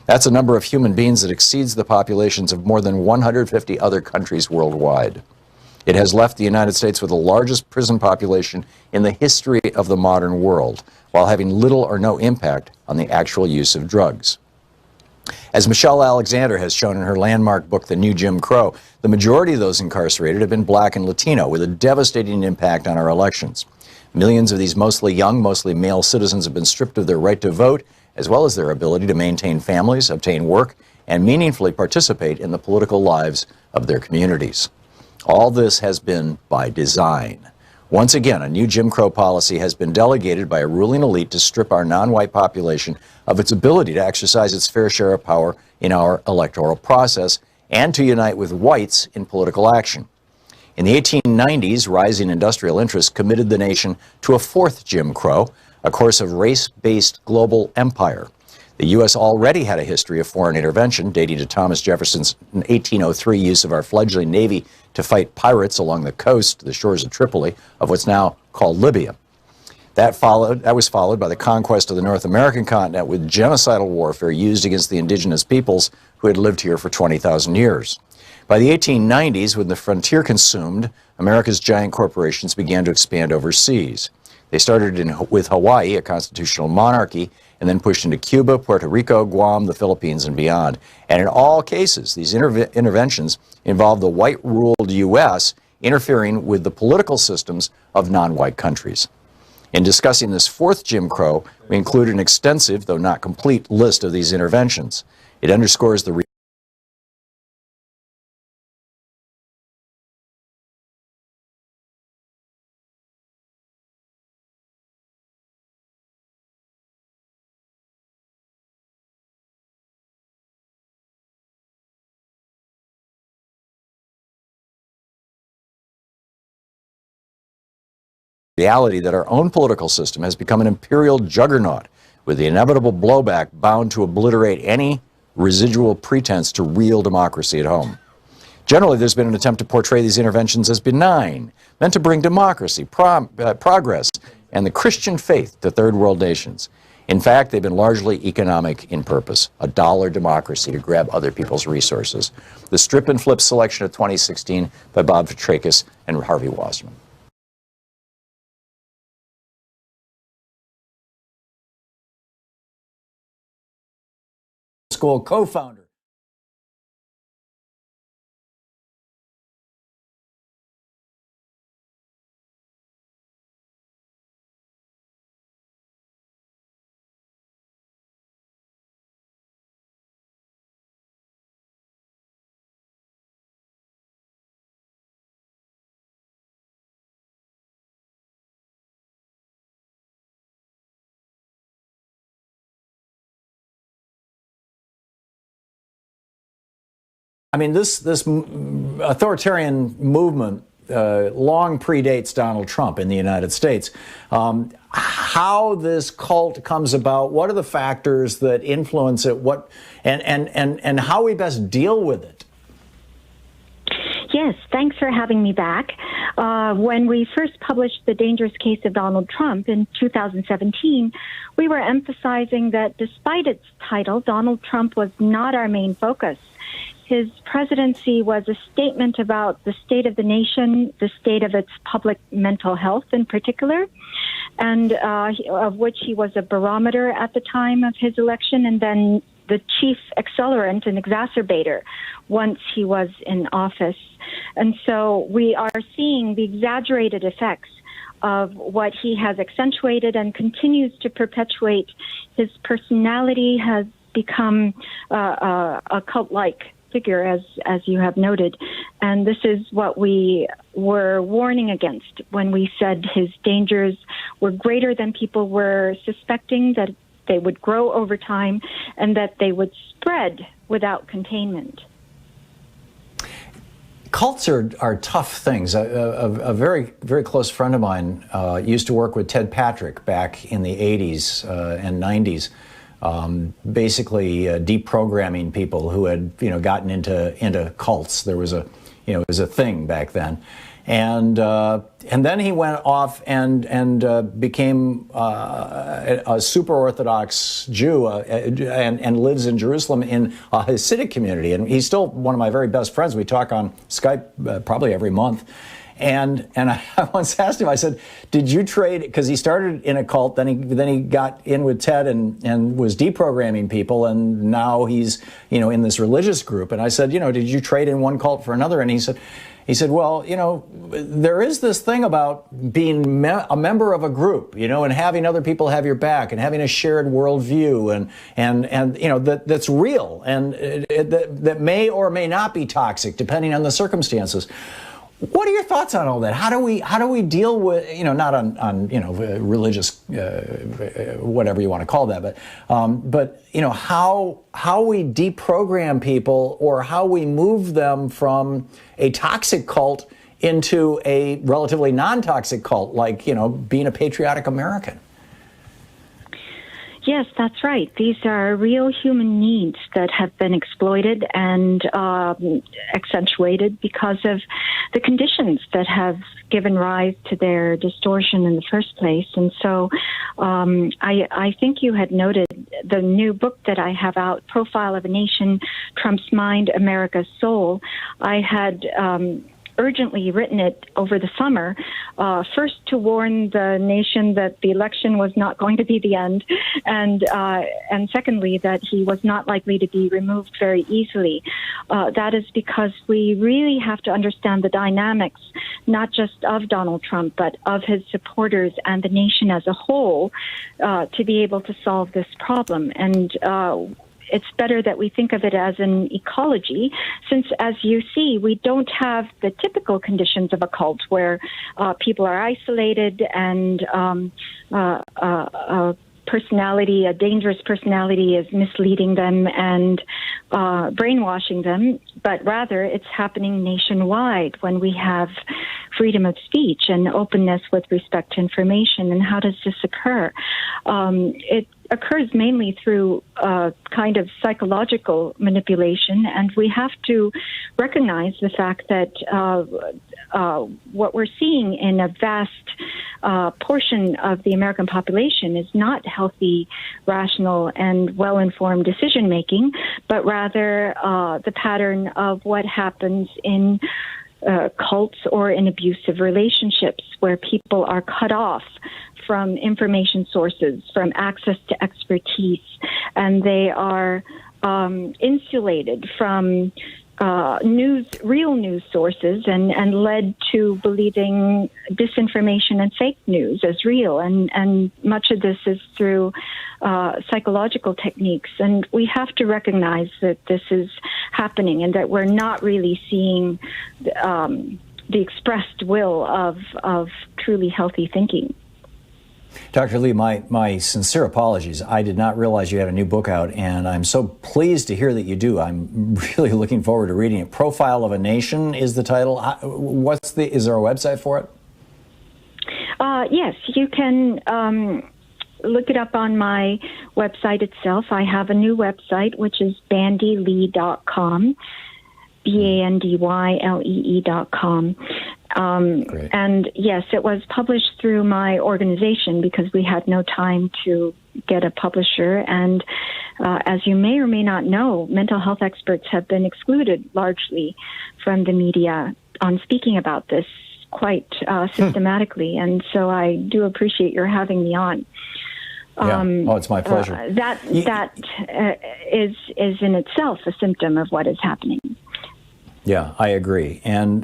That's a number of human beings that exceeds the populations of more than 150 other countries worldwide. It has left the United States with the largest prison population in the history of the modern world, while having little or no impact on the actual use of drugs. As Michelle Alexander has shown in her landmark book, The New Jim Crow, the majority of those incarcerated have been black and Latino, with a devastating impact on our elections. Millions of these mostly young, mostly male citizens have been stripped of their right to vote, as well as their ability to maintain families, obtain work, and meaningfully participate in the political lives of their communities. All this has been by design. Once again, a new Jim Crow policy has been delegated by a ruling elite to strip our non-white population of its ability to exercise its fair share of power in our electoral process and to unite with whites in political action. In the 1890s, rising industrial interests committed the nation to a fourth Jim Crow, a course of race-based global empire. The U.S. already had a history of foreign intervention, dating to Thomas Jefferson's 1803 use of our fledgling Navy to fight pirates along the coast, the shores of Tripoli, of what's now called Libya. That was followed by the conquest of the North American continent with genocidal warfare used against the indigenous peoples who had lived here for 20,000 years. By the 1890s, when the frontier consumed, America's giant corporations began to expand overseas. They started with Hawaii, a constitutional monarchy, and then pushed into Cuba, Puerto Rico, Guam, the Philippines, and beyond. And in all cases, these interventions involved the white-ruled U.S. interfering with the political systems of non-white countries. In discussing this fourth Jim Crow, we include an extensive, though not complete, list of these interventions. It underscores the reality that our own political system has become an imperial juggernaut with the inevitable blowback bound to obliterate any residual pretense to real democracy at home. Generally, there's been an attempt to portray these interventions as benign, meant to bring democracy, progress, and the Christian faith to third world nations. In fact, they've been largely economic in purpose, a dollar democracy to grab other people's resources. The strip and flip selection of 2016 by Bob Petrakis and Harvey Wasserman. School co-founder. I mean, this authoritarian movement long predates Donald Trump in the United States. How this cult comes about, what are the factors that influence it, and how we best deal with it? Yes, thanks for having me back. When we first published The Dangerous Case of Donald Trump in 2017, we were emphasizing that despite its title, Donald Trump was not our main focus. His presidency was a statement about the state of the nation, the state of its public mental health in particular, and of which he was a barometer at the time of his election, and then the chief accelerant and exacerbator once he was in office. And so we are seeing the exaggerated effects of what he has accentuated and continues to perpetuate. His personality has become a cult-like figure, as you have noted. And this is what we were warning against when we said his dangers were greater than people were suspecting, that they would grow over time, and that they would spread without containment. Cults are tough things. A very, very close friend of mine used to work with Ted Patrick back in the 80s and 90s, basically deprogramming people who had, gotten into cults. There was it was a thing back then. And then he went off and became a super Orthodox Jew and lives in Jerusalem in a Hasidic community. And he's still one of my very best friends. We talk on Skype probably every month. And I once asked him, I said, did you trade, because he started in a cult, then he got in with Ted and was deprogramming people, and now he's, in this religious group. And I said, did you trade in one cult for another? And he said, well, there is this thing about being a member of a group, and having other people have your back and having a shared worldview and that's real and that may or may not be toxic depending on the circumstances. What are your thoughts on all that? How do we deal with, not on religious, whatever you want to call that, but how we deprogram people, or how we move them from a toxic cult into a relatively non-toxic cult, like, being a patriotic American? Yes, that's right. These are real human needs that have been exploited and accentuated because of the conditions that have given rise to their distortion in the first place. And so I think you had noted the new book that I have out, Profile of a Nation, Trump's Mind, America's Soul. I had urgently written it over the summer, first to warn the nation that the election was not going to be the end, and secondly, that he was not likely to be removed very easily. That is because we really have to understand the dynamics, not just of Donald Trump, but of his supporters and the nation as a whole, to be able to solve this problem. And it's better that we think of it as an ecology, since, as you see, we don't have the typical conditions of a cult where people are isolated and a dangerous personality is misleading them and brainwashing them, but rather it's happening nationwide when we have freedom of speech and openness with respect to information. And how does this occur? It occurs mainly through kind of psychological manipulation, and we have to recognize the fact that what we're seeing in a vast portion of the American population is not healthy, rational, and well-informed decision-making, but rather the pattern of what happens in cults or in abusive relationships, where people are cut off from information sources, from access to expertise, and they are insulated from real news sources and led to believing disinformation and fake news as real. And much of this is through psychological techniques. And we have to recognize that this is happening and that we're not really seeing the expressed will of truly healthy thinking. Dr. Lee, my sincere apologies. I did not realize you had a new book out, and I'm so pleased to hear that you do. I'm really looking forward to reading it. Profile of a Nation is the title. Is there a website for it? Yes, you can look it up on my website itself. I have a new website, which is bandylee.com, BANDYLEE.com. And yes, it was published through my organization because we had no time to get a publisher. And as you may or may not know, mental health experts have been excluded largely from the media on speaking about this quite systematically. And so I do appreciate your having me on. It's my pleasure. That is in itself a symptom of what is happening. Yeah, I agree. And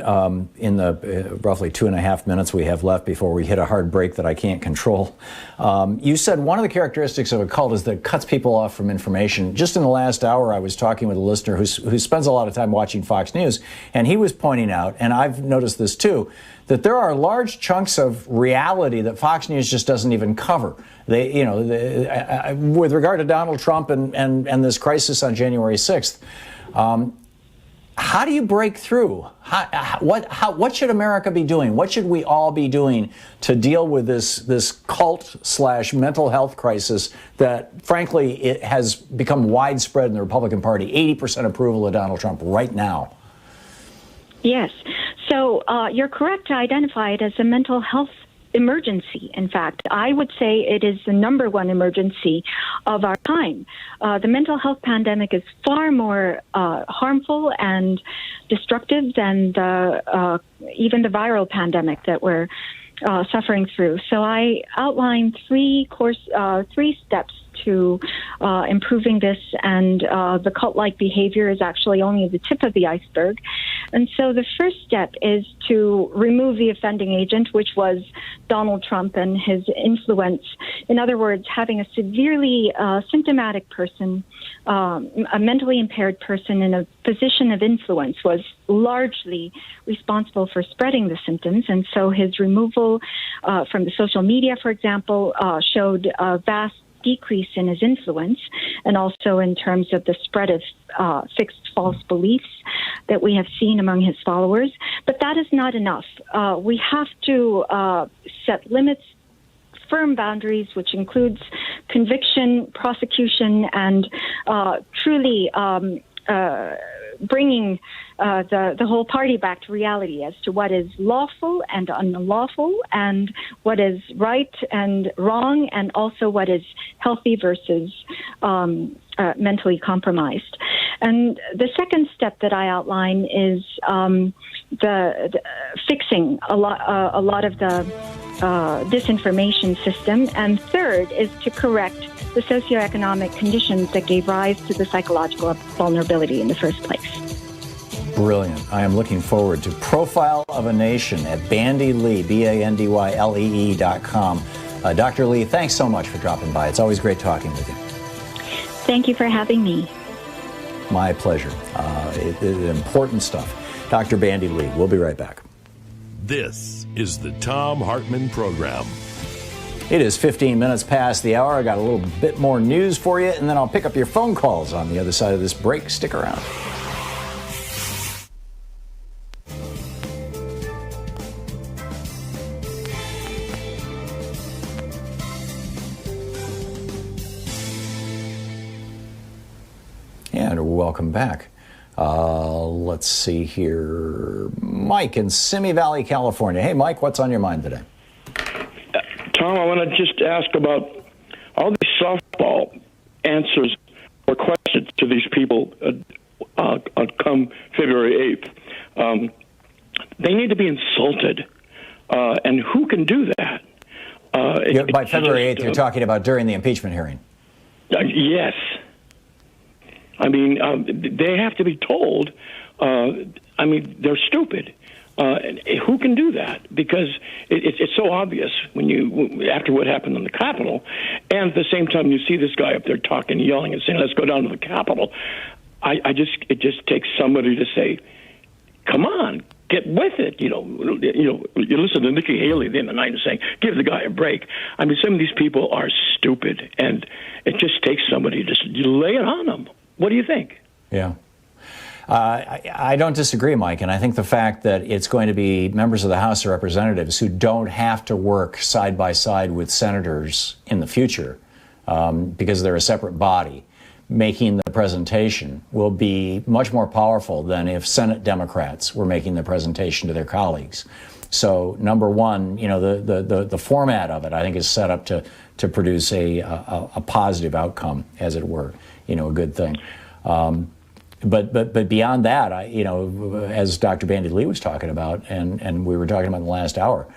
in the roughly 2.5 minutes we have left before we hit a hard break that I can't control, you said one of the characteristics of a cult is that it cuts people off from information. Just in the last hour, I was talking with a listener who spends a lot of time watching Fox News, and he was pointing out, and I've noticed this too, that there are large chunks of reality that Fox News just doesn't even cover. They, with regard to Donald Trump and this crisis on January 6th, how do you break through? What should America be doing? What should we all be doing to deal with this cult/mental health crisis that, frankly, it has become widespread in the Republican Party? 80% approval of Donald Trump right now. Yes. So you're correct to identify it as a mental health emergency. In fact, I would say it is the number one emergency of our time. The mental health pandemic is far more harmful and destructive than even the viral pandemic that we're suffering through. So I outlined three steps to improving this, and the cult-like behavior is actually only the tip of the iceberg. And so the first step is to remove the offending agent, which was Donald Trump and his influence. In other words, having a severely symptomatic person, a mentally impaired person in a position of influence was largely responsible for spreading the symptoms. And so his removal from the social media, for example, showed a vast decrease in his influence, and also in terms of the spread of fixed false beliefs that we have seen among his followers. But that is not enough. We have to set limits, firm boundaries, which includes conviction, prosecution, and truly bringing the whole party back to reality as to what is lawful and unlawful, and what is right and wrong, and also what is healthy versus mentally compromised. And the second step that I outline is the fixing a lot of the disinformation system. And third is to correct the socioeconomic conditions that gave rise to the psychological vulnerability in the first place. Brilliant. I am looking forward to Profile of a Nation at Bandy Lee, BANDYLEE.com. Dr. Lee, thanks so much for dropping by. It's always great talking with you. Thank you for having me. My pleasure. Important stuff. Dr. Bandy Lee, we'll be right back. This is the Thom Hartmann Program. It is 15 minutes past the hour. I got a little bit more news for you, and then I'll pick up your phone calls on the other side of this break. Stick around. And welcome back. Let's see here. Mike in Simi Valley, California. Hey, Mike, what's on your mind today? Tom, I want to just ask about all these softball answers or questions to these people come February 8th. They need to be insulted. And who can do that? By February 8th, you're talking about during the impeachment hearing. Yes. I mean, they have to be told, they're stupid. Who can do that? Because it's so obvious after what happened in the Capitol, and at the same time you see this guy up there talking, yelling, and saying, "Let's go down to the Capitol." It just takes somebody to say, "Come on, get with it." You listen to Nikki Haley the other night and saying, "Give the guy a break." I mean, some of these people are stupid, and it just takes somebody to lay it on them. What do you think? Yeah. I don't disagree, Mike, and I think the fact that it's going to be members of the House of Representatives who don't have to work side by side with senators in the future because they're a separate body making the presentation will be much more powerful than if Senate Democrats were making the presentation to their colleagues. So, number one, the format of it, I think, is set up to produce a positive outcome, as it were, a good thing. But beyond that, as Dr. Bandy Lee was talking about, and we were talking about in the last hour,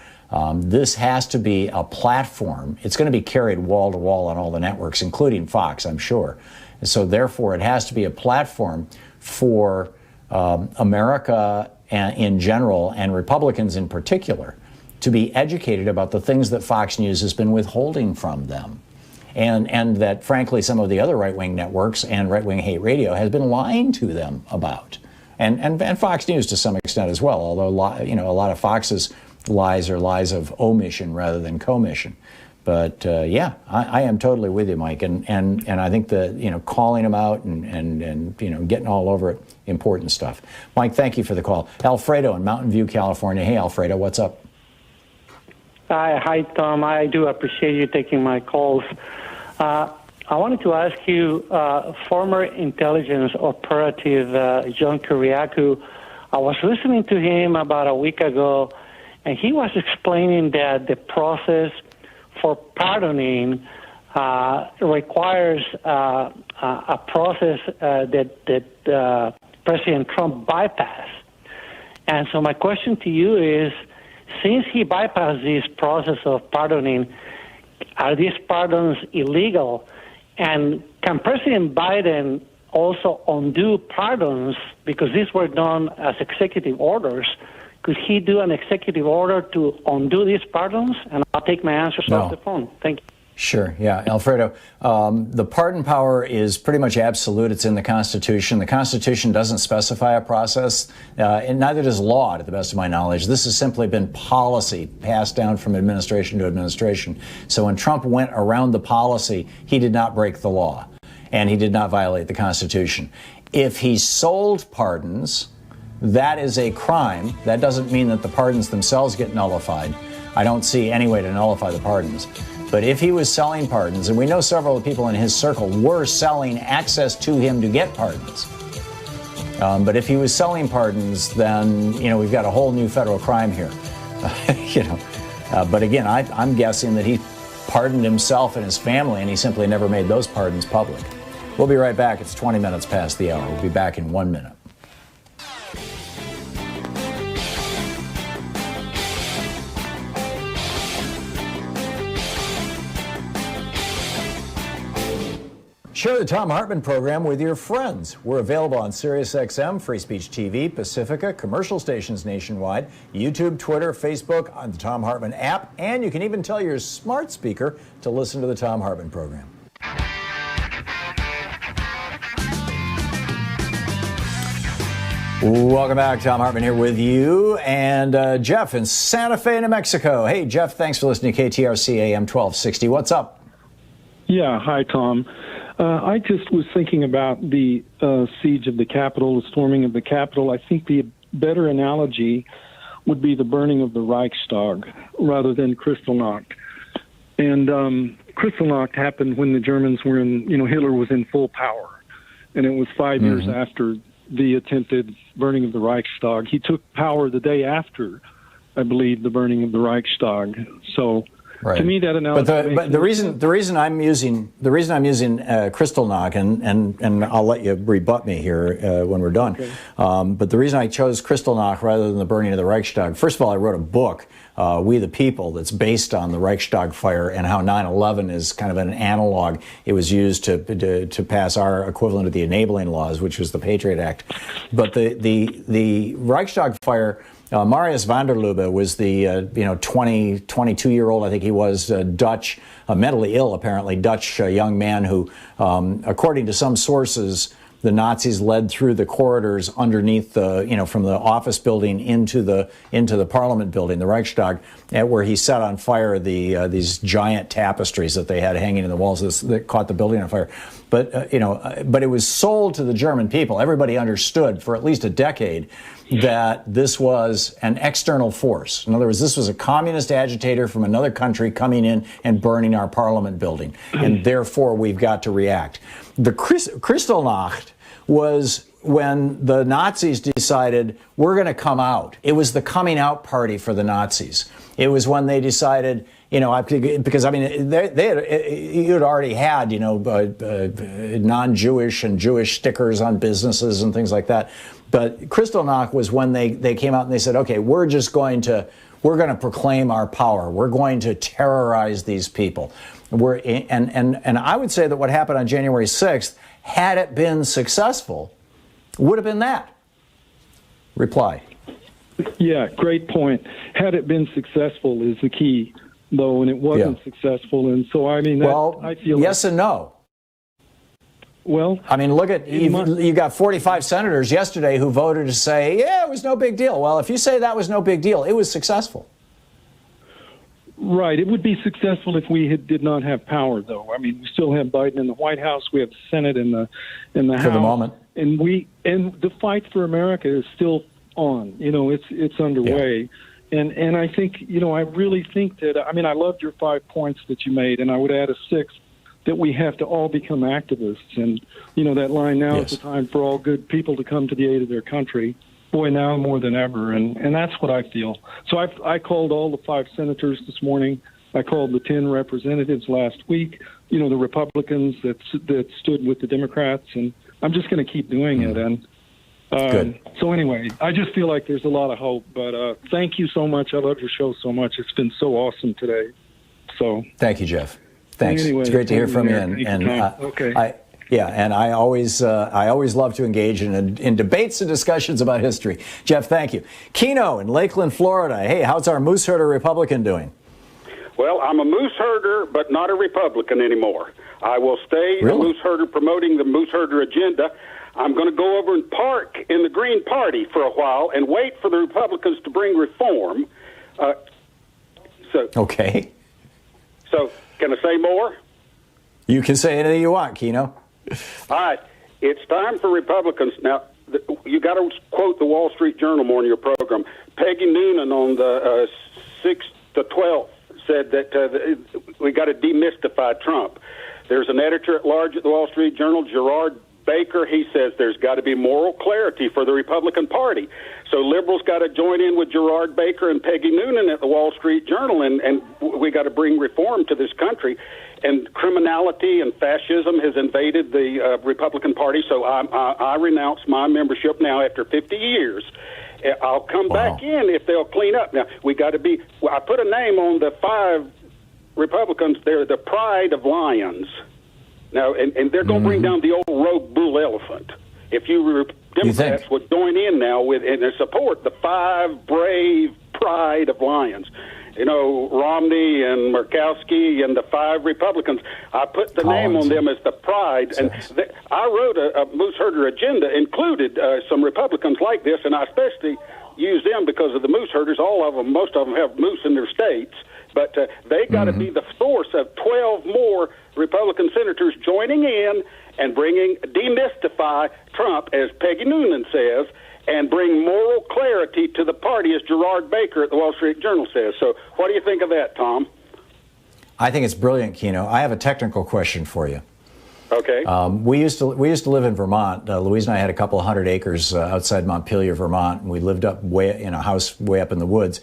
this has to be a platform. It's going to be carried wall to wall on all the networks, including Fox, I'm sure. And so therefore, it has to be a platform for America in general and Republicans in particular to be educated about the things that Fox News has been withholding from them. And that, frankly, some of the other right-wing networks and right-wing hate radio has been lying to them about. And Fox News to some extent as well, although a lot of Fox's lies are lies of omission rather than commission. But yeah, I am totally with you, Mike, and I think that calling them out and getting all over it, important stuff. Mike, thank you for the call. Alfredo in Mountain View, California. Hey, Alfredo, what's up? Hi, Tom. I do appreciate you taking my calls. I wanted to ask you, former intelligence operative John Kiriakou, I was listening to him about a week ago, and he was explaining that the process for pardoning requires a process that President Trump bypassed. And so my question to you is, since he bypassed this process of pardoning, are these pardons illegal? And can President Biden also undo pardons, because these were done as executive orders? Could he do an executive order to undo these pardons? And I'll take my answers off the phone. Thank you. Sure. Yeah, Alfredo, the pardon power is pretty much absolute. It's in the Constitution. The Constitution doesn't specify a process, and neither does law, to the best of my knowledge. This has simply been policy passed down from administration to administration. So when Trump went around the policy, he did not break the law, and he did not violate the Constitution. If he sold pardons, that is a crime. That doesn't mean that the pardons themselves get nullified. I don't see any way to nullify the pardons. But if he was selling pardons, and we know several of the people in his circle were selling access to him to get pardons. But if he was selling pardons, then, we've got a whole new federal crime here. But again, I'm guessing that he pardoned himself and his family, and he simply never made those pardons public. We'll be right back. It's 20 minutes past the hour. We'll be back in 1 minute. Share the Thom Hartmann Program with your friends. We're available on SiriusXM, Free Speech TV, Pacifica, commercial stations nationwide, YouTube, Twitter, Facebook, on the Thom Hartmann app, and you can even tell your smart speaker to listen to the Thom Hartmann Program. Welcome back. Thom Hartmann here with you. And Jeff in Santa Fe, New Mexico. Hey, Jeff, thanks for listening to KTRC AM 1260. What's up? Yeah, hi, Tom. I just was thinking about the siege of the Capitol, the storming of the Capitol. I think the better analogy would be the burning of the Reichstag rather than Kristallnacht. And Kristallnacht happened when the Germans were in, Hitler was in full power. And it was 5 years after the attempted burning of the Reichstag. He took power the day after, I believe, the burning of the Reichstag. So to me, that analogy. But the reason I'm using Kristallnacht, and I'll let you rebut me here when we're done. Okay. But the reason I chose Kristallnacht rather than the burning of the Reichstag, first of all, I wrote a book, We the People, that's based on the Reichstag fire and how 9/11 is kind of an analog. It was used to pass our equivalent of the enabling laws, which was the Patriot Act. But the Reichstag fire. Marius van der Lubbe was the 22-year-old, I think he was, Dutch, mentally ill apparently, Dutch young man who, according to some sources, the Nazis led through the corridors underneath from the office building into the Parliament building, the Reichstag, where he set on fire these giant tapestries that they had hanging in the walls that caught the building on fire. But but it was sold to the German people. Everybody understood for at least a decade that this was an external force. In other words, this was a communist agitator from another country coming in and burning our Parliament building, and therefore we've got to react. The Kristallnacht was when the Nazis decided we're going to come out. It was the coming out party for the Nazis. It was when they decided, because I mean, you had already had, non-Jewish and Jewish stickers on businesses and things like that. But Kristallnacht was when they came out and they said, okay, we're going to proclaim our power. We're going to terrorize these people. And I would say that what happened on January 6th, had it been successful, would have been that. reply. Yeah, great point. Had it been successful is the key, though, and it wasn't successful. And so, I mean, I feel yes and no. Well, I mean, look at, you got 45 senators yesterday who voted to say, yeah, it was no big deal. Well, if you say that was no big deal, it was successful. Right. It would be successful if we did not have power, though. I mean, we still have Biden in the White House. We have the Senate in the House. For the moment. And the fight for America is still on. You know, it's underway. Yeah. And I think, you know, I really think that, I mean, I loved your 5 points that you made, and I would add a 6th, that we have to all become activists. And, you know, that line, now is the time for all good people to come to the aid of their country. Boy, now more than ever. And that's what I feel. So I called all the 5 senators this morning. I called the 10 representatives last week, you know, the Republicans that stood with the Democrats. And I'm just going to keep doing it. And good. So anyway, I just feel like there's a lot of hope. But thank you so much. I love your show so much. It's been so awesome today. So thank you, Jeff. Thanks. Anyway, it's great to hear from you. Okay. I always love to engage in debates and discussions about history. Jeff, thank you. Keno in Lakeland, Florida. Hey, how's our moose herder Republican doing? Well, I'm a moose herder, but not a Republican anymore. I will stay a moose herder promoting the moose herder agenda. I'm going to go over and park in the Green Party for a while and wait for the Republicans to bring reform. Okay. So, can I say more? You can say anything you want, Keno. All right. It's time for Republicans. Now, you got to quote the Wall Street Journal more in your program. Peggy Noonan on the 6th to 12th said that we got to demystify Trump. There's an editor-at-large at the Wall Street Journal, Gerard Baker. He says there's got to be moral clarity for the Republican Party. So liberals got to join in with Gerard Baker and Peggy Noonan at the Wall Street Journal, and we got to bring reform to this country. And criminality and fascism has invaded the Republican Party, so I renounce my membership now after 50 years. I'll come back in if they'll clean up. Now, we got to be... I put a name on the 5 Republicans. They're the Pride of Lions. Now, and they're going to bring down the old rogue bull elephant. If Democrats would join in now with and support the 5 brave Pride of Lions, you know, Romney and Murkowski and the 5 Republicans, I put the name on them as the Pride. And I wrote a moose herder agenda, included some Republicans like this, and I especially use them because of the moose herders. All of them, most of them have moose in their states. But they got to be the source of 12 more Republican senators joining in and demystify Trump, as Peggy Noonan says, and bring moral clarity to the party, as Gerard Baker at the Wall Street Journal says. So what do you think of that, Tom? I think it's brilliant, Keno. I have a technical question for you. Okay. We used to live in Vermont. Louise and I had a couple 100 acres outside Montpelier, Vermont, and we lived up in a house way up in the woods,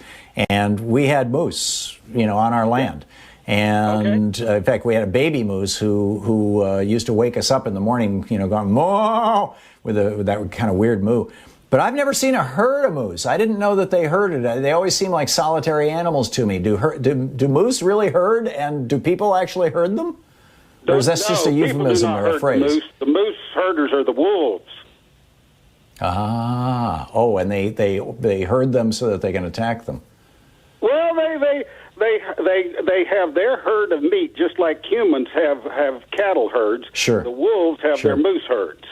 and we had moose, you know, on our land. And in fact, we had a baby moose who used to wake us up in the morning, you know, going moo with that kind of weird moo. But I've never seen a herd of moose. I didn't know that they herded. They always seem like solitary animals to me. Do moose really herd, and do people actually herd them? Or is that just a euphemism or a phrase? The moose herders are the wolves. And they herd them so that they can attack them. Well, they have their herd of meat, just like humans have cattle herds. Sure. The wolves have their moose herds,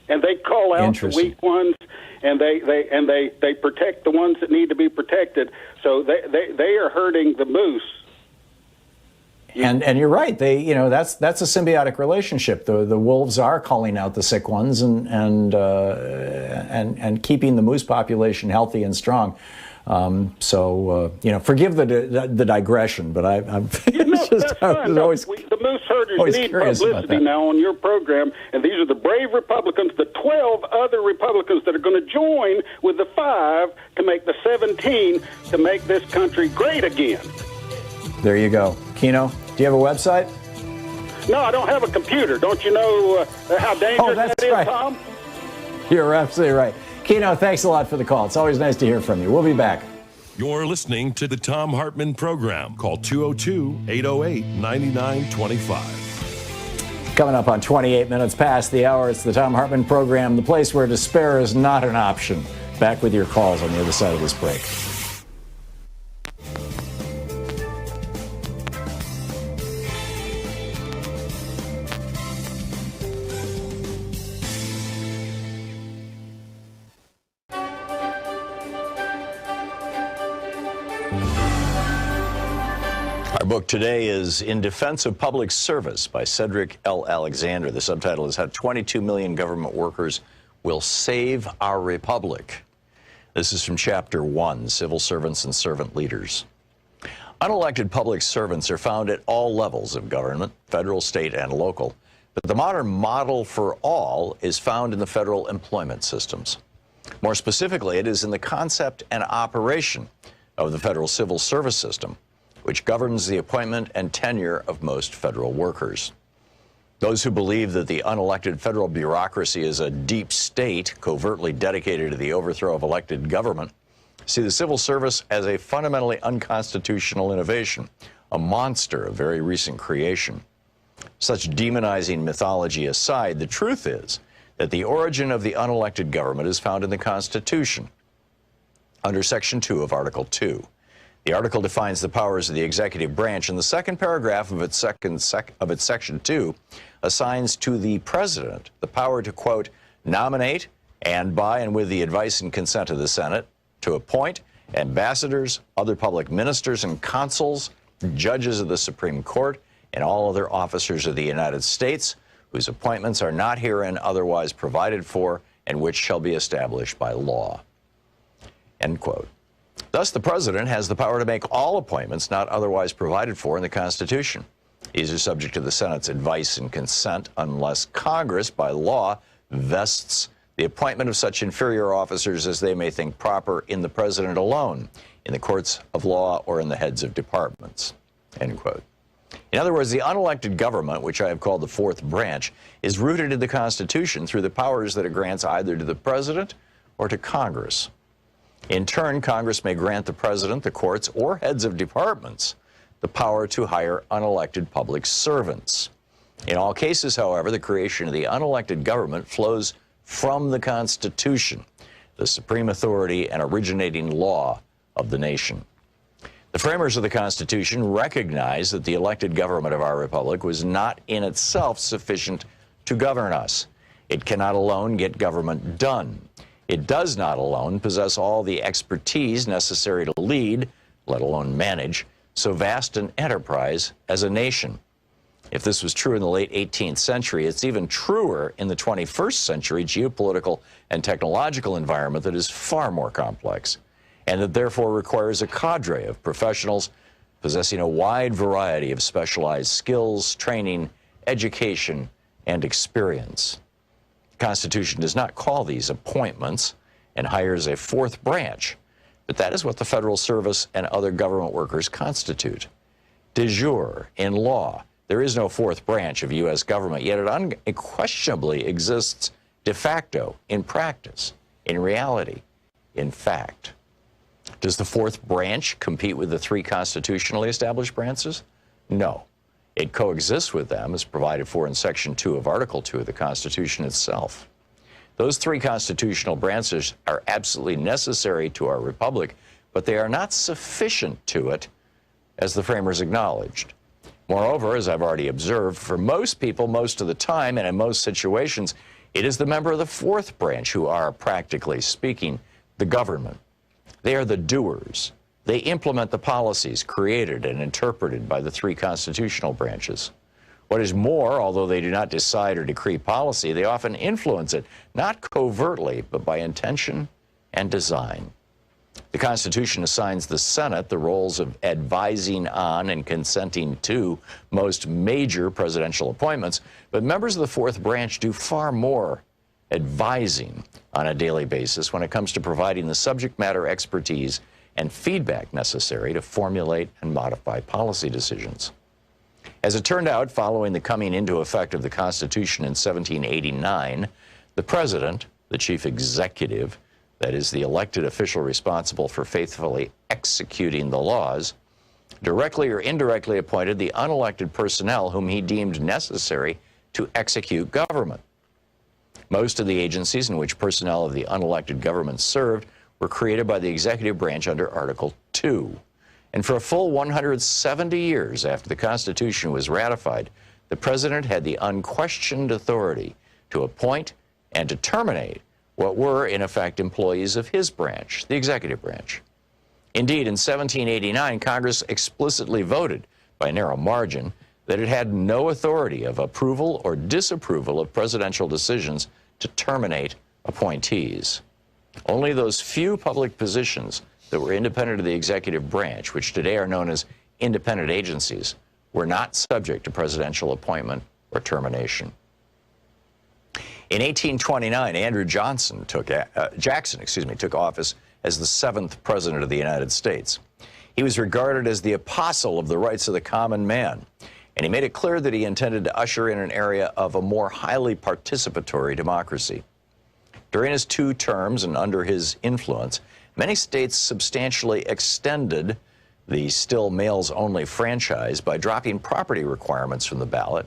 and they call out the weak ones, and they protect the ones that need to be protected. So they are herding the moose. And you're right. That's a symbiotic relationship. The wolves are calling out the sick ones and keeping the moose population healthy and strong. Forgive the digression, but the moose herders need publicity now on your program, and these are the brave Republicans, the 12 other Republicans that are going to join with the 5 to make the 17 to make this country great again. There you go. Keno, do you have a website? No, I don't have a computer. Don't you know how dangerous that is, Tom? You're absolutely right. Keno, thanks a lot for the call. It's always nice to hear from you. We'll be back. You're listening to the Thom Hartmann Program. Call 202-808-9925. Coming up on 28 minutes past the hour, it's the Thom Hartmann Program, the place where despair is not an option. Back with your calls on the other side of this break. Our book today is In Defense of Public Service by Cedric L. Alexander. The subtitle is How 22 Million Government Workers Will Save Our Republic. This is from Chapter 1, Civil Servants and Servant Leaders. Unelected public servants are found at all levels of government, federal, state, and local. But the modern model for all is found in the federal employment systems. More specifically, it is in the concept and operation of the federal civil service system, which governs the appointment and tenure of most federal workers. Those who believe that the unelected federal bureaucracy is a deep state covertly dedicated to the overthrow of elected government see the civil service as a fundamentally unconstitutional innovation, a monster of very recent creation. Such demonizing mythology aside, the truth is that the origin of the unelected government is found in the Constitution, under Section 2 of Article 2. The article defines the powers of the executive branch, and the second paragraph of its Section 2 assigns to the President the power to, quote, nominate and by and with the advice and consent of the Senate, to appoint ambassadors, other public ministers and consuls, judges of the Supreme Court, and all other officers of the United States, whose appointments are not herein otherwise provided for, and which shall be established by law. End quote. Thus, the President has the power to make all appointments not otherwise provided for in the Constitution. These are subject to the Senate's advice and consent unless Congress, by law, vests the appointment of such inferior officers as they may think proper in the President alone, in the courts of law, or in the heads of departments. End quote. In other words, the unelected government, which I have called the fourth branch, is rooted in the Constitution through the powers that it grants either to the President or to Congress. In turn, Congress may grant the President, the courts, or heads of departments the power to hire unelected public servants. In all cases, however, the creation of the unelected government flows from the Constitution, the supreme authority and originating law of the nation. The framers of the Constitution recognized that the elected government of our republic was not in itself sufficient to govern us. It cannot alone get government done. It does not alone possess all the expertise necessary to lead, let alone manage, so vast an enterprise as a nation. If this was true in the late 18th century, it's even truer in the 21st century geopolitical and technological environment that is far more complex, and that therefore requires a cadre of professionals possessing a wide variety of specialized skills, training, education, and experience. The Constitution does not call these appointments and hires a fourth branch, but that is what the federal service and other government workers constitute. De jure, in law, there is no fourth branch of U.S. government, yet it unquestionably exists de facto, in practice, in reality, in fact. Does the fourth branch compete with the three constitutionally established branches? No. It coexists with them, as provided for in Section 2 of Article 2 of the Constitution itself. Those three constitutional branches are absolutely necessary to our republic, but they are not sufficient to it, as the framers acknowledged. Moreover, as I've already observed, for most people, most of the time, and in most situations, it is the member of the fourth branch who are, practically speaking, the government. They are the doers. They implement the policies created and interpreted by the three constitutional branches. What is more, although they do not decide or decree policy, they often influence it, not covertly, but by intention and design. The Constitution assigns the Senate the roles of advising on and consenting to most major presidential appointments, but members of the fourth branch do far more advising on a daily basis when it comes to providing the subject matter expertise and feedback necessary to formulate and modify policy decisions. As it turned out, following the coming into effect of the Constitution in 1789, the President, the chief executive, that is, the elected official responsible for faithfully executing the laws, directly or indirectly appointed the unelected personnel whom he deemed necessary to execute government. Most of the agencies in which personnel of the unelected government served were created by the executive branch under Article 2. And for a full 170 years after the Constitution was ratified, the president had the unquestioned authority to appoint and to terminate what were, in effect, employees of his branch, the executive branch. Indeed, in 1789, Congress explicitly voted, by a narrow margin, that it had no authority of approval or disapproval of presidential decisions to terminate appointees. Only those few public positions that were independent of the executive branch, which today are known as independent agencies, were not subject to presidential appointment or termination. In 1829, Andrew Jackson took office as the 7th president of the United States. He was regarded as the apostle of the rights of the common man, and he made it clear that he intended to usher in an area of a more highly participatory democracy. During his 2 terms and under his influence, many states substantially extended the still males-only franchise by dropping property requirements from the ballot,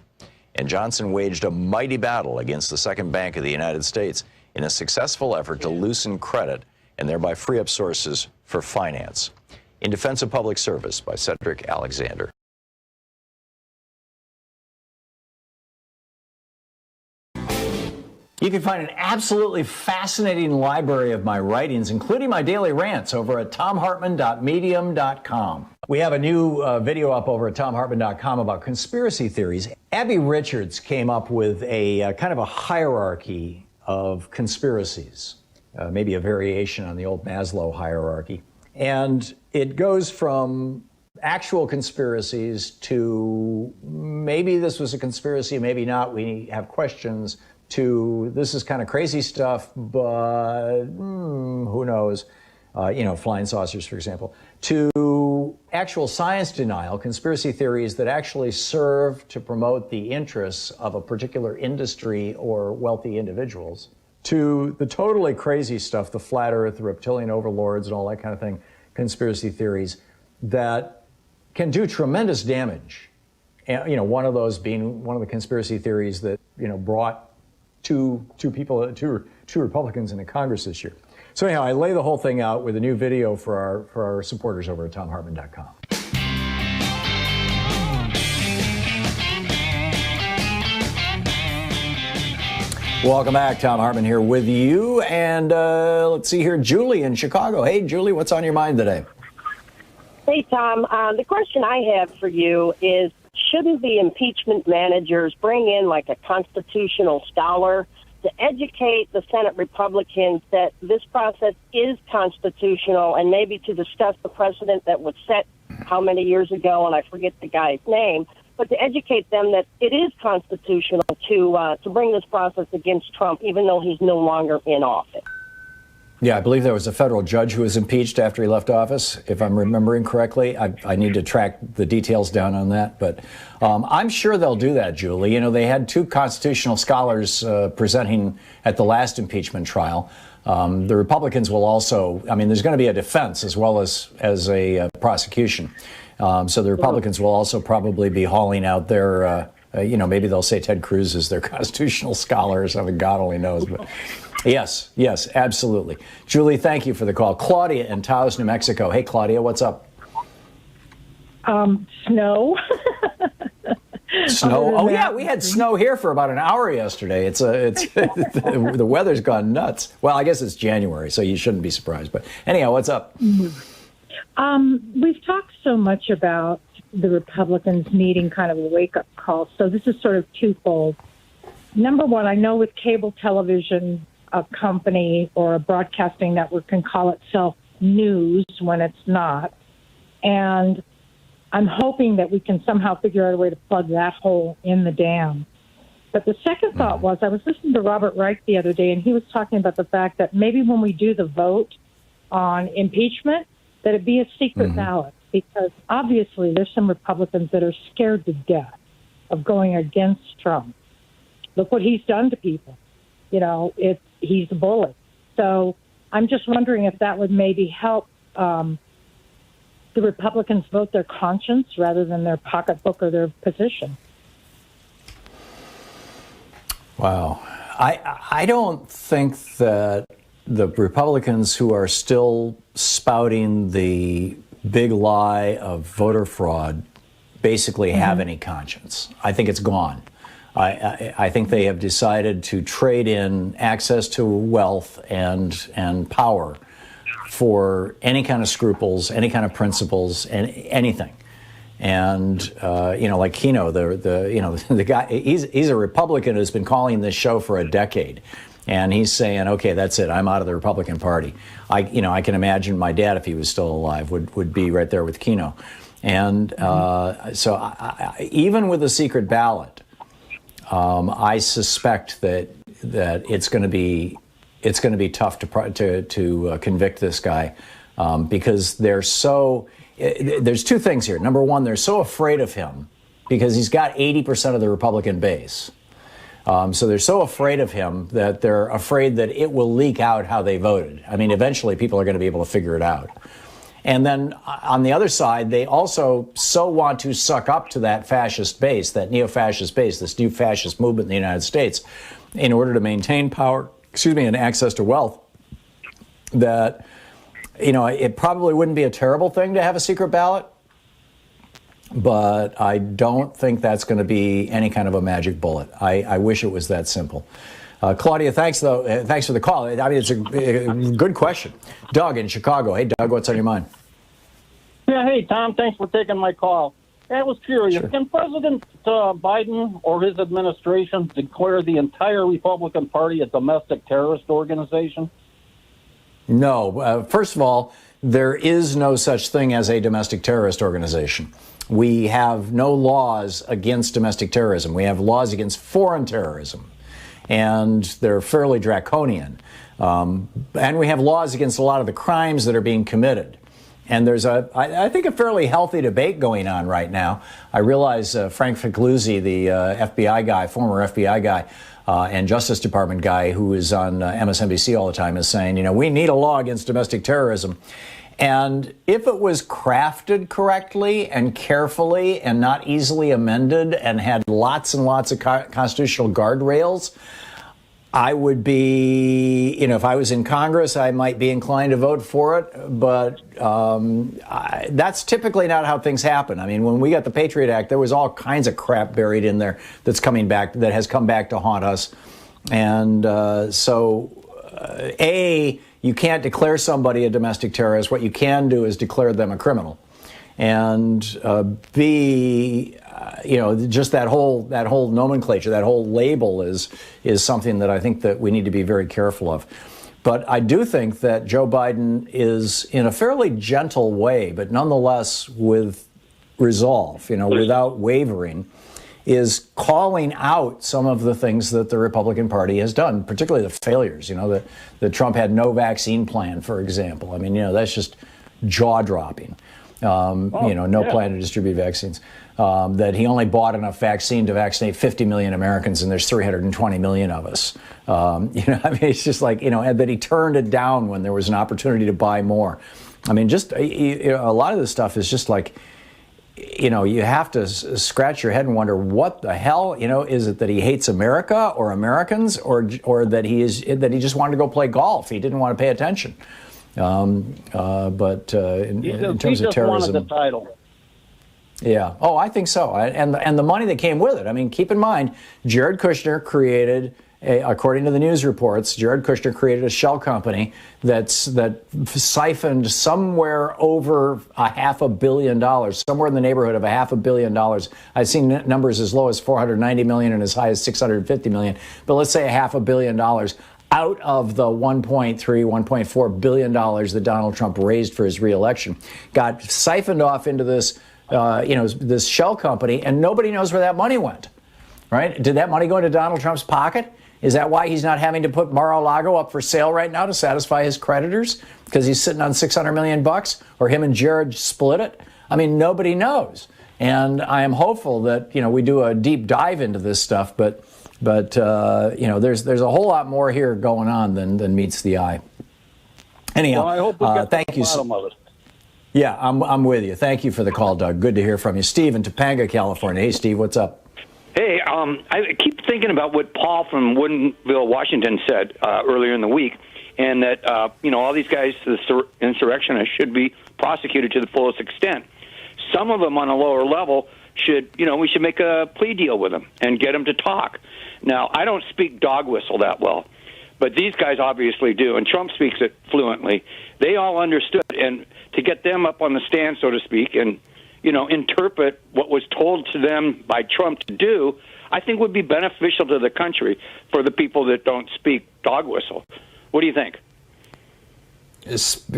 and Johnson waged a mighty battle against the Second Bank of the United States in a successful effort to loosen credit and thereby free up sources for finance. In Defense of Public Service by Cedric Alexander. You can find an absolutely fascinating library of my writings, including my daily rants, over at thomhartmann.medium.com. We have a new video up over at thomhartmann.com about conspiracy theories. Abby Richards came up with a kind of a hierarchy of conspiracies, maybe a variation on the old Maslow hierarchy. And it goes from actual conspiracies to maybe this was a conspiracy, maybe not, we have questions, to this is kind of crazy stuff, but who knows, flying saucers, for example, to actual science denial, conspiracy theories that actually serve to promote the interests of a particular industry or wealthy individuals, to the totally crazy stuff, the flat earth, the reptilian overlords and all that kind of thing, conspiracy theories that can do tremendous damage. And, one of those being one of the conspiracy theories that, brought two Republicans into Congress this year. So anyhow, I lay the whole thing out with a new video for our supporters over at thomhartmann.com. Welcome back. Thom Hartmann here with you. And let's see here, Julie in Chicago. Hey, Julie, what's on your mind today? Hey, Tom. The question I have for you is, shouldn't the impeachment managers bring in like a constitutional scholar to educate the Senate Republicans that this process is constitutional, and maybe to discuss the precedent that was set how many years ago, and I forget the guy's name, but to educate them that it is constitutional to bring this process against Trump, even though he's no longer in office? Yeah, I believe there was a federal judge who was impeached after he left office, if I'm remembering correctly. I need to track the details down on that, but I'm sure they'll do that, Julie. They had 2 constitutional scholars presenting at the last impeachment trial. The Republicans will also, there's going to be a defense as well as a prosecution. So the Republicans will also probably be hauling out their, maybe they'll say Ted Cruz is their constitutional scholar or something, God only knows, but... Yes, absolutely. Julie, thank you for the call. Claudia in Taos, New Mexico. Hey, Claudia, what's up? Snow. Snow? Oh, yeah, we had snow here for about an hour yesterday. The weather's gone nuts. Well, I guess it's January, so you shouldn't be surprised. But anyhow, what's up? We've talked so much about the Republicans needing kind of a wake-up call, so this is sort of twofold. Number one, I know with cable television, a company or a broadcasting network can call itself news when it's not. And I'm hoping that we can somehow figure out a way to plug that hole in the dam. But the second thought was, I was listening to Robert Reich the other day, and he was talking about the fact that maybe when we do the vote on impeachment, that it be a secret ballot, because obviously there's some Republicans that are scared to death of going against Trump. Look what he's done to people. He's a bully. So I'm just wondering if that would maybe help the Republicans vote their conscience rather than their pocketbook or their position. Wow. I don't think that the Republicans who are still spouting the big lie of voter fraud basically have any conscience. I think it's gone. I think they have decided to trade in access to wealth and power for any kind of scruples, any kind of principles, and anything. And like Kino, the guy, he's a Republican who's been calling this show for a decade, and he's saying, "Okay, that's it. I'm out of the Republican Party." I can imagine my dad, if he was still alive, would be right there with Kino. And so even with a secret ballot, I suspect that it's going to be tough to convict this guy because they're so. There's two things here. Number one, they're so afraid of him because he's got 80% of the Republican base. So they're so afraid of him that they're afraid that it will leak out how they voted. I mean, eventually people are going to be able to figure it out. And then on the other side, they also so want to suck up to that fascist base, that neo-fascist base, this new fascist movement in the United States, in order to maintain power, and access to wealth, that, it probably wouldn't be a terrible thing to have a secret ballot, but I don't think that's going to be any kind of a magic bullet. I wish it was that simple. Claudia, thanks for the call. I mean, it's a good question. Doug in Chicago. Hey, Doug, what's on your mind? Yeah, hey, Tom, thanks for taking my call. I was curious, Sure. Can President Biden or his administration declare the entire Republican Party a domestic terrorist organization? No. First of all, there is no such thing as a domestic terrorist organization. We have no laws against domestic terrorism. We have laws against foreign terrorism, and they're fairly draconian. And we have laws against a lot of the crimes that are being committed. And there's I think, a fairly healthy debate going on right now. I realize Frank Figliuzzi, the FBI guy, former FBI guy, and Justice Department guy who is on MSNBC all the time, is saying, we need a law against domestic terrorism. And if it was crafted correctly and carefully and not easily amended and had lots and lots of constitutional guardrails, I would be, if I was in Congress, I might be inclined to vote for it. But that's typically not how things happen. I mean, when we got the Patriot Act, there was all kinds of crap buried in there that has come back to haunt us. And you can't declare somebody a domestic terrorist. What you can do is declare them a criminal. And B, just that whole nomenclature, that whole label is something that I think that we need to be very careful of. But I do think that Joe Biden is, in a fairly gentle way, but nonetheless with resolve, without wavering, is calling out some of the things that the Republican Party has done, particularly the failures. That Trump had no vaccine plan, for example. I mean, that's just jaw-dropping. No plan to distribute vaccines. That he only bought enough vaccine to vaccinate 50 million Americans, and there's 320 million of us. It's just like, and that he turned it down when there was an opportunity to buy more. I mean, just a lot of this stuff is just like, you have to scratch your head and wonder what the hell, is it that he hates America or Americans, or that he just wanted to go play golf? He didn't want to pay attention. In terms of terrorism, wanted the title. Yeah. Oh, I think so. And the money that came with it. I mean, keep in mind, Jared Kushner created, according to the news reports, Jared Kushner created a shell company that siphoned somewhere over $500 million, somewhere in the neighborhood of $500 million. I've seen numbers as low as $490 million and as high as $650 million. But let's say $500 million out of the $1.4 billion that Donald Trump raised for his reelection, got siphoned off into this, this shell company, and nobody knows where that money went, right? Did that money go into Donald Trump's pocket? Is that why he's not having to put Mar-a-Lago up for sale right now to satisfy his creditors? Because he's sitting on $600 million, or him and Jared split it? I mean, nobody knows. And I am hopeful that, we do a deep dive into this stuff, but there's a whole lot more here going on than meets the eye. Anyhow, well, I hope we get thank to the you. bottom of it. Yeah, I'm with you. Thank you for the call, Doug. Good to hear from you. Steve in Topanga, California. Hey, Steve, what's up? Hey, I keep thinking about what Paul from Woodinville, Washington said earlier in the week, and that, all these guys, the insurrectionists, should be prosecuted to the fullest extent. Some of them on a lower level we should make a plea deal with them and get them to talk. Now, I don't speak dog whistle that well, but these guys obviously do, and Trump speaks it fluently. They all understood, and to get them up on the stand, so to speak, and interpret what was told to them by Trump to do, I think would be beneficial to the country for the people that don't speak dog whistle. What do you think?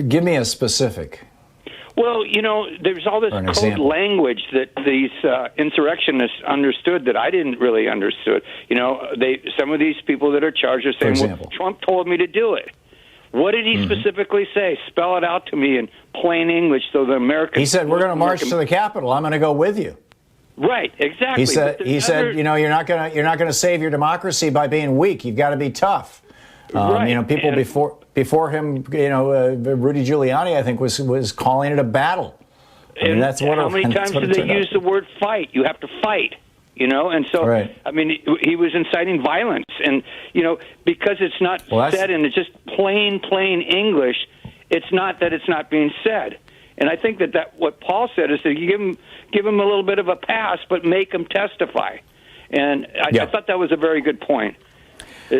Give me a specific. Well, there's all this code language that these insurrectionists understood that I didn't really understood. Some of these people that are charged are saying, well, Trump told me to do it. What did he specifically say? Spell it out to me in plain English so the Americans... He said, we're going to march to the Capitol. I'm going to go with you. Right, exactly. He said, you're not going to save your democracy by being weak. You've got to be tough. Right. People before him, Rudy Giuliani, I think, was calling it a battle. And that's what. How many times did they use the word fight? You have to fight. And so, right. I mean, he was inciting violence, and because it's not said in just plain English, it's not that it's not being said. And I think that what Paul said is that you give him a little bit of a pass, but make him testify. And I thought that was a very good point.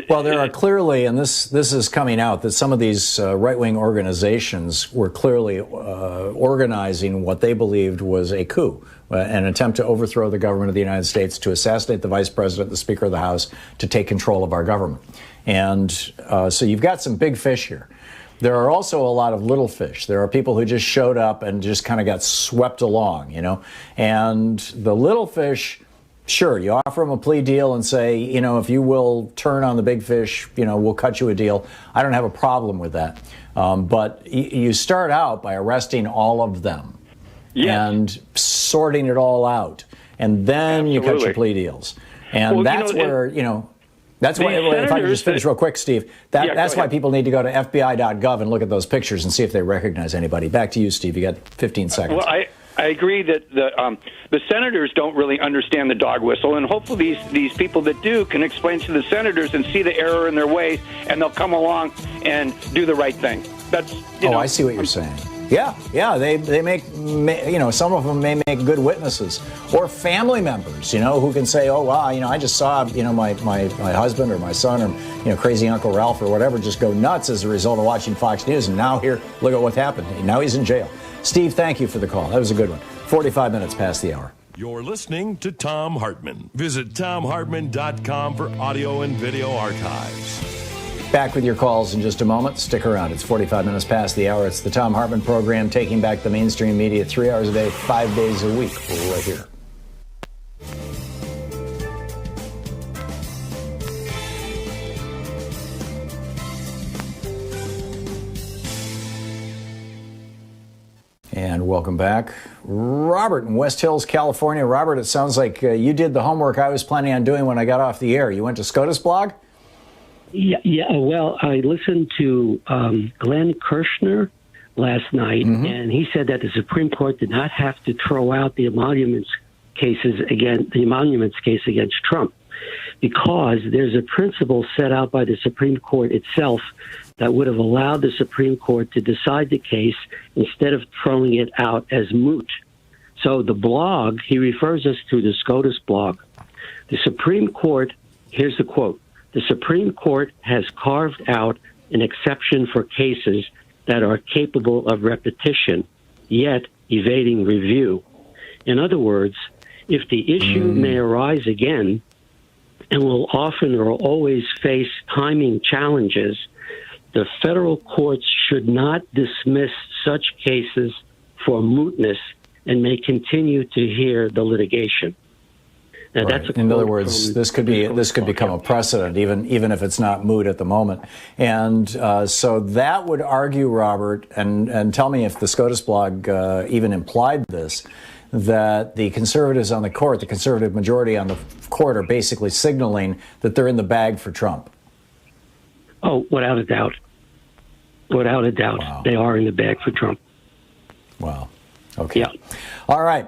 Well, there are clearly, and this is coming out, that some of these right-wing organizations were clearly organizing what they believed was a coup, an attempt to overthrow the government of the United States, to assassinate the vice president, the speaker of the House, to take control of our government. And so you've got some big fish here. There are also a lot of little fish. There are people who just showed up and just kind of got swept along, And the little fish, sure, you offer them a plea deal and say, if you will turn on the big fish, we'll cut you a deal. I don't have a problem with that. But you start out by arresting all of them and sorting it all out. And then you cut your plea deals. And that's where, that's why, if I can just finish real quick, Steve, that's why people need to go to FBI.gov and look at those pictures and see if they recognize anybody. Back to you, Steve. You got 15 seconds. Well, I agree that the senators don't really understand the dog whistle, and hopefully these people that do can explain to the senators and see the error in their ways, and they'll come along and do the right thing. That's I see what you're saying. Yeah, they make some of them may make good witnesses, or family members, who can say, oh wow, I just saw my husband or my son or crazy Uncle Ralph or whatever just go nuts as a result of watching Fox News, and now look at what happened. Now he's in jail. Steve, thank you for the call. That was a good one. 45 minutes past the hour. You're listening to Thom Hartmann. Visit ThomHartmann.com for audio and video archives. Back with your calls in just a moment. Stick around. It's 45 minutes past the hour. It's the Thom Hartmann Program, taking back the mainstream media 3 hours a day, 5 days a week. We're right here. And welcome back. Robert in West Hills, California. Robert, it sounds like you did the homework I was planning on doing when I got off the air. You went to SCOTUS blog? Yeah. Well, I listened to Glenn Kirshner last night, and he said that the Supreme Court did not have to throw out the emoluments case against Trump, because there's a principle set out by the Supreme Court itself that would have allowed the Supreme Court to decide the case instead of throwing it out as moot. So the blog, he refers us to the SCOTUS blog. The Supreme Court, here's the quote, the Supreme Court has carved out an exception for cases that are capable of repetition, yet evading review. In other words, if the issue may arise again and will often or always face timing challenges, the federal courts should not dismiss such cases for mootness and may continue to hear the litigation. Now, that's in other words, this could become a precedent, even if it's not moot at the moment. And so that would argue, Robert, and tell me if the SCOTUS blog even implied this, that the conservatives on the court, the conservative majority on the court, are basically signaling that they're in the bag for Trump. Oh, without a doubt. Without a doubt. Wow. They are in the bag for Trump. Wow. Okay. Yeah. All right.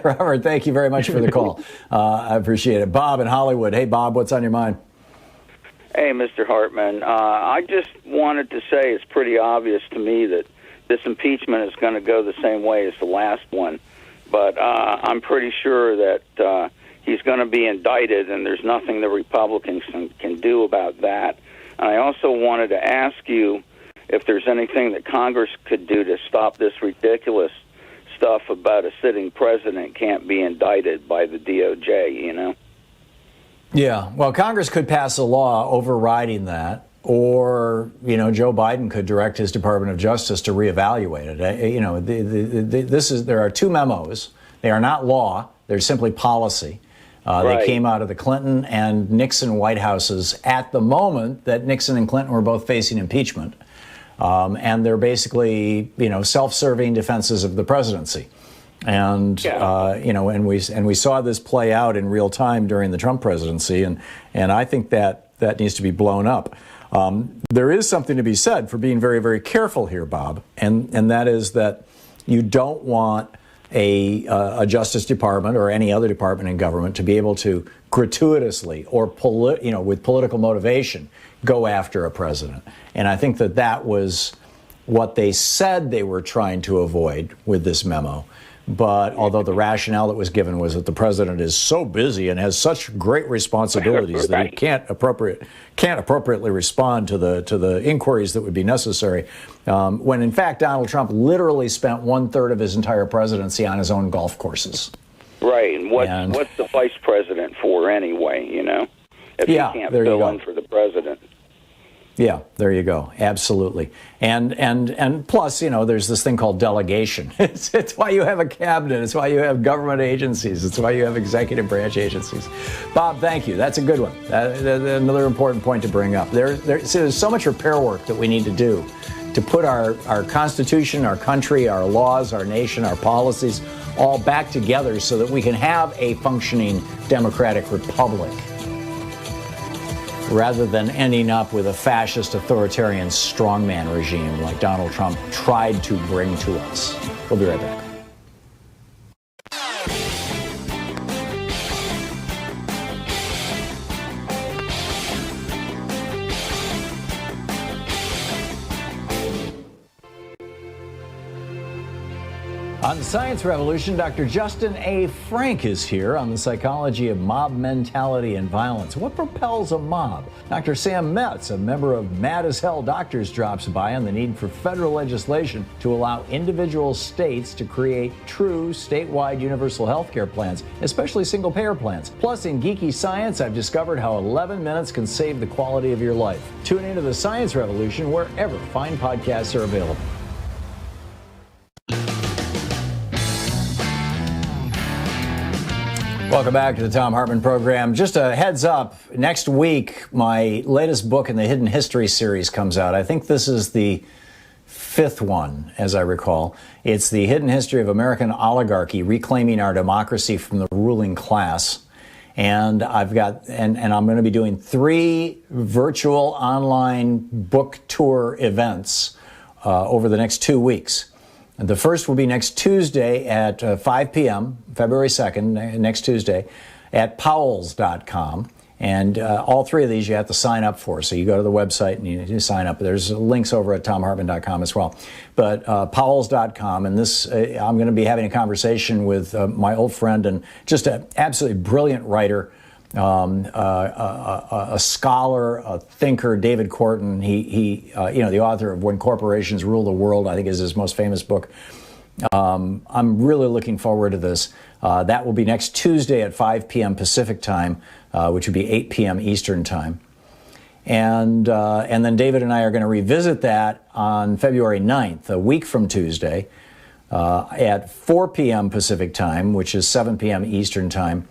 Robert, thank you very much for the call. I appreciate it. Bob in Hollywood. Hey, Bob, what's on your mind? Hey, Mr. Hartmann. I just wanted to say it's pretty obvious to me that this impeachment is going to go the same way as the last one. But I'm pretty sure that he's going to be indicted, and there's nothing the Republicans can do about that. And I also wanted to ask you if there's anything that Congress could do to stop this ridiculous stuff about a sitting president can't be indicted by the DOJ, you know? Yeah, well, Congress could pass a law overriding that, or, you know, Joe Biden could direct his Department of Justice to reevaluate it. You know, there are two memos. They are not law. They're simply policy. They came out of the Clinton and Nixon White Houses at the moment that Nixon and Clinton were both facing impeachment. And they're basically, you know, self-serving defenses of the presidency. And, you know, and we saw this play out in real time during the Trump presidency. And I think that needs to be blown up. There is something to be said for being very, very careful here, Bob. And that is that you don't want a Justice Department or any other department in government to be able to gratuitously or with political motivation go after a president. And I think that was what they said they were trying to avoid with this memo. But although the rationale that was given was that the president is so busy and has such great responsibilities that he can't appropriately respond to the inquiries that would be necessary, when in fact Donald Trump literally spent 1/3 of his entire presidency on his own golf courses. Right, and what's the vice president for anyway? You know, if he can't fill in for the president. Yeah, there you go. Absolutely. And plus, you know, there's this thing called delegation. It's why you have a cabinet. It's why you have government agencies. It's why you have executive branch agencies. Bob, thank you. That's a good one. Another important point to bring up. There's so much repair work that we need to do to put our Constitution, our country, our laws, our nation, our policies all back together so that we can have a functioning democratic republic, rather than ending up with a fascist, authoritarian strongman regime like Donald Trump tried to bring to us. We'll be right back. On the Science Revolution, Dr. Justin A. Frank is here on the psychology of mob mentality and violence. What propels a mob? Dr. Sam Metz, a member of Mad as Hell Doctors, drops by on the need for federal legislation to allow individual states to create true statewide universal health care plans, especially single-payer plans. Plus, in Geeky Science, I've discovered how 11 minutes can save the quality of your life. Tune into the Science Revolution wherever fine podcasts are available. Welcome back to the Thom Hartmann Program. Just a heads up, next week, my latest book in the Hidden History series comes out. I think this is the 5th one, as I recall. It's the Hidden History of American Oligarchy, Reclaiming Our Democracy from the Ruling Class. And I'm going to be doing 3 virtual online book tour events over the next 2 weeks. The first will be next Tuesday at 5 p.m., February 2nd, next Tuesday, at powells.com. And all 3 of these you have to sign up for. So you go to the website and you sign up. There's links over at thomhartmann.com as well. But powells.com, and this, I'm going to be having a conversation with my old friend and just an absolutely brilliant writer, a scholar, a thinker, David Korten. He the author of When Corporations Rule the World, I think is his most famous book. I'm really looking forward to this. That will be next Tuesday at 5 p.m. Pacific time, which would be 8 p.m. Eastern time. And then David and I are going to revisit that on February 9th, a week from Tuesday, at 4 p.m. Pacific time, which is 7 p.m. Eastern time.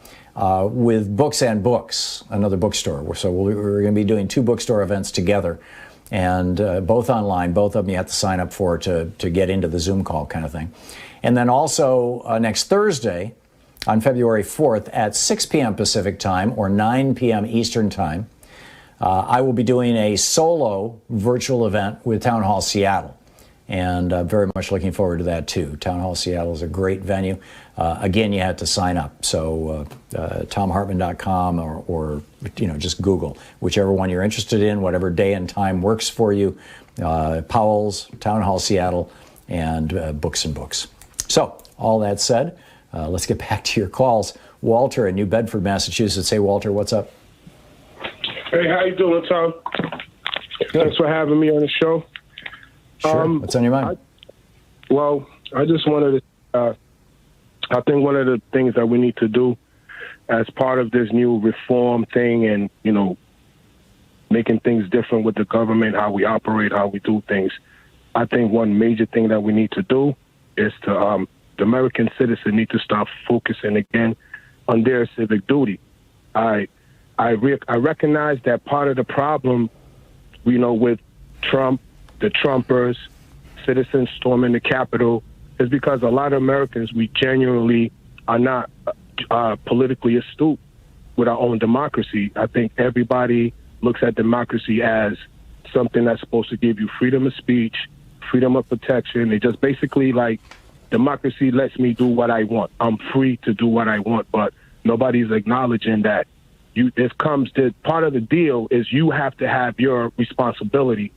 With Books and Books, another bookstore. So we're going to be doing 2 bookstore events together, and both online. Both of them you have to sign up for to get into the Zoom call kind of thing. And then also next Thursday, on February 4th at 6 p.m. Pacific time or 9 p.m. Eastern time, I will be doing a solo virtual event with Town Hall Seattle. and very much looking forward to that too. Town Hall Seattle is a great venue. Again, you have to sign up. So ThomHartmann.com or just Google whichever one you're interested in, whatever day and time works for you. Powell's, Town Hall Seattle, and Books and Books. So all that said, let's get back to your calls. Walter in New Bedford, Massachusetts. Hey, Walter, what's up? Hey, how you doing, Tom? Thanks for having me on the show. Sure. What's on your mind? I just wanted to. I think one of the things that we need to do as part of this new reform thing, and making things different with the government, how we operate, how we do things. I think one major thing that we need to do is to the American citizen need to start focusing again on their civic duty. I recognize that part of the problem, with Trump, the Trumpers, citizens storming the Capitol, is because a lot of Americans, we genuinely are not politically astute with our own democracy. I think everybody looks at democracy as something that's supposed to give you freedom of speech, freedom of protection. It just basically democracy lets me do what I want. I'm free to do what I want, but nobody's acknowledging that part of the deal is you have to have your responsibility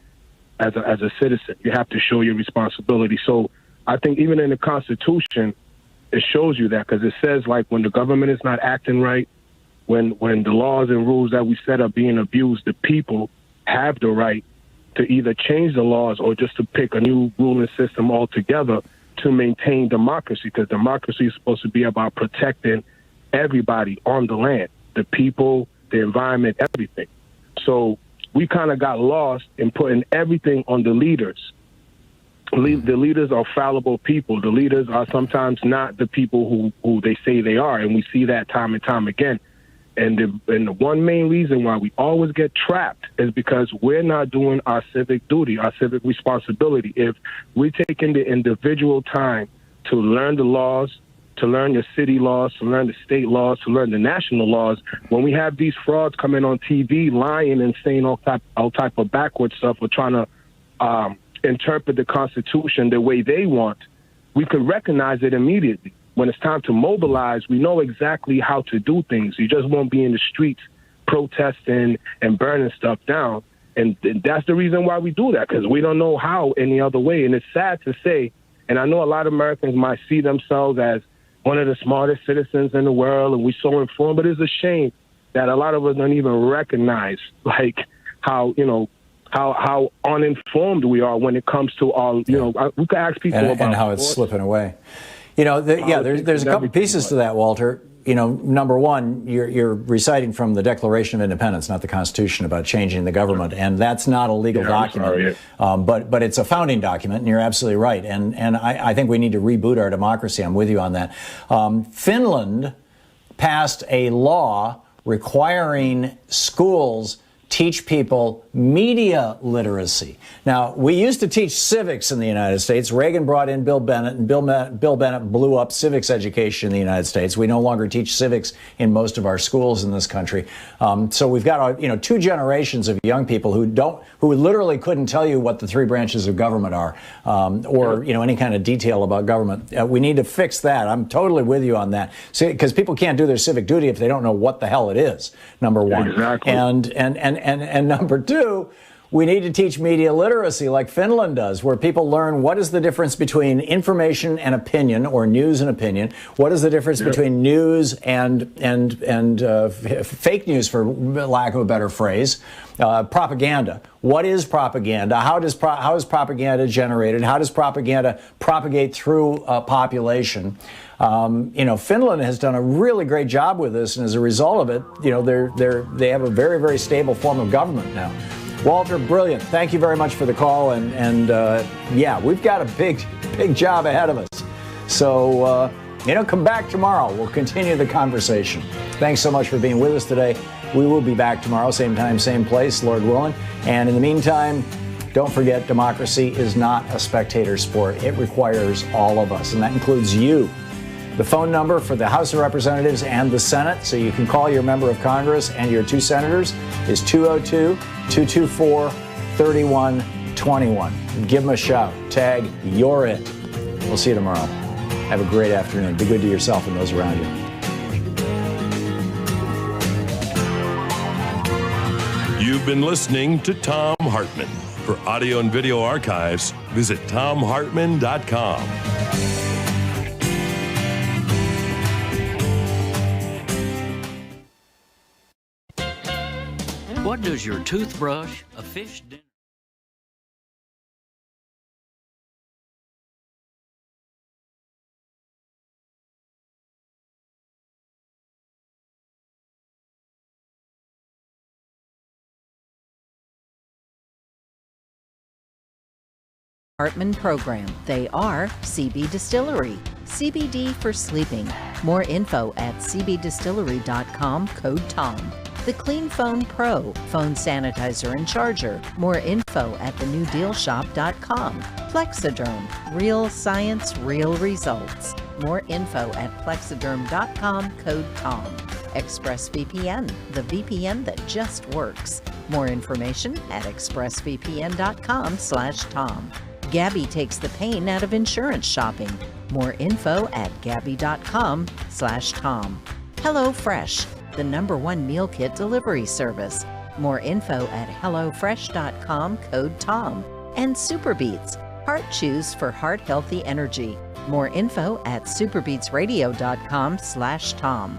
as a citizen. You have to show your responsibility. So I think even in the Constitution, it shows you that, because it says when the government is not acting right, when the laws and rules that we set up being abused, the people have the right to either change the laws or just to pick a new ruling system altogether to maintain democracy, because democracy is supposed to be about protecting everybody on the land, the people, the environment, everything. So we kind of got lost in putting everything on the leaders. The leaders are fallible people. The leaders are sometimes not the people who they say they are, and we see that time and time again. And the one main reason why we always get trapped is because we're not doing our civic duty, our civic responsibility. If we're taking the individual time to learn the laws, to learn your city laws, to learn the state laws, to learn the national laws, when we have these frauds coming on TV, lying and saying all type of backward stuff, or trying to interpret the Constitution the way they want, we could recognize it immediately. When it's time to mobilize, we know exactly how to do things. You just won't be in the streets protesting and burning stuff down. And that's the reason why we do that, because we don't know how any other way. And it's sad to say, and I know a lot of Americans might see themselves as one of the smartest citizens in the world, and we're so informed, but it's a shame that a lot of us don't even recognize how uninformed we are when it comes to all, we could ask people about and how it's slipping away. There's a couple pieces to that, Walter. Number one, you're reciting from the Declaration of Independence, not the Constitution, about changing the government, and that's not a legal document. But it's a founding document, and you're absolutely right. And I think we need to reboot our democracy. I'm with you on that. Finland passed a law requiring schools teach people media literacy. Now, we used to teach civics in the United States. Reagan brought in Bill Bennett, and Bill Bennett blew up civics education in the United States. We no longer teach civics in most of our schools in this country. So we've got, two generations of young people who literally couldn't tell you what the three branches of government are, or any kind of detail about government. We need to fix that. I'm totally with you on that. Because people can't do their civic duty if they don't know what the hell it is, number one. Exactly. And number two, we need to teach media literacy like Finland does, where people learn what is the difference between information and opinion, or news and opinion. What is the difference between news and fake news, for lack of a better phrase, propaganda. What is propaganda? How is propaganda generated? How does propaganda propagate through a population? Finland has done a really great job with this, and as a result of it, they have a very, very stable form of government now. Walter, brilliant. Thank you very much for the call, and we've got a big job ahead of us. So, come back tomorrow. We'll continue the conversation. Thanks so much for being with us today. We will be back tomorrow, same time, same place, Lord willing. And in the meantime, don't forget, democracy is not a spectator sport. It requires all of us, and that includes you. The phone number for the House of Representatives and the Senate, so you can call your member of Congress and your two senators, is 202-224-31 21. Give them a shout. Tag You're It. We'll see you tomorrow. Have a great afternoon. Be good to yourself and those around you. You've been listening to Thom Hartmann. For audio and video archives, visit thomhartmann.com. What does your toothbrush, a fish dinner... Hartmann Program. They are CB Distillery. CBD for sleeping. More info at cbdistillery.com, code TOM. The Clean Phone Pro, phone sanitizer and charger. More info at thenewdealshop.com. Plexiderm, real science, real results. More info at plexiderm.com, code TOM. ExpressVPN, the VPN that just works. More information at expressvpn.com/Tom. Gabby takes the pain out of insurance shopping. More info at gabby.com/Tom. HelloFresh, the #1 meal kit delivery service. More info at hellofresh.com, code TOM. And Superbeats, heart chews for heart healthy energy. More info at superbeatsradio.com/Tom.